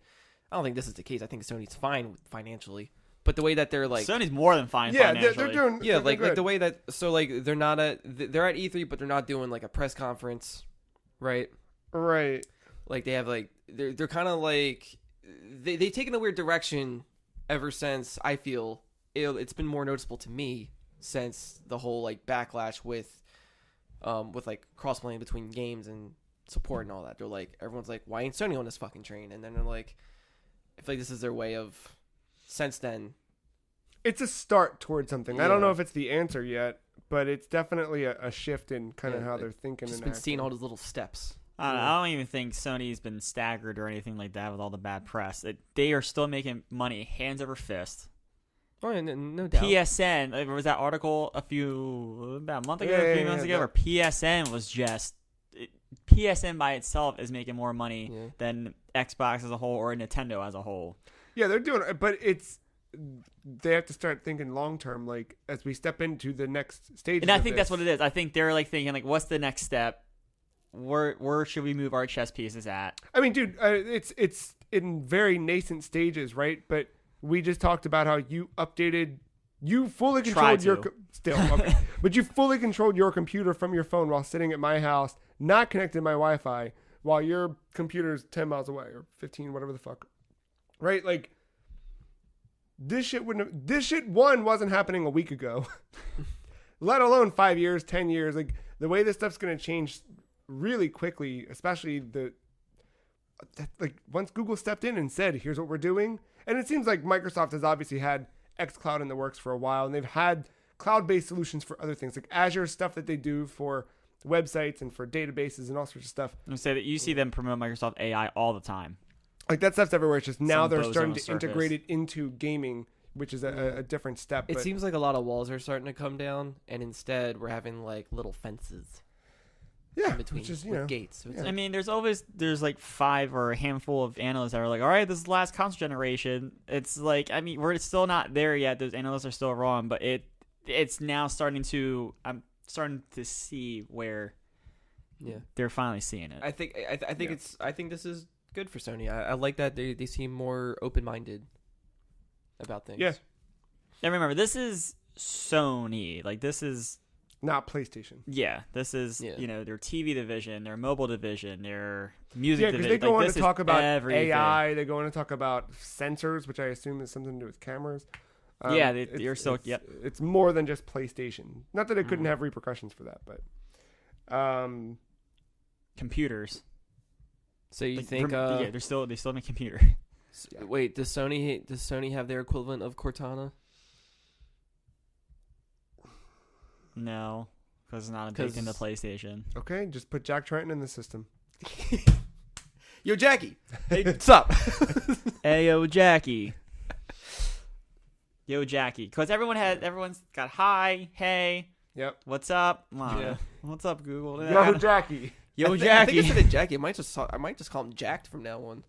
S2: I don't think this is the case. I think Sony's fine financially. But the way that they're like
S3: Sony's more than fine.
S1: Yeah,
S3: financially.
S1: they're doing.
S2: Yeah,
S1: they're
S2: like
S1: good.
S2: the way that they're not they're at E3, but they're not doing like a press conference, right?
S1: Right.
S2: Like they have like they're kind of like they've taken a weird direction ever since I feel it's been more noticeable to me since the whole like backlash with like cross-playing between games and support and all that. They're like everyone's like, why ain't Sony on this fucking train? And then they're like, I feel like this is their way of since then.
S1: It's a start towards something.
S2: Yeah.
S1: I don't know if it's the answer yet, but it's definitely a shift in kind of how they're thinking.
S2: Just
S1: and
S2: been
S1: acting.
S2: seeing all those little steps.
S3: I don't even think Sony's been staggered or anything like that with all the bad press. They are still making money hands over fist.
S2: Oh, yeah, no doubt.
S3: PSN, there was that article about a month ago, a few months ago, where PSN was just PSN by itself is making more money than Xbox as a whole or Nintendo as a whole.
S1: Yeah, they're doing it, but they have to start thinking long term, like as we step into the next stage.
S3: And I think that's what it is. I think they're like thinking, like, what's the next step? Where should we move our chess pieces at?
S1: I mean, dude, it's in very nascent stages, right? But we just talked about how you fully controlled but you fully controlled your computer from your phone while sitting at my house, not connected to my Wi-Fi, while your computer's 10 miles away or 15, whatever the fuck, right? Like this shit wasn't happening a week ago, let alone 5 years, 10 years. Like the way this stuff's gonna change really quickly, especially once Google stepped in and said, here's what we're doing. And it seems like Microsoft has obviously had xCloud in the works for a while, and they've had cloud-based solutions for other things, like Azure stuff that they do for websites and for databases and all sorts of stuff.
S3: I'm say that you see them promote Microsoft AI all the time.
S1: Like that stuff's everywhere. It's just now
S3: Some
S1: they're
S3: bozo
S1: starting
S3: on
S1: to
S3: the
S1: integrate it into gaming, which is a different step.
S2: It seems like a lot of walls are starting to come down, and instead we're having like little fences.
S1: Yeah,
S2: in between with gates. So it's
S3: I mean, there's like 5 or a handful of analysts that are like, all right, this is the last console generation. It's like, I mean, we're still not there yet. Those analysts are still wrong, but it's now starting to. I'm starting to see where.
S2: Yeah,
S3: they're finally seeing it.
S2: I think I think this is good for Sony. I like that they seem more open-minded about things.
S1: Yeah.
S3: And remember, this is Sony. Like this is.
S1: Not PlayStation.
S3: Yeah, this is their TV division, their mobile division, their music division.
S1: Yeah, because they go on to talk about
S3: everything.
S1: AI. They go on to talk about sensors, which I assume is something to do with cameras.
S3: You're still. Yep.
S1: It's more than just PlayStation. Not that it couldn't have repercussions for that, but
S3: computers.
S2: So you think?
S3: They still make computer.
S2: Wait, does Sony have their equivalent of Cortana?
S3: No, because it's not baked into PlayStation.
S1: Okay, just put Jack Trenton in the system.
S2: Yo, Jackie. Hey, what's up?
S3: Hey, yo, Jackie. Yo, Jackie. Because everyone's got hi, hey.
S1: Yep.
S3: What's up?
S2: Yeah.
S3: What's up, Google?
S1: Yo, Jackie.
S3: Yo, Jackie.
S2: I think I said it, Jackie. I might just call him Jacked from now on.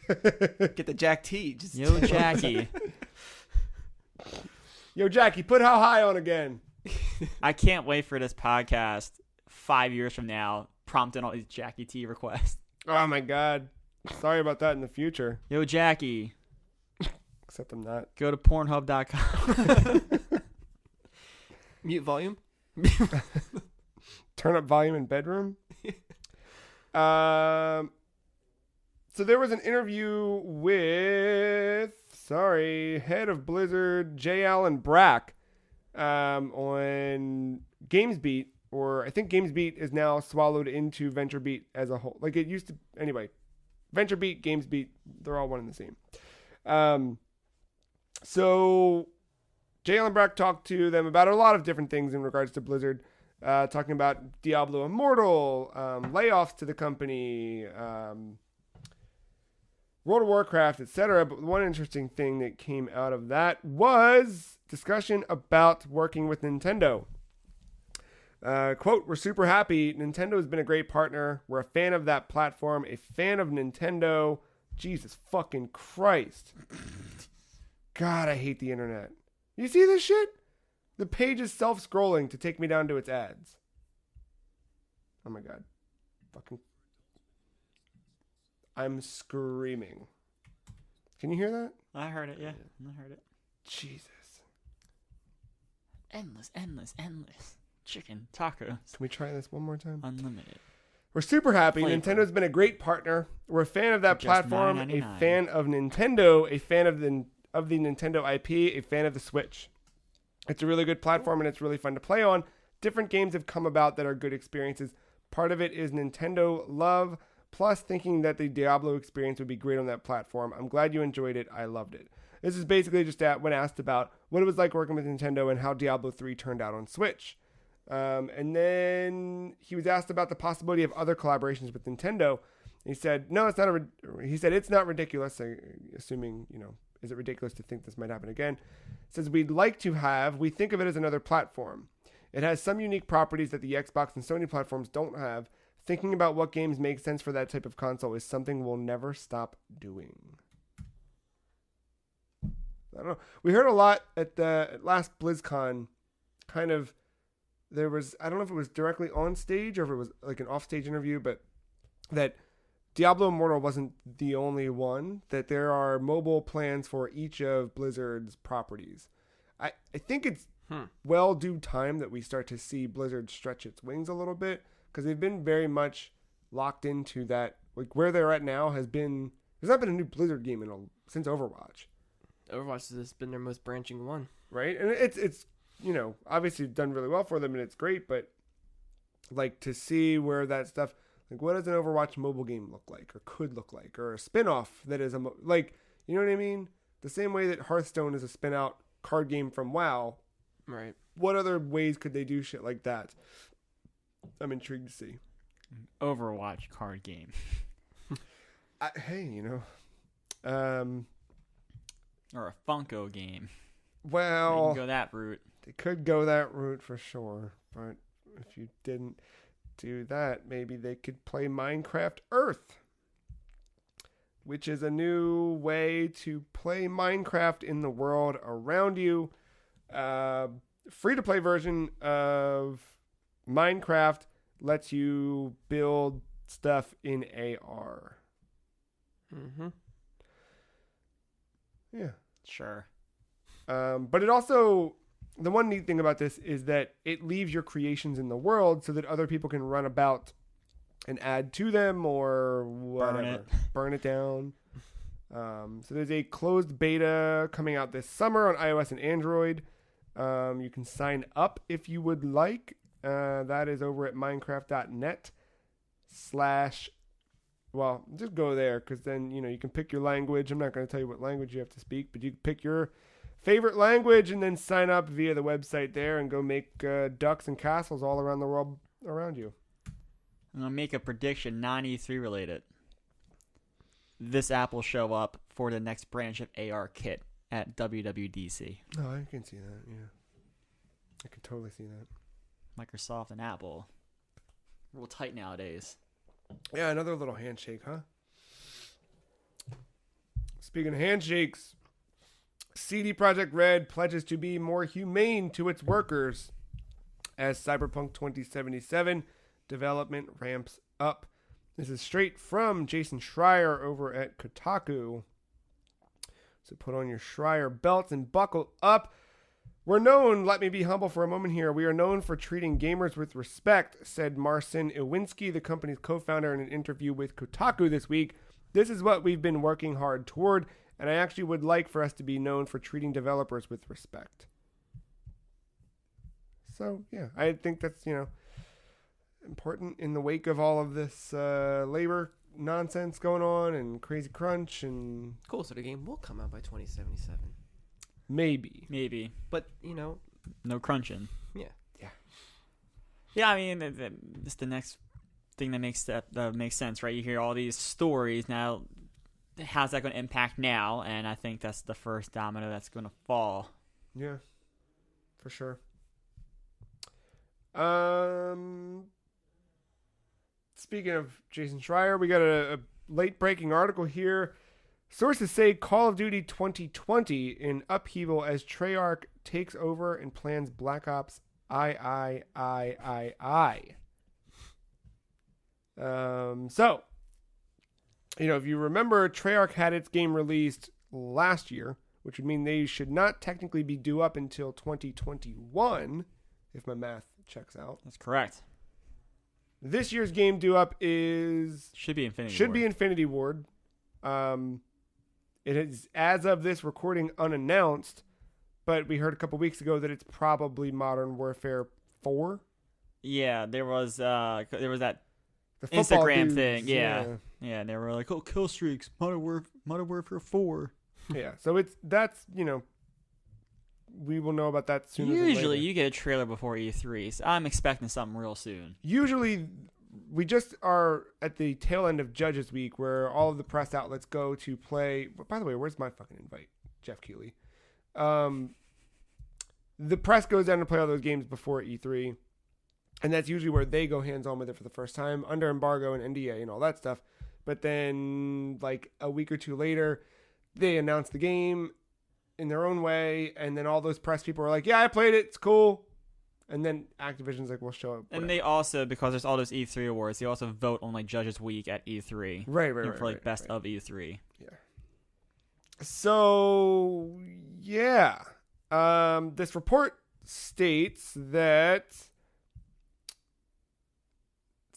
S2: Get the Jack T.
S3: Yo, Jackie.
S1: Yo, Jackie, put how high on again.
S3: I can't wait for this podcast 5 years from now, prompting all these Jackie T requests.
S1: Oh my God. Sorry about that in the future.
S3: Yo, Jackie.
S1: Except I'm not.
S3: Go to Pornhub.com.
S2: Mute volume.
S1: Turn up volume in bedroom. So there was an interview with, head of Blizzard, J. Allen Brack, on GamesBeat, or I think GamesBeat is now swallowed into VentureBeat as a whole. Like it used to, anyway. VentureBeat, GamesBeat, they're all one and the same. So J. Allen Brack talked to them about a lot of different things in regards to Blizzard. talking about Diablo Immortal, layoffs to the company, World of Warcraft, etc. But one interesting thing that came out of that was discussion about working with Nintendo. Quote, "We're super happy. Nintendo has been a great partner. We're a fan of that platform, a fan of Nintendo." Jesus fucking Christ. God, I hate the internet. You see this shit? The page is self-scrolling to take me down to its ads. Oh my God. Fucking. I'm screaming. Can you hear that?
S3: I heard it, yeah. I heard it.
S1: Jesus.
S3: Endless. Chicken, tacos.
S1: Can we try this one more time?
S3: Unlimited.
S1: We're super happy.
S3: Flavor.
S1: Nintendo's been a great partner. We're a fan of that
S3: Just
S1: platform,
S3: $9.99.
S1: a fan of Nintendo, a fan of the Nintendo IP, a fan of the Switch. It's a really good platform and it's really fun to play on. Different games have come about that are good experiences. Part of it is Nintendo love, plus thinking that the Diablo experience would be great on that platform. I'm glad you enjoyed it. I loved it. This is basically just when asked about what it was like working with Nintendo and how Diablo 3 turned out on Switch. And then he was asked about the possibility of other collaborations with Nintendo. He said, "No, it's not." He said, "It's not ridiculous." Assuming, is it ridiculous to think this might happen again? Says, "We think of it as another platform. It has some unique properties that the Xbox and Sony platforms don't have. Thinking about what games make sense for that type of console is something we'll never stop doing." I don't know. We heard a lot at the last BlizzCon. Kind of, there was, I don't know if it was directly on stage or if it was like an off-stage interview, but that Diablo Immortal wasn't the only one, that there are mobile plans for each of Blizzard's properties. I think it's well due time that we start to see Blizzard stretch its wings a little bit, because they've been very much locked into that. Like where they're at now there's not been a new Blizzard game since Overwatch.
S2: Overwatch has been their most branching one.
S1: Right? And it's obviously done really well for them and it's great, but like to see where that stuff, like what does an Overwatch mobile game look like or could look like, or a spin-off that is you know what I mean? The same way that Hearthstone is a spin-out card game from WoW.
S2: Right.
S1: What other ways could they do shit like that? I'm intrigued to see.
S3: Overwatch card game.
S1: Hey,
S3: Or a Funko game.
S1: Well,
S3: They can go that route.
S1: They could go that route for sure, but if you didn't do that, maybe they could play Minecraft Earth, which is a new way to play Minecraft in the world around you. Free-to-play version of Minecraft lets you build stuff in AR.
S2: Mm-hmm.
S1: Yeah.
S3: Sure.
S1: But it also, the one neat thing about this is that it leaves your creations in the world so that other people can run about and add to them or whatever. Burn it down. So there's a closed beta coming out this summer on iOS and Android. You can sign up if you would like. That is over at minecraft.net/ well, just go there, because then, you can pick your language. I'm not going to tell you what language you have to speak, but you can pick your favorite language and then sign up via the website there and go make ducks and castles all around the world around you.
S3: I'm going to make a prediction, non-E3 related. This app will show up for the next branch of AR Kit at WWDC.
S1: Oh, I can see that, yeah. I can totally see that.
S3: Microsoft and Apple. Real tight nowadays.
S1: Yeah, another little handshake, huh? Speaking of handshakes, CD Projekt Red pledges to be more humane to its workers as Cyberpunk 2077 development ramps up. This is straight from Jason Schreier over at Kotaku. So put on your Schreier belts and buckle up. We're known, let me be humble for a moment here, we are known for treating gamers with respect, said Marcin Iwinski, the company's co-founder, in an interview with Kotaku this week. This is what we've been working hard toward, and I actually would like for us to be known for treating developers with respect. So, yeah, I think that's, important in the wake of all of this labor nonsense going on and crazy crunch and...
S2: Cool, so the game will come out by 2077.
S1: Maybe.
S3: Maybe.
S2: But,
S3: No crunching.
S2: Yeah.
S1: Yeah.
S3: Yeah, I mean, it's the next thing that makes sense, right? You hear all these stories now. How's that going to impact now? And I think that's the first domino that's going to fall.
S1: Yeah, for sure. Speaking of Jason Schreier, we got a late breaking article here. Sources say Call of Duty 2020 in upheaval as Treyarch takes over and plans Black Ops IIIII. So, if you remember, Treyarch had its game released last year, which would mean they should not technically be due up until 2021, if my math checks out.
S3: That's correct.
S1: This year's game due up
S3: should be
S1: Infinity Ward. It is, as of this recording, unannounced, but we heard a couple weeks ago that it's probably Modern Warfare 4.
S3: Yeah, there was that
S1: The
S3: Instagram
S1: dudes,
S3: thing. Yeah, and they were like, "Oh, kill streaks, Modern Warfare 4."
S1: Yeah, so that's we will know about that sooner.
S3: Usually, you get a trailer before E3, so I'm expecting something real soon.
S1: Usually, we just are at the tail end of Judges Week, where all of the press outlets go to play. By the way, where's my fucking invite, Jeff Keighley? The press goes down to play all those games before E3, and that's usually where they go hands-on with it for the first time, under embargo and NDA and all that stuff. But then, like a week or two later, they announce the game in their own way, and then all those press people are like, "Yeah, I played it. It's cool." And then Activision's like, "We'll show up."
S3: And they also, because there's all those E3 awards, they also vote on like Judges Week at E3.
S1: Right.
S3: For like best of E3.
S1: Yeah. So yeah, this report states that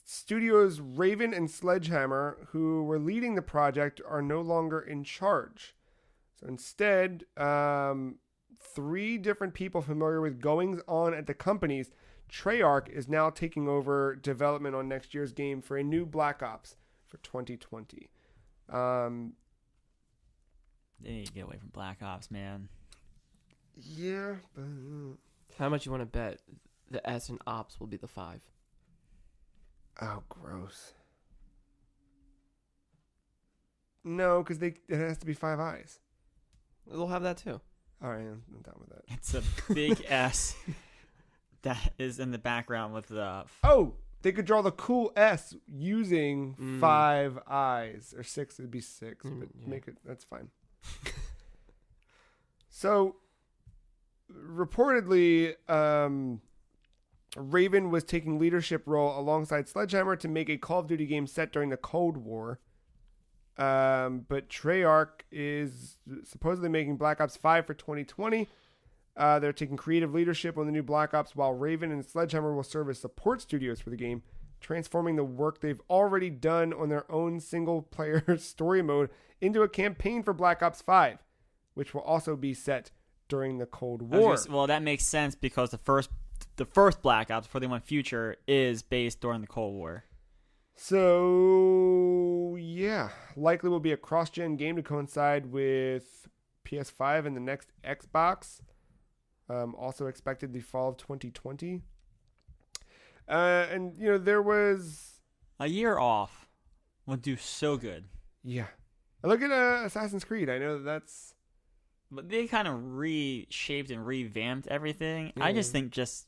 S1: studios Raven and Sledgehammer, who were leading the project, are no longer in charge. So instead, 3 different people familiar with goings on at the companies, Treyarch is now taking over development on next year's game for a new Black Ops for 2020.
S3: They need to get away from Black Ops, man.
S1: Yeah, but
S2: How much you want to bet the S in Ops will be the 5?
S1: oh, gross. No, because it has to be 5 eyes.
S2: They'll have that too.
S1: All right, I'm down with that.
S3: It's a big S that is in the background with the...
S1: Oh, they could draw the cool S using 5 eyes. Or 6, it'd be 6. But make it, that's fine. So, reportedly, Raven was taking leadership role alongside Sledgehammer to make a Call of Duty game set during the Cold War. But Treyarch is supposedly making Black Ops 5 for 2020. They're taking creative leadership on the new Black Ops, while Raven and Sledgehammer will serve as support studios for the game, transforming the work they've already done on their own single-player story mode into a campaign for Black Ops 5, which will also be set during the Cold War.
S3: Well, that makes sense because the first Black Ops, before they went Future, is based during the Cold War.
S1: So, yeah, likely will be a cross-gen game to coincide with PS5 and the next Xbox. Also expected the fall of 2020. And, there was...
S3: A year off would do so good.
S1: Yeah. Look at Assassin's Creed. I know that's...
S3: But they kind of reshaped and revamped everything.
S1: Yeah.
S3: I just think just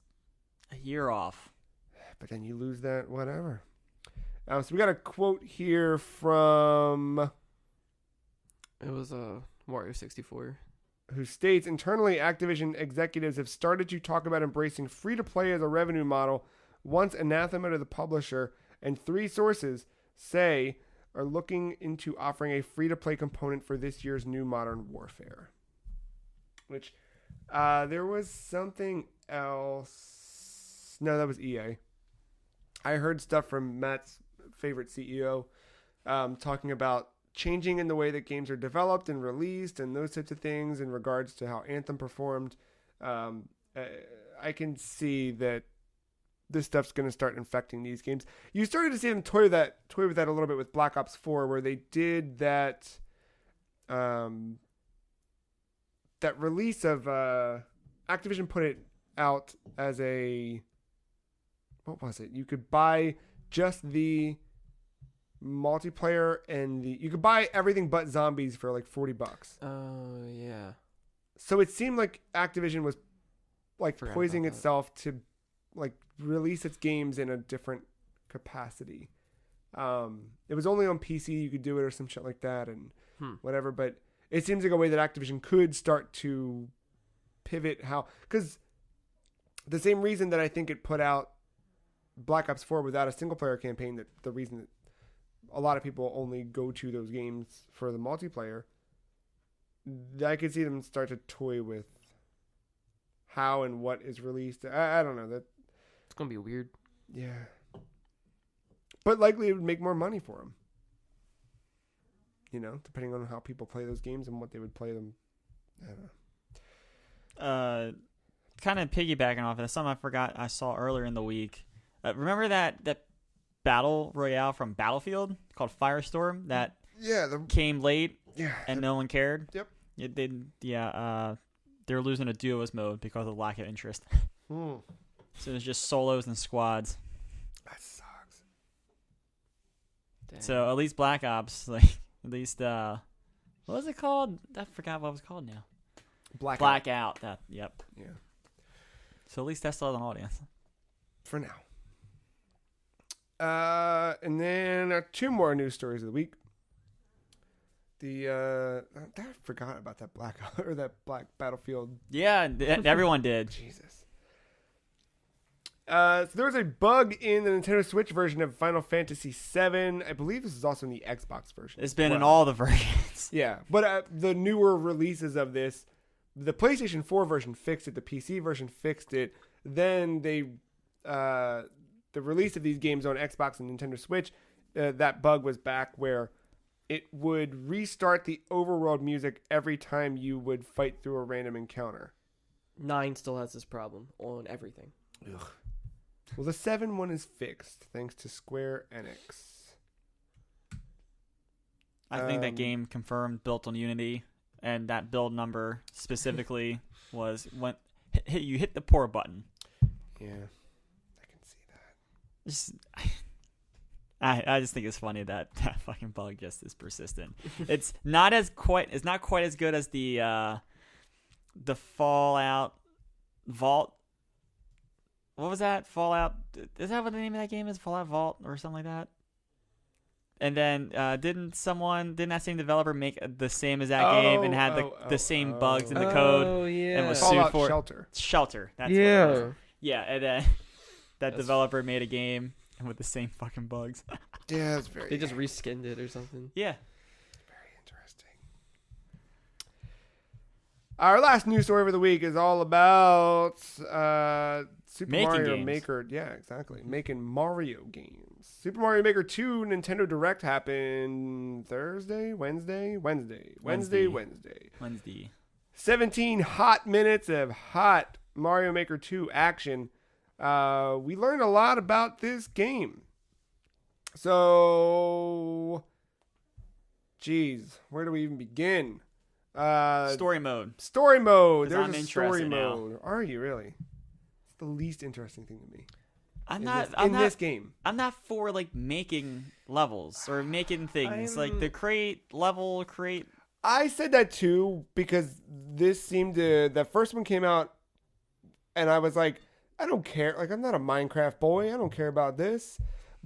S3: a year off.
S1: But then you lose that whatever. So we got a quote here from...
S2: It was Mario 64.
S1: Who states, internally, Activision executives have started to talk about embracing free-to-play as a revenue model once anathema to the publisher, and 3 sources say are looking into offering a free-to-play component for this year's new Modern Warfare. Which, there was something else. No, that was EA. I heard stuff from Matt's favorite CEO talking about changing in the way that games are developed and released and those types of things in regards to how Anthem performed. I can see that this stuff's going to start infecting these games. You started to see them toy with that a little bit with Black Ops 4, where they did that that release of Activision put it out as a what was it? You could buy just the multiplayer and you could buy everything but zombies for like $40.
S2: Oh yeah.
S1: So it seemed like Activision was like
S2: Forgot
S1: poisoning
S2: about that.
S1: itself to like release its games in a different capacity. It was only on PC you could do it or some shit like that and whatever, but it seems like a way that Activision could start to pivot because the same reason that I think it put out Black Ops 4 without a single player campaign, that the reason that a lot of people only go to those games for the multiplayer, I could see them start to toy with how and what is released. I don't know. That
S2: It's gonna be weird.
S1: Yeah. But likely it would make more money for them. You know, depending on how people play those games and what they would play them. I don't know.
S3: Kind of piggybacking off of this, something I forgot I saw earlier in the week. Remember that battle royale from Battlefield called Firestorm that came late and no one cared?
S1: Yep.
S3: They're losing a duos mode because of lack of interest. So it's just solos and squads.
S1: That sucks.
S2: Dang.
S3: So at least Black Ops, what was it called? I forgot what it was called now. Blackout. Yep.
S1: Yeah.
S3: So at least that still has an audience.
S1: For now. And then 2 more news stories of the week. I forgot about that Black Battlefield.
S3: Yeah, everyone did.
S1: Jesus. So there was a bug in the Nintendo Switch version of Final Fantasy VII. I believe this is also in the Xbox version.
S3: It's been in all the versions.
S1: Yeah, but the newer releases of this, the PlayStation 4 version fixed it, the PC version fixed it. Then the release of these games on Xbox and Nintendo Switch, that bug was back where it would restart the overworld music every time you would fight through a random encounter.
S2: 9 still has this problem on everything.
S1: Ugh. Well, the 7 one is fixed thanks to Square Enix.
S3: I think that game confirmed built on Unity, and that build number specifically was when you hit the pour button.
S1: Yeah, I can see that.
S3: I just think it's funny that fucking bug just is persistent. It's not quite as good as the Fallout Vault. What was that? Fallout? Is that what the name of that game is? Fallout Vault or something like that? And then didn't that same developer make the same as that game and had the same bugs in the code?
S2: Oh yeah.
S3: And was
S1: Fallout
S3: sued for
S1: Shelter.
S3: Shelter. That's what
S2: yeah.
S3: it was. Yeah, and then that developer made a game with the same fucking bugs.
S1: Yeah, that's very.
S2: They just reskinned it or something.
S3: Yeah.
S1: Very interesting. Our last news story of the week is all about Super
S3: Making
S1: Mario
S3: games.
S1: Maker. Yeah, exactly. Making Mario games. Super Mario Maker 2 Nintendo Direct happened Wednesday. 17 hot minutes of hot Mario Maker 2 action. We learned a lot about this game. So, geez, where do we even begin?
S3: Story mode.
S1: Story mode.
S3: 'Cause
S1: There's
S3: I'm
S1: a story
S3: interested now.
S1: mode. Are you really? It's the least interesting thing to me.
S3: I'm
S1: in this game.
S3: I'm not for like making levels or making things like the create.
S1: I said that too because this seemed to. The first one came out, and I was like, I don't care. Like, I'm not a Minecraft boy. I don't care about this.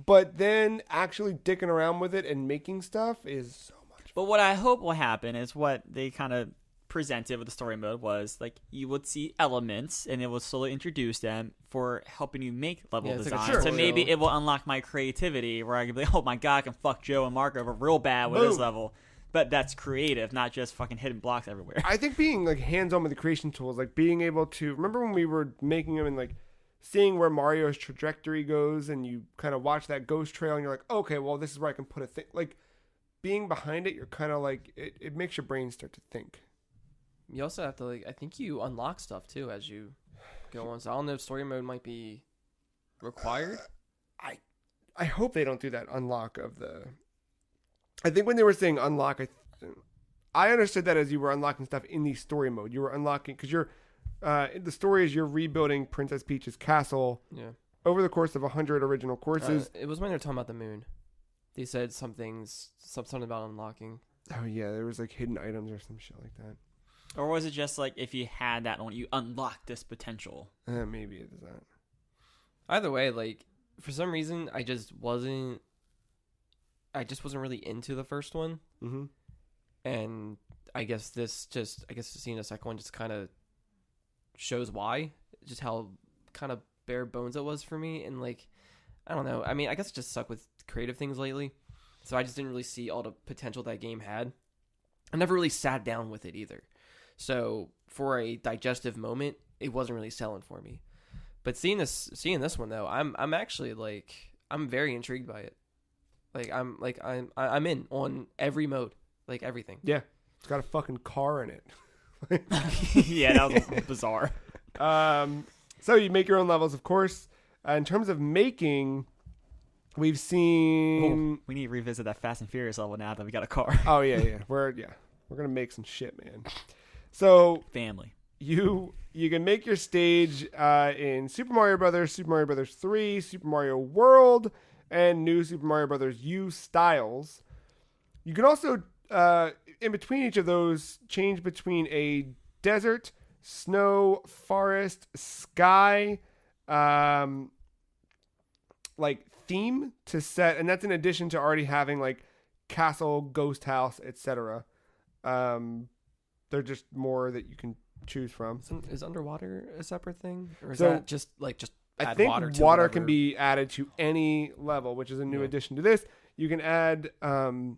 S1: But then actually dicking around with it and making stuff is so much fun.
S3: But what I hope will happen is what they kind of presented with the story mode was like you would see elements and it will slowly introduce them for helping you make level
S2: it's like a
S3: design.
S2: tutorial.
S3: So maybe it will unlock my creativity where I can be like, oh my god, I can fuck Joe and Marc over real bad with this level. But that's creative, not just fucking hidden blocks everywhere.
S1: I think being like hands-on with the creation tools, like being able to remember when we were making them and like seeing where Mario's trajectory goes and you kind of watch that ghost trail and you're like, okay, well, this is where I can put a thing. Like being behind it, you're kind of like, it makes your brain start to think.
S2: You also have to I think you unlock stuff too as you go on. So I don't know if story mode might be required.
S1: I hope they don't do that unlock of the. I think when they were saying unlock, I understood that as you were unlocking stuff in the story mode. You were unlocking because you're the story is you're rebuilding Princess Peach's castle.
S2: Yeah.
S1: over the course of 100 original courses.
S2: It was when they were talking about the moon. They said something about unlocking.
S1: Oh yeah, there was like hidden items or some shit like that.
S3: Or was it just like if you had that one, you unlock this potential?
S1: Maybe it is that.
S2: Either way, like for some reason, I just wasn't really into the first one, and I guess seeing the second one just kind of shows why, just how kind of bare bones it was for me, and like I don't know. I mean, I guess it just sucked with creative things lately, so I just didn't really see all the potential that game had. I never really sat down with it either, so for a digestive moment, it wasn't really selling for me. But seeing this one though, I'm actually like I'm very intrigued by it. Like I'm in on every mode, like everything.
S1: Yeah, it's got a fucking car in it.
S3: Yeah, that was bizarre.
S1: So you make your own levels, of course. In terms of making, we've seen.
S3: We need to revisit that Fast and Furious level now that we got a car.
S1: Oh yeah. We're gonna make some shit, man. So
S3: family.
S1: You can make your stage in Super Mario Brothers, Super Mario Brothers 3, Super Mario World, and New Super Mario Brothers U styles. You can also, in between each of those, change between a desert, snow, forest, sky, like theme to set, and that's in addition to already having like castle, ghost house, etc. They're just more that you can choose from.
S2: Is underwater a separate thing, or is
S1: So,
S2: that just
S1: I
S2: add
S1: think
S2: water to
S1: water
S2: whatever?
S1: can be added to any level, which is a new addition to this. You can add, you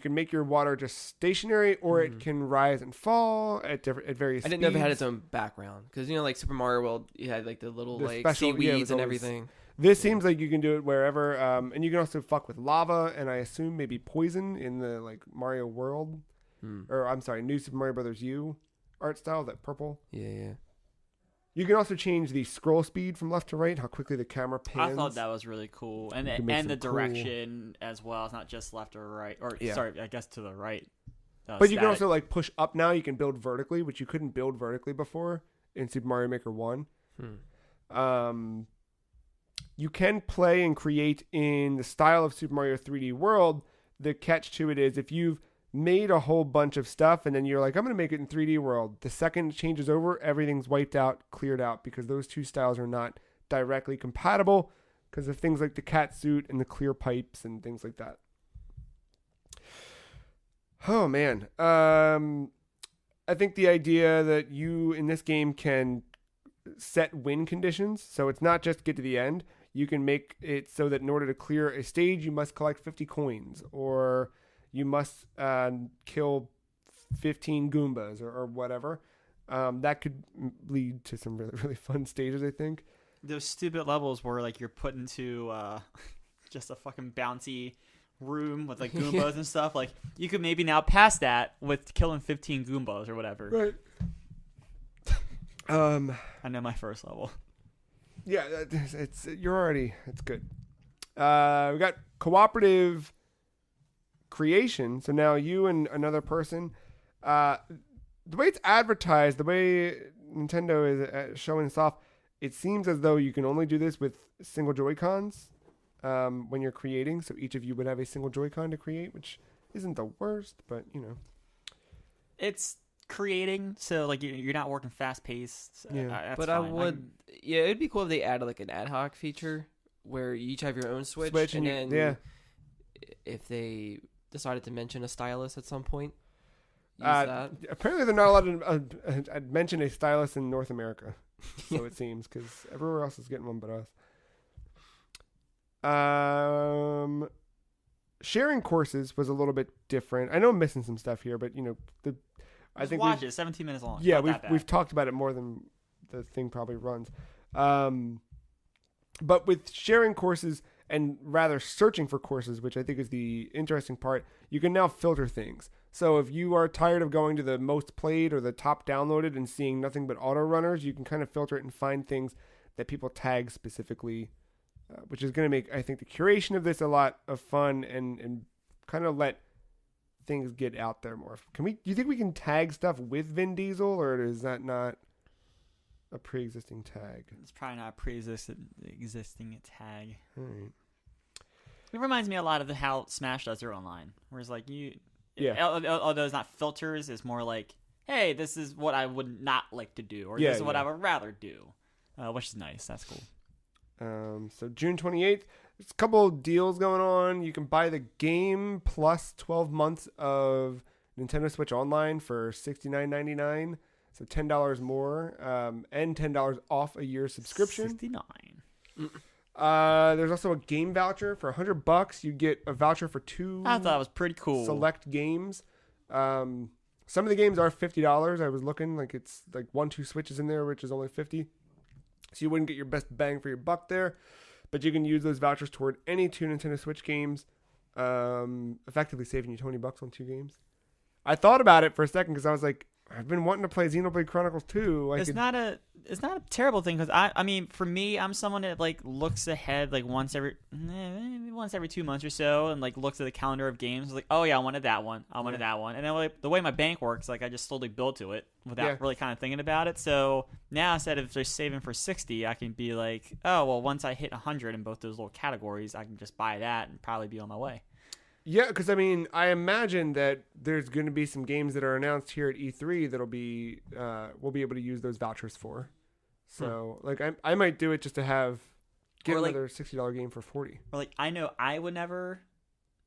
S1: can make your water just stationary, or it can rise and fall at various.
S2: I didn't know if it had its own background, because like Super Mario World, you had like the little
S1: The
S2: like
S1: special- yeah, it
S2: seaweeds
S1: was
S2: and
S1: always-
S2: everything.
S1: This seems like you can do it wherever, and you can also fuck with lava, and I assume maybe poison in the like Mario World, or I'm sorry, New Super Mario Brothers U art style, that purple.
S2: Yeah.
S1: You can also change the scroll speed from left to right, how quickly the camera pans.
S3: I thought that was really cool, and
S1: You can make
S3: the
S1: some cool-
S3: direction as well. It's not just left or right, or sorry, I guess to the right.
S1: But you can also like push up now. You can build vertically, which you couldn't build vertically before in Super Mario Maker 1. You can play and create in the style of Super Mario 3D World. The catch to it is if you've made a whole bunch of stuff and then you're like, I'm going to make it in 3D World. The second it changes over, everything's wiped out, cleared out, because those two styles are not directly compatible because of things like the cat suit and the clear pipes and things like that. Oh, man. I think the idea that you in this game can set win conditions, so it's not just get to the end. You can make it so that in order to clear a stage, you must collect 50 coins, or you must kill 15 Goombas, or whatever. That could lead to some really, really fun stages, I think.
S3: Those stupid levels where like you're put into just a fucking bouncy room with like Goombas and stuff. Like you could maybe now pass that with killing 15 Goombas or whatever.
S1: Right.
S3: I know my first level.
S1: Yeah, it's good. We got cooperative creation. So now you and another person. The way it's advertised, the way Nintendo is showing this off, it seems as though you can only do this with single Joy-Cons when you're creating. So each of you would have a single Joy-Con to create, which isn't the worst, but you know,
S3: it's creating, so like you're not working fast paced.
S1: Yeah,
S2: but
S3: fine.
S2: It'd be cool if they added like an ad hoc feature where you each have your own Switch and then if they decided to mention a stylus at some point, use that.
S1: Apparently, they're not allowed to mention a stylus in North America, so it seems, because everywhere else is getting one but us. Sharing courses was a little bit different. I know I'm missing some stuff here, but you know, I think
S3: watch it. 17 minutes long.
S1: Yeah, we've talked about it more than the thing probably runs. But with sharing courses and rather searching for courses, which I think is the interesting part, you can now filter things. So if you are tired of going to the most played or the top downloaded and seeing nothing but auto runners, you can kind of filter it and find things that people tag specifically, which is going to make, I think, the curation of this a lot of fun and kind of let things get out there more. Do you think we can tag stuff with Vin Diesel, or is that not? a pre-existing tag.
S3: It's probably not a pre-existing tag.
S1: All right.
S3: It reminds me a lot of how Smash does their online. Whereas like
S1: Yeah.
S3: Although it's not filters, it's more like, hey, this is what I would not like to do, or
S1: Yeah,
S3: this is what
S1: yeah.
S3: I would rather do, which is nice. That's cool.
S1: So June 28th, there's a couple of deals going on. You can buy the game plus 12 months of Nintendo Switch Online for $69.99, so $10 more, and $10 off a year subscription.
S3: 69.
S1: There's also a game voucher for $100. You get a voucher for 2
S3: I thought it was pretty cool.
S1: select games. Some of the games are $50. I was looking, like it's like 1-2 Switches in there, which is only $50. So you wouldn't get your best bang for your buck there, but you can use those vouchers toward any 2 Nintendo Switch games, effectively saving you $20 on 2 games. I thought about it for a second because I was like, I've been wanting to play Xenoblade Chronicles 2.
S3: It's not a terrible thing because I mean for me I'm someone that like looks ahead like once every 2 months or so and like looks at the calendar of games like, oh yeah, I wanted that one, and then like, the way my bank works, like I just slowly build to it without really kind of thinking about it. So now instead of just saving for 60, I can be like, oh well, once I hit 100 in both those little categories, I can just buy that and probably be on my way.
S1: Yeah, because I mean, I imagine that there's going to be some games that are announced here at E3 that'll be we'll be able to use those vouchers for. So, like, I might do it just to get
S3: Or, like,
S1: another $60 game for $40.
S3: Or like I know I would never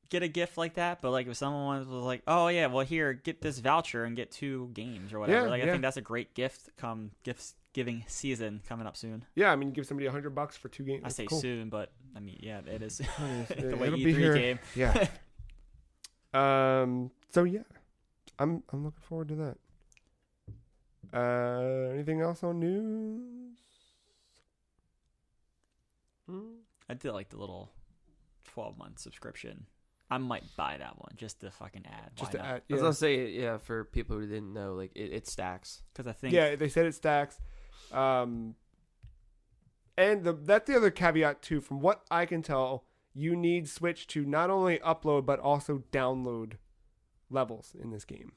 S3: get a gift like that, but like if someone was like, oh yeah, well here, get this voucher and get 2 games or whatever. I think that's a great gift giving season coming up soon.
S1: Yeah, I mean, you give somebody $100 for 2 games.
S3: I say
S1: cool.
S3: soon, but I mean, yeah, it is.
S1: It'll
S3: The way
S1: be
S3: E3
S1: here.
S3: came.
S1: Yeah. So yeah, I'm looking forward to that. Anything else on news?
S3: I did like the little 12-month subscription. I might buy that one just to fucking add.
S1: Just
S3: Why
S1: to
S3: not?
S1: add,
S2: I
S1: yeah.
S2: was gonna say, yeah, for people who didn't know, like it stacks.
S3: Because I think
S1: Yeah, they said it stacks. And that's the other caveat too. From what I can tell, you need Switch to not only upload but also download levels in this game,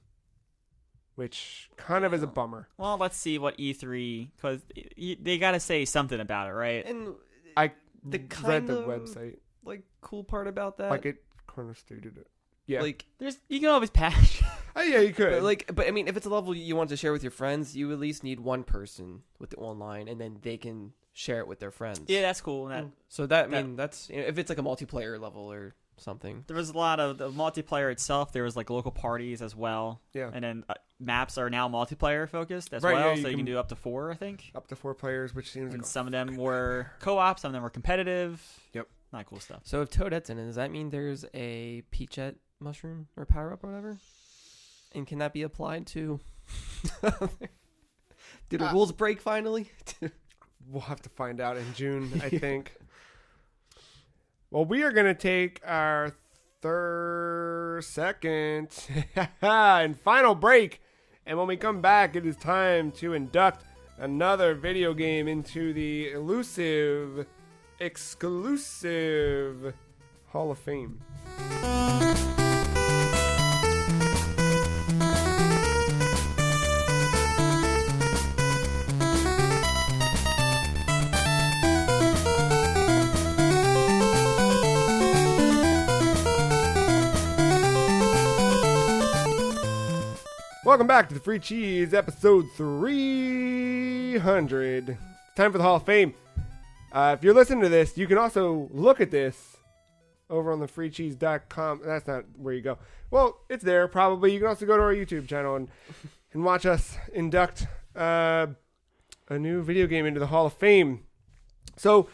S1: which kind of is a bummer.
S3: Well, let's see what E3 because they got to say something about it, right?
S2: And
S1: I
S2: the
S1: read
S2: kind
S1: the
S2: of
S1: website,
S2: like cool part about that,
S1: like it kind of stated it. Yeah,
S2: like
S3: You can always patch.
S1: oh, yeah, you could.
S2: but I mean, if it's a level you want to share with your friends, you at least need one person with the online, and then they can share it with their friends.
S3: Yeah, that's cool.
S2: So that I mean, that's if it's like a multiplayer level or something.
S3: There was a lot of the multiplayer itself. There was like local parties as well.
S1: Yeah.
S3: And then maps are now multiplayer focused as
S1: Right,
S3: well,
S1: yeah,
S3: so
S1: you
S3: you
S1: can
S3: can do up to 4, I think.
S1: up to 4 players, which seems
S3: And
S1: like
S3: some of them were co-op, some of them were competitive.
S1: Yep.
S3: Not cool stuff.
S2: So if Toadette's in it, does that mean there's a Peachette mushroom or power up or whatever? And can that be applied to? Did the rules break finally?
S1: we'll have to find out in June, I think. Well, we are going to take our second and final break. And when we come back, it is time to induct another video game into the elusive, exclusive Hall of Fame. Welcome back to the Free Cheese, episode 300. It's time for the Hall of Fame. If you're listening to this, you can also look at this over on the freecheese.com. That's not where you go. Well, it's there probably. You can also go to our YouTube channel and watch us induct a new video game into the Hall of Fame. So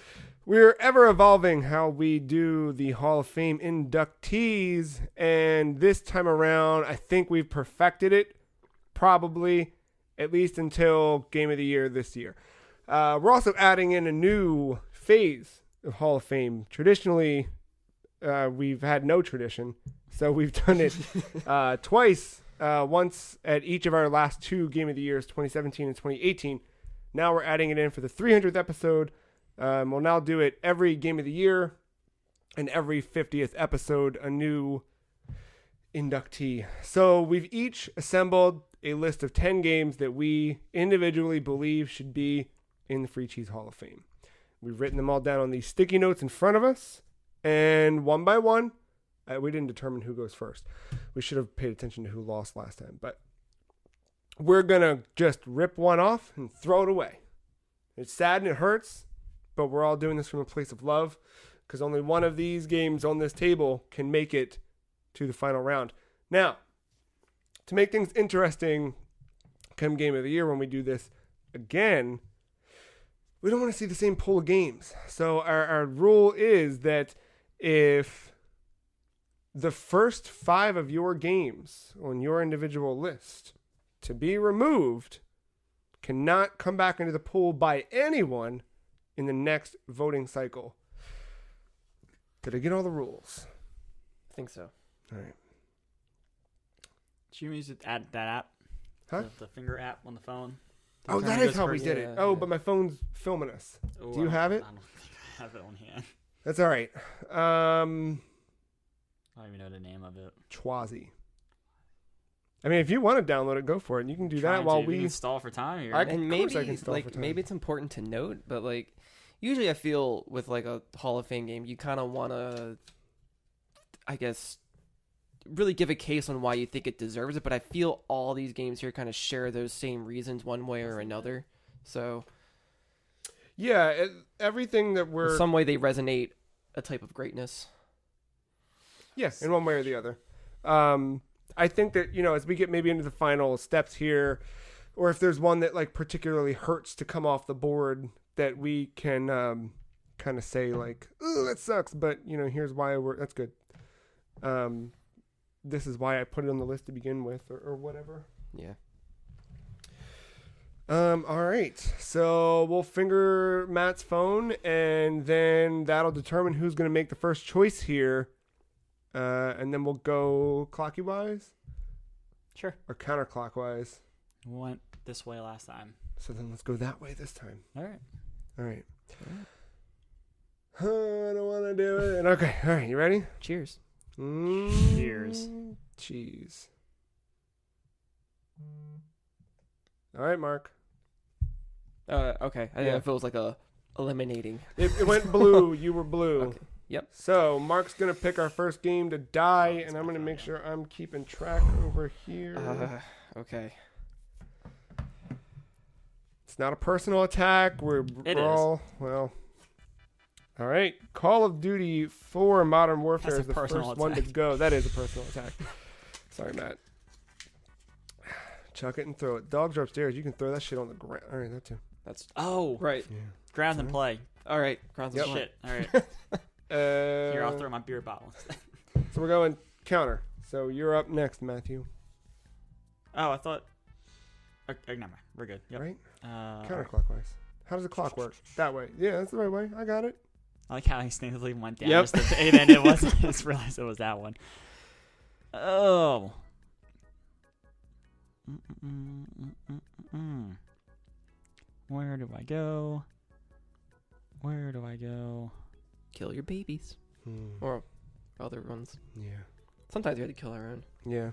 S1: we're ever evolving how we do the Hall of Fame inductees, and this time around, I think we've perfected it. Probably, at least until Game of the Year this year. We're also adding in a new phase of Hall of Fame. Traditionally, we've had no tradition, so we've done it twice. Once at each of our last 2 Game of the Years, 2017 and 2018. Now we're adding it in for the 300th episode. We'll now do it every Game of the Year, and every 50th episode, a new inductee. So we've each assembled a list of 10 games that we individually believe should be in the Free Cheese Hall of Fame. We've written them all down on these sticky notes in front of us, and one by one, we didn't determine who goes first. We should have paid attention to who lost last time, but we're going to just rip one off and throw it away. It's sad and it hurts, but we're all doing this from a place of love, because only one of these games on this table can make it to the final round. Now, to make things interesting come Game of the Year when we do this again, we don't want to see the same pool of games. So our rule is that if the first 5 of your games on your individual list to be removed cannot come back into the pool by anyone in the next voting cycle. Did I get all the rules?
S2: I think so.
S1: All right.
S3: Did you use that app?
S1: Huh?
S3: The finger app on the phone?
S1: Oh, that is how we did it. Oh, but my phone's filming us.
S3: Oh,
S1: Do you have it?
S3: I don't think I have it on hand.
S1: That's all right.
S3: I don't even know the name of it.
S1: Chwazi. I mean, if you want to download it, go for it. You can do that while we
S3: stall for time here.
S1: I
S2: And
S1: Of course I can stall for time.
S2: maybe it's important to note, but like usually I feel with like a Hall of Fame game, you kind of want to, I guess, really give a case on why you think it deserves it. But I feel all these games here kind of share those same reasons one way or another. So
S1: Yeah, everything that
S2: in
S1: we're
S2: some way they resonate a type of greatness.
S1: Yes, in one way or the other. I think that, as we get maybe into the final steps here, or if there's one that like particularly hurts to come off the board, that we can kind of say like, "Oh, that sucks," but here's why that's good. This is why I put it on the list to begin with, or whatever.
S2: Yeah.
S1: All right. So we'll finger Matt's phone, and then that'll determine who's going to make the first choice here. And then we'll go clocky-wise?
S3: Sure.
S1: Or counterclockwise?
S3: We went this way last time.
S1: So then let's go that way this time.
S3: All right.
S1: All right. I don't want to do it. Okay. All right. You ready?
S2: Cheers.
S3: Cheers.
S1: Cheese. All right, Mark.
S2: Okay. I didn't know if it was like a eliminating.
S1: It went blue. You were blue.
S2: Okay. Yep.
S1: So Mark's going to pick our first game to die, and I'm going to make sure I'm keeping track over here.
S2: Okay.
S1: It's not a personal attack. We're all, well. All right. Call of Duty 4 Modern Warfare is the first one to go. That is a personal attack. Sorry, Matt. Chuck it and throw it. Dogs are upstairs. You can throw that shit on the ground. All right, that too.
S2: That's
S3: right.
S1: Yeah.
S3: Grounds and play.
S2: all right. Grounds and play.
S3: Shit. All right. Here, I'll
S1: Uh,
S3: throw my beer bottle.
S1: so we're going counter. So you're up next, Matthew.
S3: Oh, I thought. Okay, never mind. We're good. Yep.
S1: Right?
S3: Right.
S1: Counterclockwise. How does the clock work? That way. Yeah, that's the right way. I got it.
S3: I like how he instinctively went down.
S2: Yep.
S3: And then it wasn't. I just realized it was that one. Oh. Where do I go? Where do I go?
S2: Kill your babies or other ones.
S1: Yeah.
S2: Sometimes you have to kill our own.
S1: Yeah.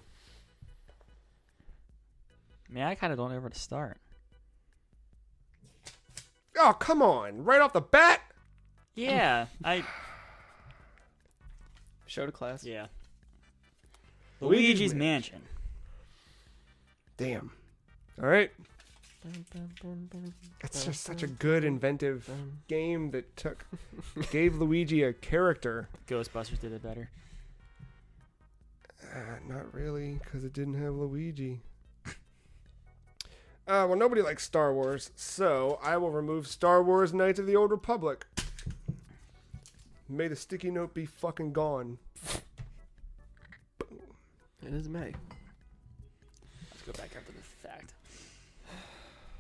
S3: Man, I kind of don't know where to start.
S1: Oh, come on. Right off the bat?
S3: Yeah,
S2: Show to class.
S3: Yeah.
S1: Luigi's
S3: Luigi's Mansion.
S1: Damn. All right. It's just such a good, inventive game that gave Luigi a character.
S3: Ghostbusters did it better.
S1: Not really, because it didn't have Luigi. Well, nobody likes Star Wars, so I will remove Star Wars Knights of the Old Republic. May the sticky note be fucking gone.
S2: It is May.
S3: Let's go back after the fact.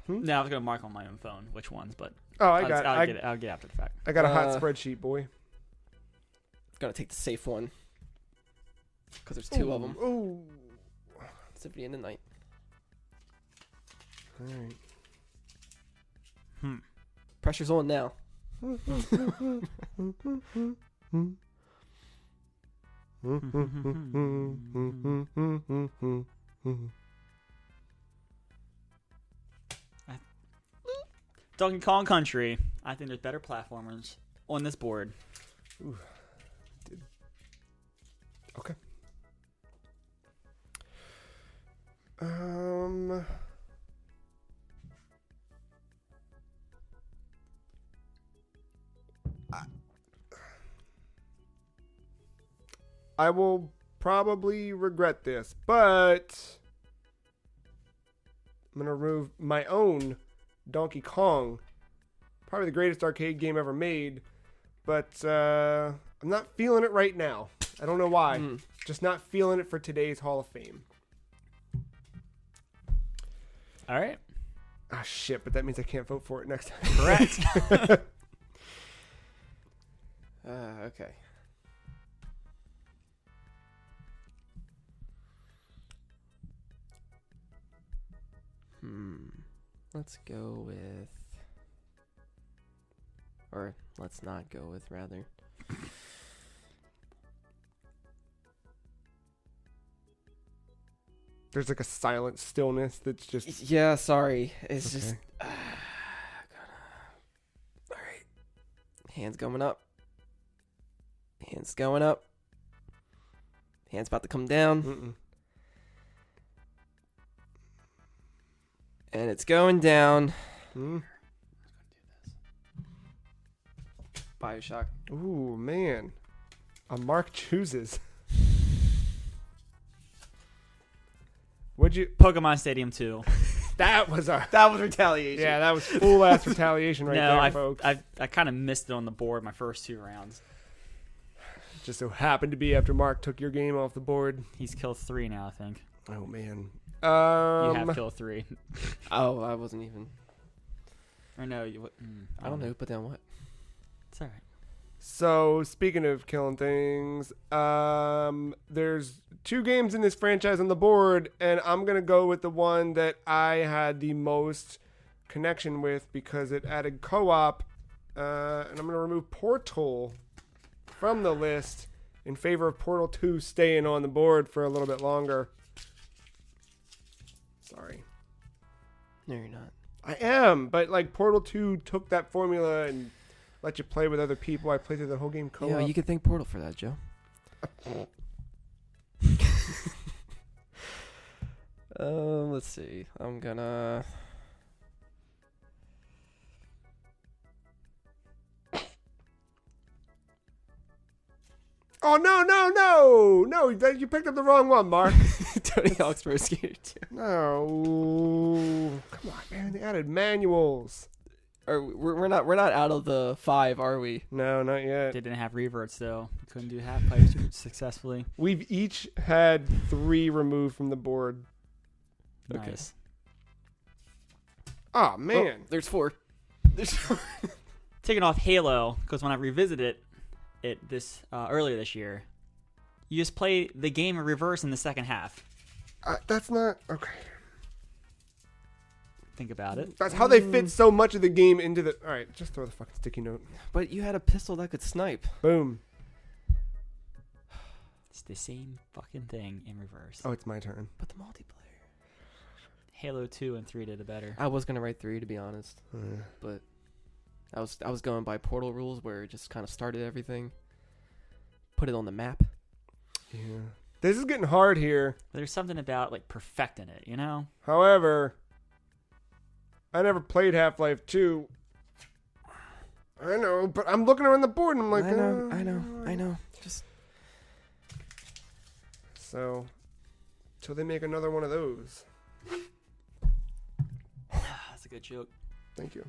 S3: No, I was going to mark on my own phone which ones, but
S1: Oh,
S3: I'll get after the fact.
S1: I got a hot spreadsheet, boy.
S2: Gotta take the safe one. Because there's two of them.
S1: Ooh.
S2: Symphony in the Night.
S1: All right.
S2: Pressure's on now.
S3: Donkey Kong Country. I think there's better platformers on this board.
S1: Ooh. Okay. I will probably regret this, but I'm gonna remove my own Donkey Kong. Probably the greatest arcade game ever made, but I'm not feeling it right now. I don't know why. Just not feeling it for today's Hall of Fame.
S3: All right.
S1: Ah, shit, but that means I can't vote for it next time.
S3: Correct.
S2: Okay. Let's go with, or let's not go with, rather.
S1: There's like a silent stillness that's just...
S2: Yeah, sorry. It's
S1: Okay.
S2: just... all right. Hands going up. Hands going up. Hands about to come down.
S1: Mm-mm.
S2: And it's going down. Bioshock.
S1: Ooh, man. A Marc chooses. Would you...
S3: Pokemon Stadium 2.
S1: That was our...
S2: That was retaliation.
S1: Yeah, that was full-ass retaliation right
S3: No,
S1: there, folks.
S3: I kind of missed it on the board my first 2 rounds.
S1: Just so happened to be after Marc took your game off the board.
S3: He's killed 3 now, I think.
S1: Oh, man.
S3: You have killed 3.
S2: Oh, I wasn't even.
S3: Or no, you.
S2: I don't know. Put down what?
S3: It's all right.
S1: So, speaking of killing things, there's 2 games in this franchise on the board, and I'm going to go with the one that I had the most connection with because it added co-op, and I'm going to remove Portal from the list in favor of Portal 2 staying on the board for a little bit longer. Sorry.
S2: No, you're not.
S1: I am, but like Portal 2 took that formula and let you play with other people. I played through the whole game co-op.
S2: Yeah, you could thank Portal for that, Joe. Let's see. I'm gonna.
S1: Oh, no, you picked up the wrong one, Marc.
S2: Tony Hawk's Pro Skater 2.
S1: No, come on, man. They added manuals.
S2: Or we're not out of the 5, are we?
S1: No, not yet.
S3: They didn't have reverts though. You couldn't do half pipes successfully.
S1: We've each had 3 removed from the board.
S2: Okay.
S3: Nice.
S1: Oh, man.
S2: Oh, there's 4. There's 4.
S3: Taking off Halo because when I revisited it this earlier this year, you just play the game in reverse in the second half.
S1: That's not... Okay.
S3: Think about it.
S1: That's how they fit so much of the game into the... All right, just throw the fucking sticky note.
S2: But you had a pistol that could snipe.
S1: Boom.
S3: It's the same fucking thing in reverse.
S1: Oh, it's my turn.
S2: But the multiplayer.
S3: Halo 2 and 3 did it better.
S2: I was gonna write 3 to be honest, but I was going by Portal rules where it just kind of started everything, put it on the map.
S1: Yeah. This is getting hard here.
S3: There's something about like perfecting it, you know?
S1: However, I never played Half-Life 2. I know, but I'm looking around the board and I'm like,
S2: I know. Just
S1: so till they make another one of those.
S3: That's a good joke.
S1: Thank you.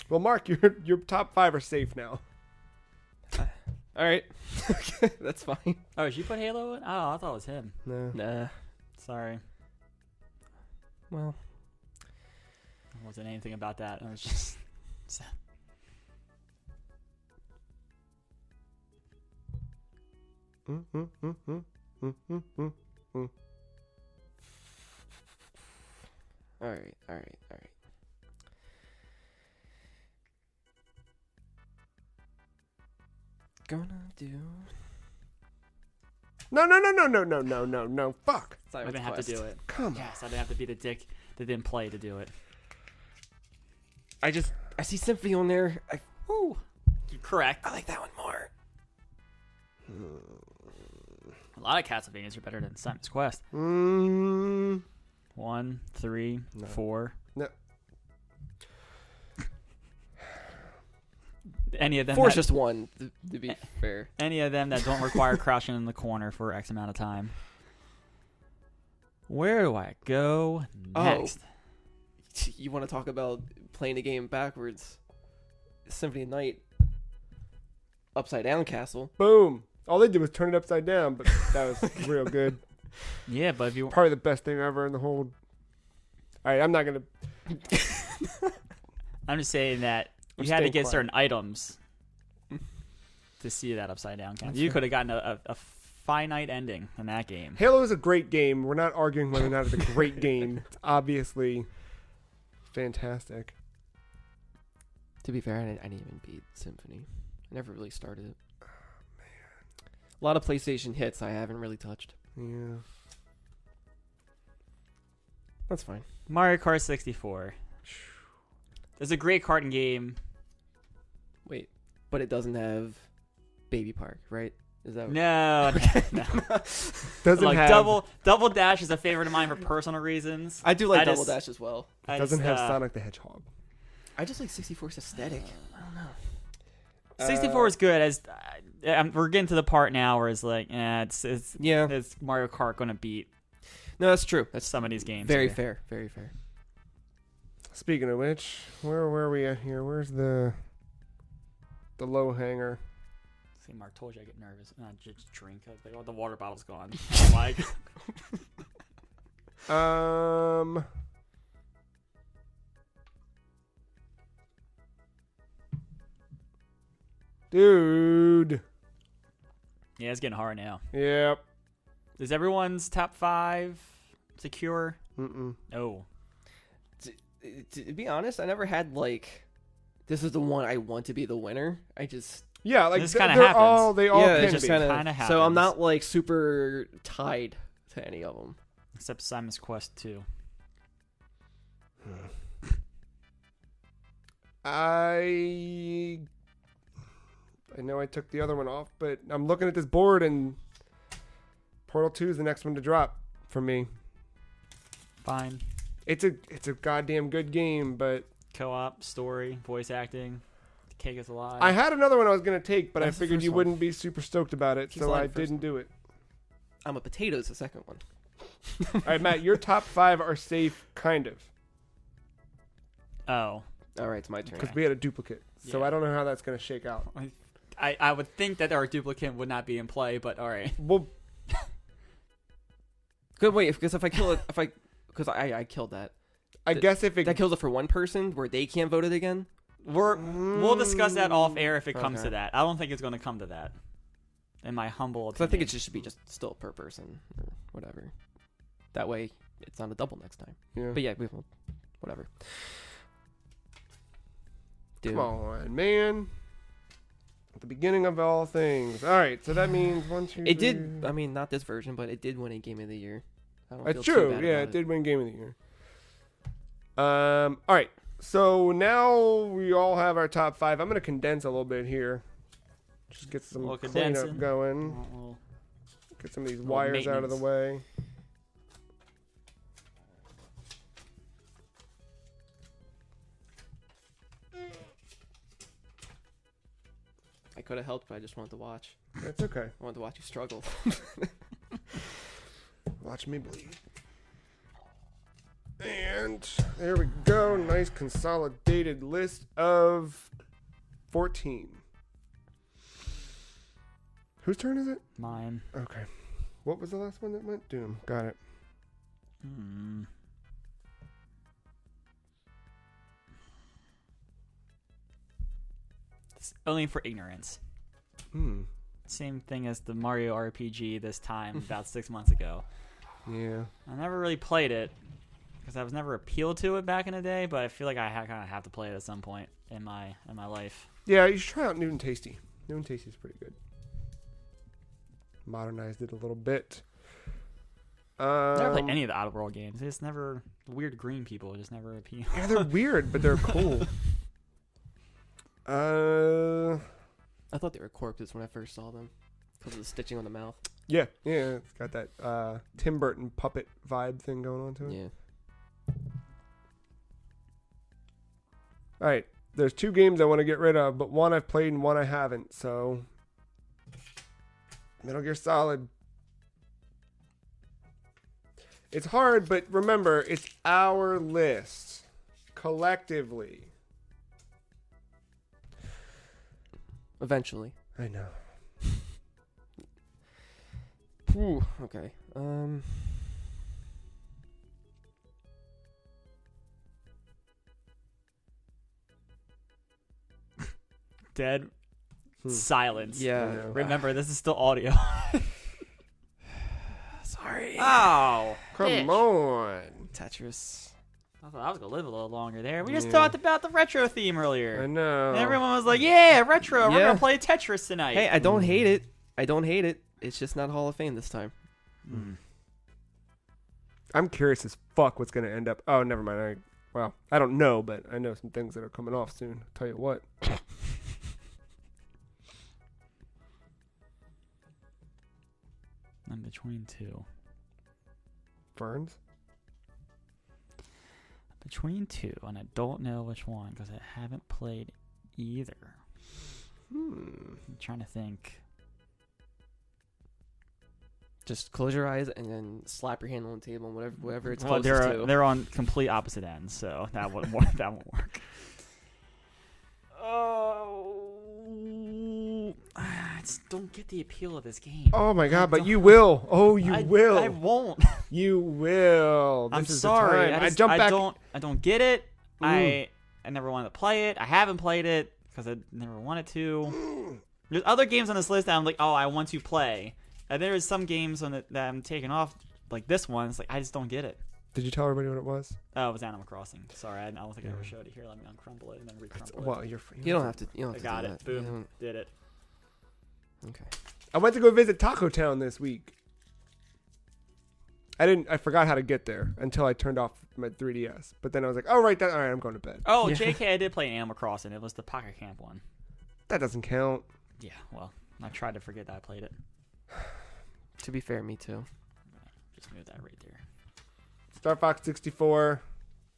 S1: Well, Marc, your top 5 are safe now.
S2: all right. Okay, that's fine.
S3: Oh, did you put Halo in? Oh, I thought it was him.
S1: No.
S2: Nah.
S3: Sorry.
S2: Well,
S3: It wasn't anything about that. It was just sad.
S2: all right. Gonna do.
S1: No. Fuck.
S3: I didn't have to do it.
S1: Come on.
S3: Yes, I didn't have to be the dick that didn't play to do it.
S2: I see Symphony on there.
S3: You're correct.
S2: I like that one more.
S3: A lot of Castlevanias are better than Simon's Quest. 1, 3, 4.
S1: No.
S3: Any of them?
S2: Four's just one, to be fair.
S3: Any of them that don't require crouching in the corner for X amount of time. Where do I go next?
S2: You want to talk about playing the game backwards? Symphony of Night, Upside Down Castle.
S1: Boom. All they did was turn it upside down, but that was real good.
S3: Yeah, but if you
S1: Probably the best thing ever in the whole. All right, I'm not gonna.
S3: I'm just saying that you had to get certain items to see that upside down castle. You could have gotten a finite ending in that game.
S1: Halo is a great game. We're not arguing whether or not it's a great game. It's obviously fantastic.
S2: To be fair, I didn't even beat Symphony. I never really started it. Oh, man. A lot of PlayStation hits I haven't really touched.
S1: Yeah.
S2: That's fine.
S3: Mario Kart 64. It's a great karting game.
S2: Wait, but it doesn't have Baby Park, right? Is that
S3: No.
S1: Doesn't
S3: like
S1: have
S3: Double Dash is a favorite of mine for personal reasons.
S2: I do like Double Dash as well.
S1: Doesn't have Sonic the Hedgehog.
S2: I just like 64's aesthetic. I don't know.
S3: 64 is good. As we're getting to the part now where it's like, it's Mario Kart gonna beat.
S2: No, that's true.
S3: That's some of these games.
S2: Very fair. Very fair.
S1: Speaking of which, where are we at here? Where's the low hanger?
S3: See, Marc told you I get nervous. Just drink. Like, oh, the water bottle's gone. I'm like,
S1: dude.
S3: yeah, it's getting hard now.
S1: Yep.
S3: Is everyone's top 5 secure?
S1: Mm-mm.
S3: No.
S2: To be honest, I never had like, this is the one I want to be the winner. I just
S1: like
S3: this kind of
S1: they're
S3: happens.
S1: all they all
S2: yeah,
S1: can
S2: it just
S1: be.
S2: kind of
S3: happens.
S2: So I'm not like super tied to any of them.
S3: Except Simon's Quest 2.
S1: I know I took the other one off, but I'm looking at this board and Portal 2 is the next one to drop for me.
S3: Fine.
S1: It's a goddamn good game, but
S3: Co-op, story, voice acting. The cake is alive.
S1: I had another one I was going to take, but
S2: That's
S1: I
S2: the
S1: figured
S2: first
S1: you
S2: one.
S1: wouldn't be super stoked about it,
S2: He's
S1: so
S2: lying
S1: I
S2: first
S1: didn't
S2: one.
S1: do it.
S2: I'm a Potato's the second one.
S1: All right, Matt, your top 5 are safe, kind of,
S3: Oh.
S2: All right, it's my turn.
S1: because we had a duplicate. So
S3: Yeah.
S1: I don't know how that's going to shake out.
S3: I would think that our duplicate would not be in play, but all right.
S1: Well,
S2: Good, wait, because if I kill it, because I killed that.
S1: I guess if it
S2: That kills it for one person, where they can't vote it again.
S3: We'll discuss that off air if it comes
S2: Okay.
S3: to that. I don't think it's going to come to that. In my humble
S2: Because I think
S3: opinion.
S2: it just should be just still per person or whatever. That way, it's not a double next time.
S1: yeah.
S2: But yeah, we will. Whatever. Dude.
S1: Come on, man. At the beginning of all things. All right, so that means 1, 2,
S2: It
S1: 3.
S2: did. I mean, not this version, but it did win a Game of the Year. I don't
S1: It's
S2: feel
S1: true.
S2: too bad
S1: Yeah,
S2: about
S1: it did win Game of the Year. All right. So now we all have our top 5. I'm going to condense a little bit here. Just get some
S3: Little
S1: cleanup
S3: condensing.
S1: going.
S3: Well,
S1: Get some of these
S3: Little
S1: wires out of the
S3: maintenance.
S1: way.
S2: I could have helped, but I just wanted to watch.
S1: That's okay.
S2: I wanted to watch you struggle.
S1: Watch me bleed. And there we go. Nice consolidated list of 14. Whose turn is it?
S3: mine.
S1: Okay. What was the last one that went? Doom. Got it.
S3: It's only for ignorance. Same thing as the Mario RPG this time, about 6 months ago.
S1: Yeah.
S3: I never really played it because I was never appealed to it back in the day, but I feel like I kind of have to play it at some point in my life.
S1: Yeah, you should try out New and Tasty. New and Tasty is pretty good. Modernized it a little bit.
S3: I never played any of the Outer World games. It's never weird green people. Just never appeal.
S1: Yeah, they're weird, but they're cool.
S2: I thought they were corpses when I first saw them because of the stitching on the mouth.
S1: Yeah, it's got that Tim Burton puppet vibe thing going on to it.
S2: Yeah.
S1: All right, there's 2 games I want to get rid of, but one I've played and one I haven't. So, Metal Gear Solid. It's hard, but remember, it's our list collectively.
S2: Eventually.
S1: I know.
S2: Ooh, okay.
S3: Dead silence.
S2: Yeah.
S3: Remember, this is still audio.
S2: Sorry.
S3: Oh,
S1: Come on.
S2: Tetris.
S3: I thought I was gonna live a little longer there. We just talked about the retro theme
S1: I
S3: earlier.
S1: know.
S3: And everyone was like, "Yeah, retro. We're
S2: Yeah.
S3: gonna play Tetris tonight."
S2: Hey, I don't hate it. It's just not Hall of Fame this time.
S1: I'm curious as fuck what's going to end up. Oh, never mind. I don't know, but I know some things that are coming off soon. I'll tell you what.
S3: I'm between 2.
S1: Ferns?
S3: Between 2, and I don't know which one because I haven't played either. I'm trying to think.
S2: Just close your eyes and then slap your hand on the table and whatever it's
S3: Well,
S2: closest to.
S3: they're on complete opposite ends, so that won't work. That won't work. Oh, I just don't get the appeal of this game.
S1: Oh my god, but you will. Oh, you will.
S3: I won't.
S1: You will.
S3: I'm
S1: This is
S3: sorry.
S1: the time.
S3: I
S1: jump back.
S3: I don't get it. I never wanted to play it. I haven't played it because I never wanted to. There's other games on this list that I'm like, oh, I want to play. And there is some games on it that I'm taking off, like this one. It's like I just don't get it.
S1: Did you tell everybody what it was?
S3: Oh, it was Animal Crossing. Sorry, I don't think I ever showed it. Here, let me uncrumble it and then recrumple it.
S1: Well,
S2: You don't have to. You don't have
S3: I
S2: to
S3: got
S2: do
S3: it.
S2: that.
S3: Boom. Did it.
S2: Okay.
S1: I went to go visit Taco Town this week. I forgot how to get there until I turned off my 3DS. But then I was like, oh, right, all right, I'm going to bed.
S3: Oh,
S2: Yeah.
S3: JK, I did play Animal Crossing. It was the Pocket Camp one.
S1: That doesn't count.
S3: Yeah, well, I tried to forget that I played it.
S2: To be fair, me too.
S3: Just move that right there.
S1: Star Fox 64.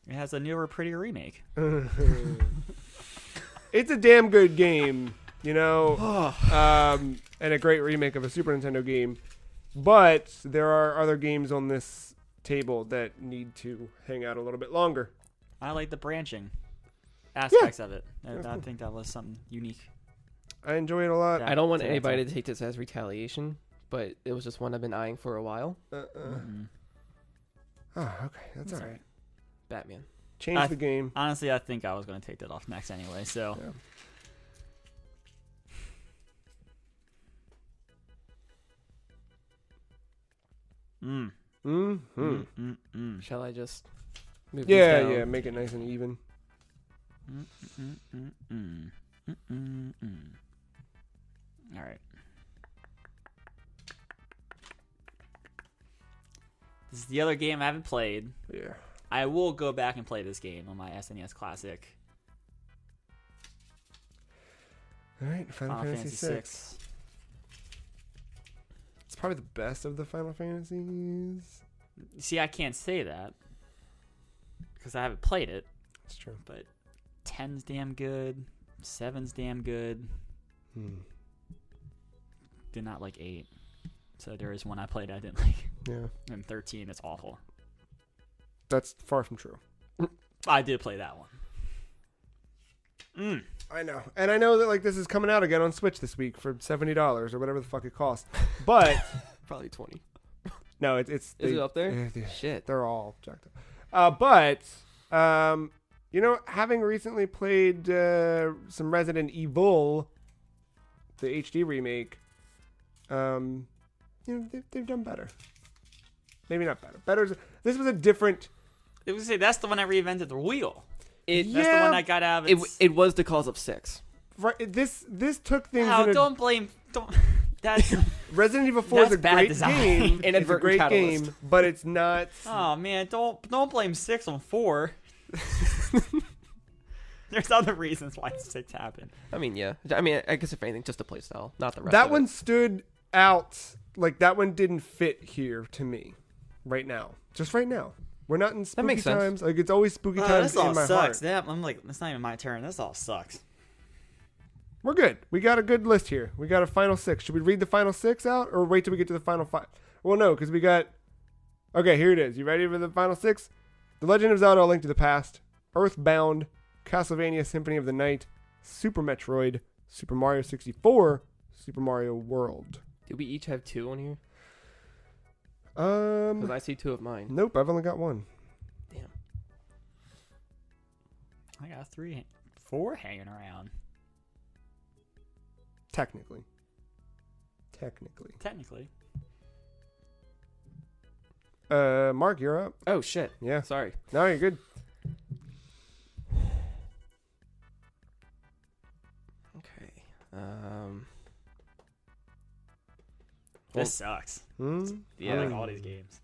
S3: It has a newer, prettier remake.
S1: It's a damn good game, you know, and a great remake of a Super Nintendo game. But there are other games on this table that need to hang out a little bit longer.
S3: I like the branching aspects of it. I think that was something unique.
S1: I enjoy it a lot.
S3: Yeah.
S2: I don't want
S3: So
S2: anybody
S3: that's
S2: to take this as retaliation, but it was just one I've been eyeing for a while.
S1: Oh, okay. That's all right.
S2: Batman.
S1: Change the game.
S3: Honestly, I think I was going to take that off next anyway, so.
S1: Yeah.
S2: Shall I just move
S1: Yeah,
S2: these down?
S1: yeah. Make it nice and even.
S3: All right. This is the other game I haven't played.
S1: Yeah.
S3: I will go back and play this game on my SNES Classic.
S1: All right. Final Fantasy VI. It's probably the best of the Final Fantasies.
S3: See, I can't say that because I haven't played it.
S1: That's true.
S3: But 10's damn good. 7's damn good. Did not like 8. So there is one I played I didn't like.
S1: Yeah.
S3: And 13, it's awful.
S1: That's far from true.
S3: I did play that one.
S1: I know. And I know that like this is coming out again on Switch this week for $70 or whatever the fuck it costs. But
S2: Probably 20.
S1: no, it's
S2: Is it up there? Shit.
S1: They're all jacked up. But you know, having recently played some Resident Evil, the HD remake, you know, they've done better. Maybe not better. Better. This was a different.
S3: It was say that's the one that reinvented the wheel.
S2: It,
S3: That's the one that got out of its...
S2: it was the cause of 6.
S1: Right, this took things.
S3: Wow,
S1: in a,
S3: don't blame... That's...
S1: Resident Evil 4 is a
S3: That's bad
S1: great
S3: design.
S1: game. It's a
S2: Inadvertent
S1: great
S2: catalyst.
S1: game, but it's not.
S3: Oh, man, don't blame 6 on 4. There's other reasons why 6 happened.
S2: I mean, yeah. I mean, I guess if anything, just the playstyle, not the rest.
S1: That
S2: of
S1: one
S2: it.
S1: stood out. Like, that one didn't fit here to me right now. Just right now. We're not in spooky
S2: makes sense.
S1: times. Like, it's always spooky times
S3: This all
S1: in my
S3: sucks.
S1: heart.
S3: Yeah, I'm like, it's not even my turn. This all sucks.
S1: We're good. We got a good list here. We got a final 6. Should we read the final 6 out or wait till we get to the final 5? Well, no, because we got... Okay, here it is. You ready for the final 6? The Legend of Zelda: A Link to the Past, Earthbound, Castlevania Symphony of the Night, Super Metroid, Super Mario 64, Super Mario World.
S2: Did we each have 2 on here? Because I see 2 of mine.
S1: Nope, I've only got 1.
S2: Damn.
S3: I got 4 hanging around.
S1: Technically.
S3: Technically.
S1: Mark, you're up.
S2: Oh, shit.
S1: Yeah.
S2: Sorry.
S1: No, you're good.
S2: Okay.
S3: This sucks.
S2: Yeah.
S3: I like all these games.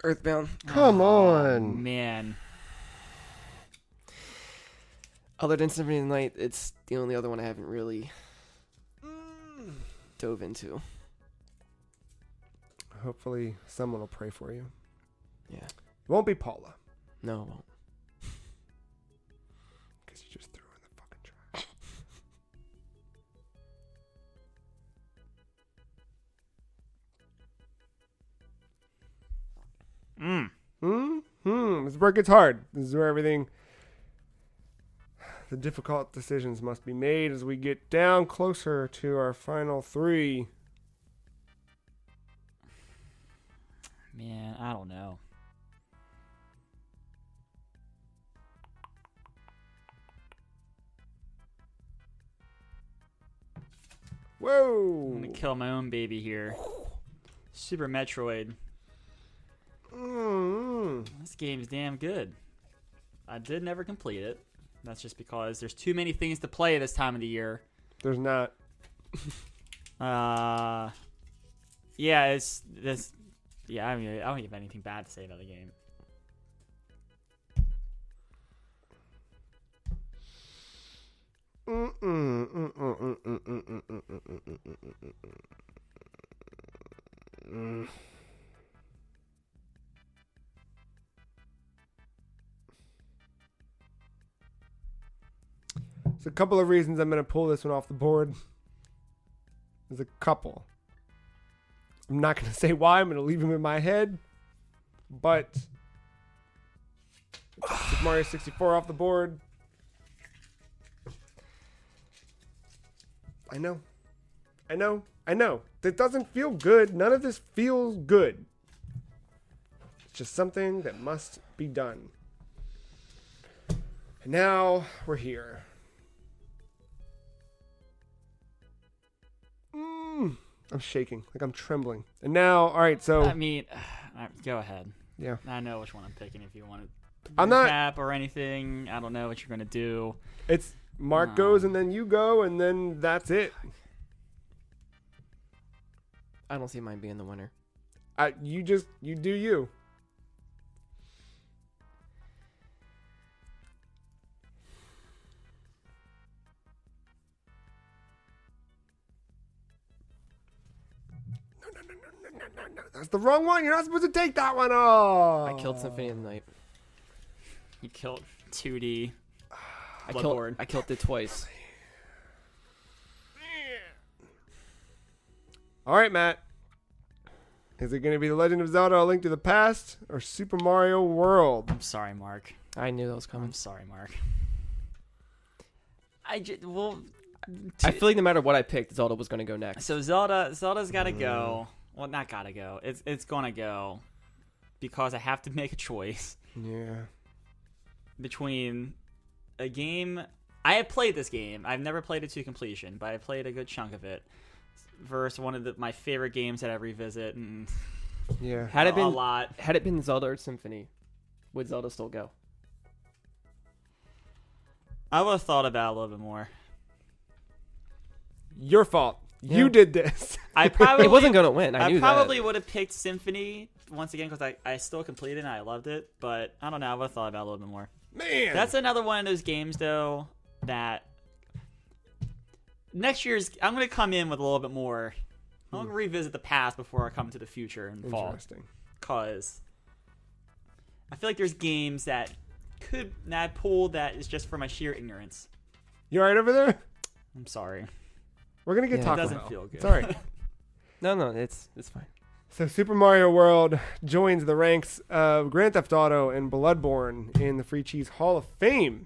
S2: Earthbound.
S1: Come
S3: Oh,
S1: on.
S3: man.
S2: Other than Symphony of the Night, it's the only other one I haven't really dove into.
S1: Hopefully someone will pray for you.
S2: Yeah.
S1: It won't be Paula.
S2: No, it won't.
S1: Because you just threw in the fucking trash. This is where it gets hard. This is where everything... The difficult decisions must be made as we get down closer to our final 3.
S3: Man, I don't know.
S1: Whoa!
S3: I'm gonna kill my own baby here. Super Metroid. This game's damn good. I did never complete it. That's just because there's too many things to play this time of the year.
S1: There's not.
S3: Yeah, it's this. Yeah, I mean, I don't have anything bad to say about the game.
S1: There's a couple of reasons I'm going to pull this one off the board. There's a couple. I'm not going to say why. I'm going to leave them in my head. But Super Mario 64 off the board. I know. That doesn't feel good. None of this feels good. It's just something that must be done. And now we're here. I'm shaking. Like I'm trembling. And now, all right, so...
S3: I mean, go ahead.
S1: Yeah.
S3: I know which one I'm picking if you want to
S1: I'm not...
S3: recap or anything. I don't know what you're going to do.
S1: It's Mark goes and then you go and then that's it.
S2: I don't see mine being the winner.
S1: You do you. No. That's the wrong one. You're not supposed to take that one. Oh.
S2: I killed Symphony of the Night.
S3: You killed 2D.
S2: I
S3: Bloodborne.
S2: killed it twice.
S1: All right, Matt. Is it going to be The Legend of Zelda: A Link to the Past or Super Mario World?
S3: I'm sorry, Mark.
S2: I knew that was coming.
S3: I'm sorry, Mark.
S2: I feel like no matter what I picked, Zelda was going to go next.
S3: So Zelda's got to go. Well, not got to go. It's going to go because I have to make a choice.
S1: Yeah.
S3: Between a game... I have played this game. I've never played it to completion, but I played a good chunk of it. Versus one of my favorite games that I revisit. And
S1: Yeah.
S2: Had it been
S3: a lot.
S2: Had it been Zelda or Symphony, would Zelda still go?
S3: I would have thought about it a little bit more.
S1: Your fault. You did this.
S3: I probably
S2: It wasn't gonna win. I knew
S3: probably would have picked Symphony once again because I still completed it and I loved it. But I don't know. I would have thought about it a little bit more.
S1: Man.
S3: That's another one of those games, though, that next year's I'm going to come in with a little bit more. I'm going to revisit the past before I come to the future in the fall.
S1: Interesting.
S3: Because I feel like there's games that I pulled that is just for my sheer ignorance.
S1: You all right over there?
S3: I'm sorry.
S1: We're going to get
S3: It
S1: Taco
S3: doesn't
S1: Bell.
S3: feel good.
S1: It's all right.
S2: No, it's fine.
S1: So Super Mario World joins the ranks of Grand Theft Auto and Bloodborne in the Free Cheese Hall of Fame.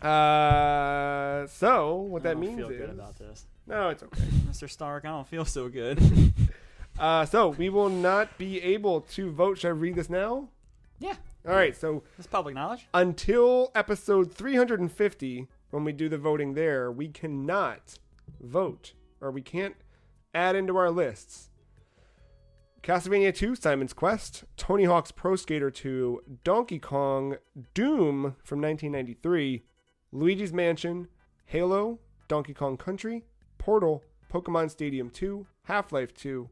S1: So what that means
S3: I don't feel
S1: is
S3: good about this.
S1: No, it's okay.
S3: Mr. Stark, I don't feel so good.
S1: So we will not be able to vote. Should I read this now?
S3: Yeah.
S1: All right. So
S3: It's public knowledge.
S1: until episode 350, when we do the voting there, we cannot vote, or we can't add into our lists Castlevania 2, Simon's Quest, Tony Hawk's Pro Skater 2, Donkey Kong, Doom from 1993, Luigi's Mansion, Halo, Donkey Kong Country, Portal, Pokemon Stadium 2, Half-Life 2,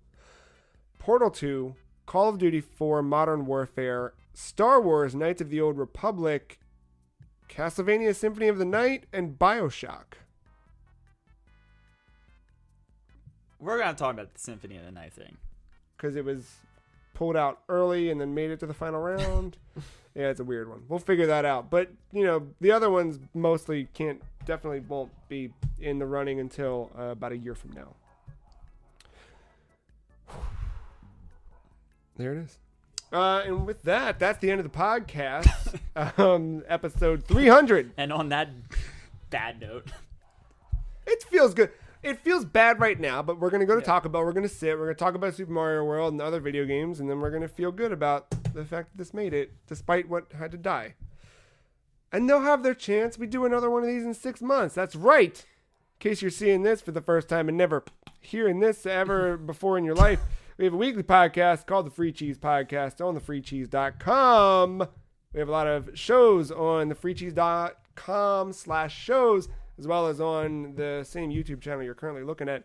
S1: Portal 2, Call of Duty 4 Modern Warfare, Star Wars Knights of the Old Republic, Castlevania Symphony of the Night, and BioShock.
S3: We're going to talk about the Symphony of the Night thing.
S1: Because it was pulled out early and then made it to the final round. Yeah, it's a weird one. We'll figure that out. But, the other ones mostly definitely won't be in the running until about a year from now. There it is. And with that, that's the end of the podcast. Episode 300.
S3: And on that bad note.
S1: It feels good. It feels bad right now, but we're going to go to Taco Bell. We're going to sit. We're going to talk about Super Mario World and other video games, and then we're going to feel good about the fact that this made it, despite what had to die. And they'll have their chance. We do another one of these in 6 months. That's right. In case you're seeing this for the first time and never hearing this ever before in your life, we have a weekly podcast called the Free Cheese Podcast on thefreecheese.com. We have a lot of shows on thefreecheese.com/shows, as well as on the same YouTube channel you're currently looking at.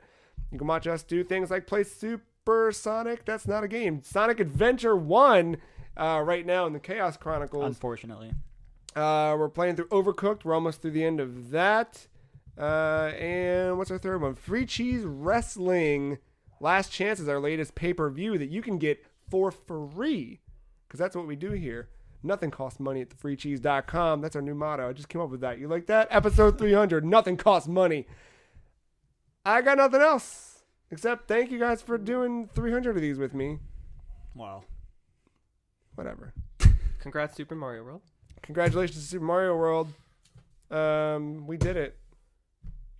S1: You can watch us do things like play Super Sonic. That's not a game. Sonic Adventure 1 right now in the Chaos Chronicles.
S3: Unfortunately.
S1: We're playing through Overcooked. We're almost through the end of that. And what's our third one? Free Cheese Wrestling. Last Chance is our latest pay-per-view that you can get for free. Because that's what we do here. Nothing costs money at thefreecheese.com. That's our new motto. I just came up with that. You like that? Episode 300. Nothing costs money. I got nothing else. Except thank you guys for doing 300 of these with me.
S3: Wow.
S1: Whatever.
S2: Congrats, Super Mario World.
S1: Congratulations to Super Mario World. We did it.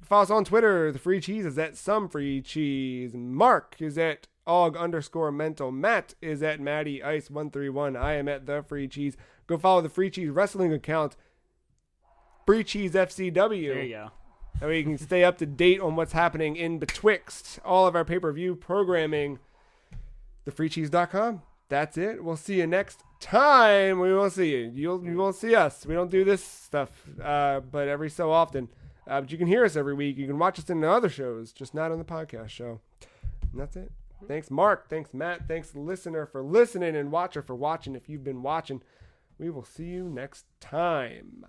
S1: Follow us on Twitter. The Free Cheese is at Some Free Cheese. Marc is at Og_mental. Matt is at Matty Ice 131. I am at The Free Cheese. Go follow the Free Cheese Wrestling account, Free Cheese FCW.
S3: There you go.
S1: That way you can stay up to date on what's happening in betwixt all of our pay-per-view programming. TheFreeCheese.com. That's it. We'll see you next time. We will see you. You won't see us. We don't do this stuff, but every so often. But you can hear us every week. You can watch us in the other shows, just not on the podcast show. And that's it. Thanks, Marc. Thanks, Matt. Thanks, listener, for listening, and watcher for watching if you've been watching. We will see you next time.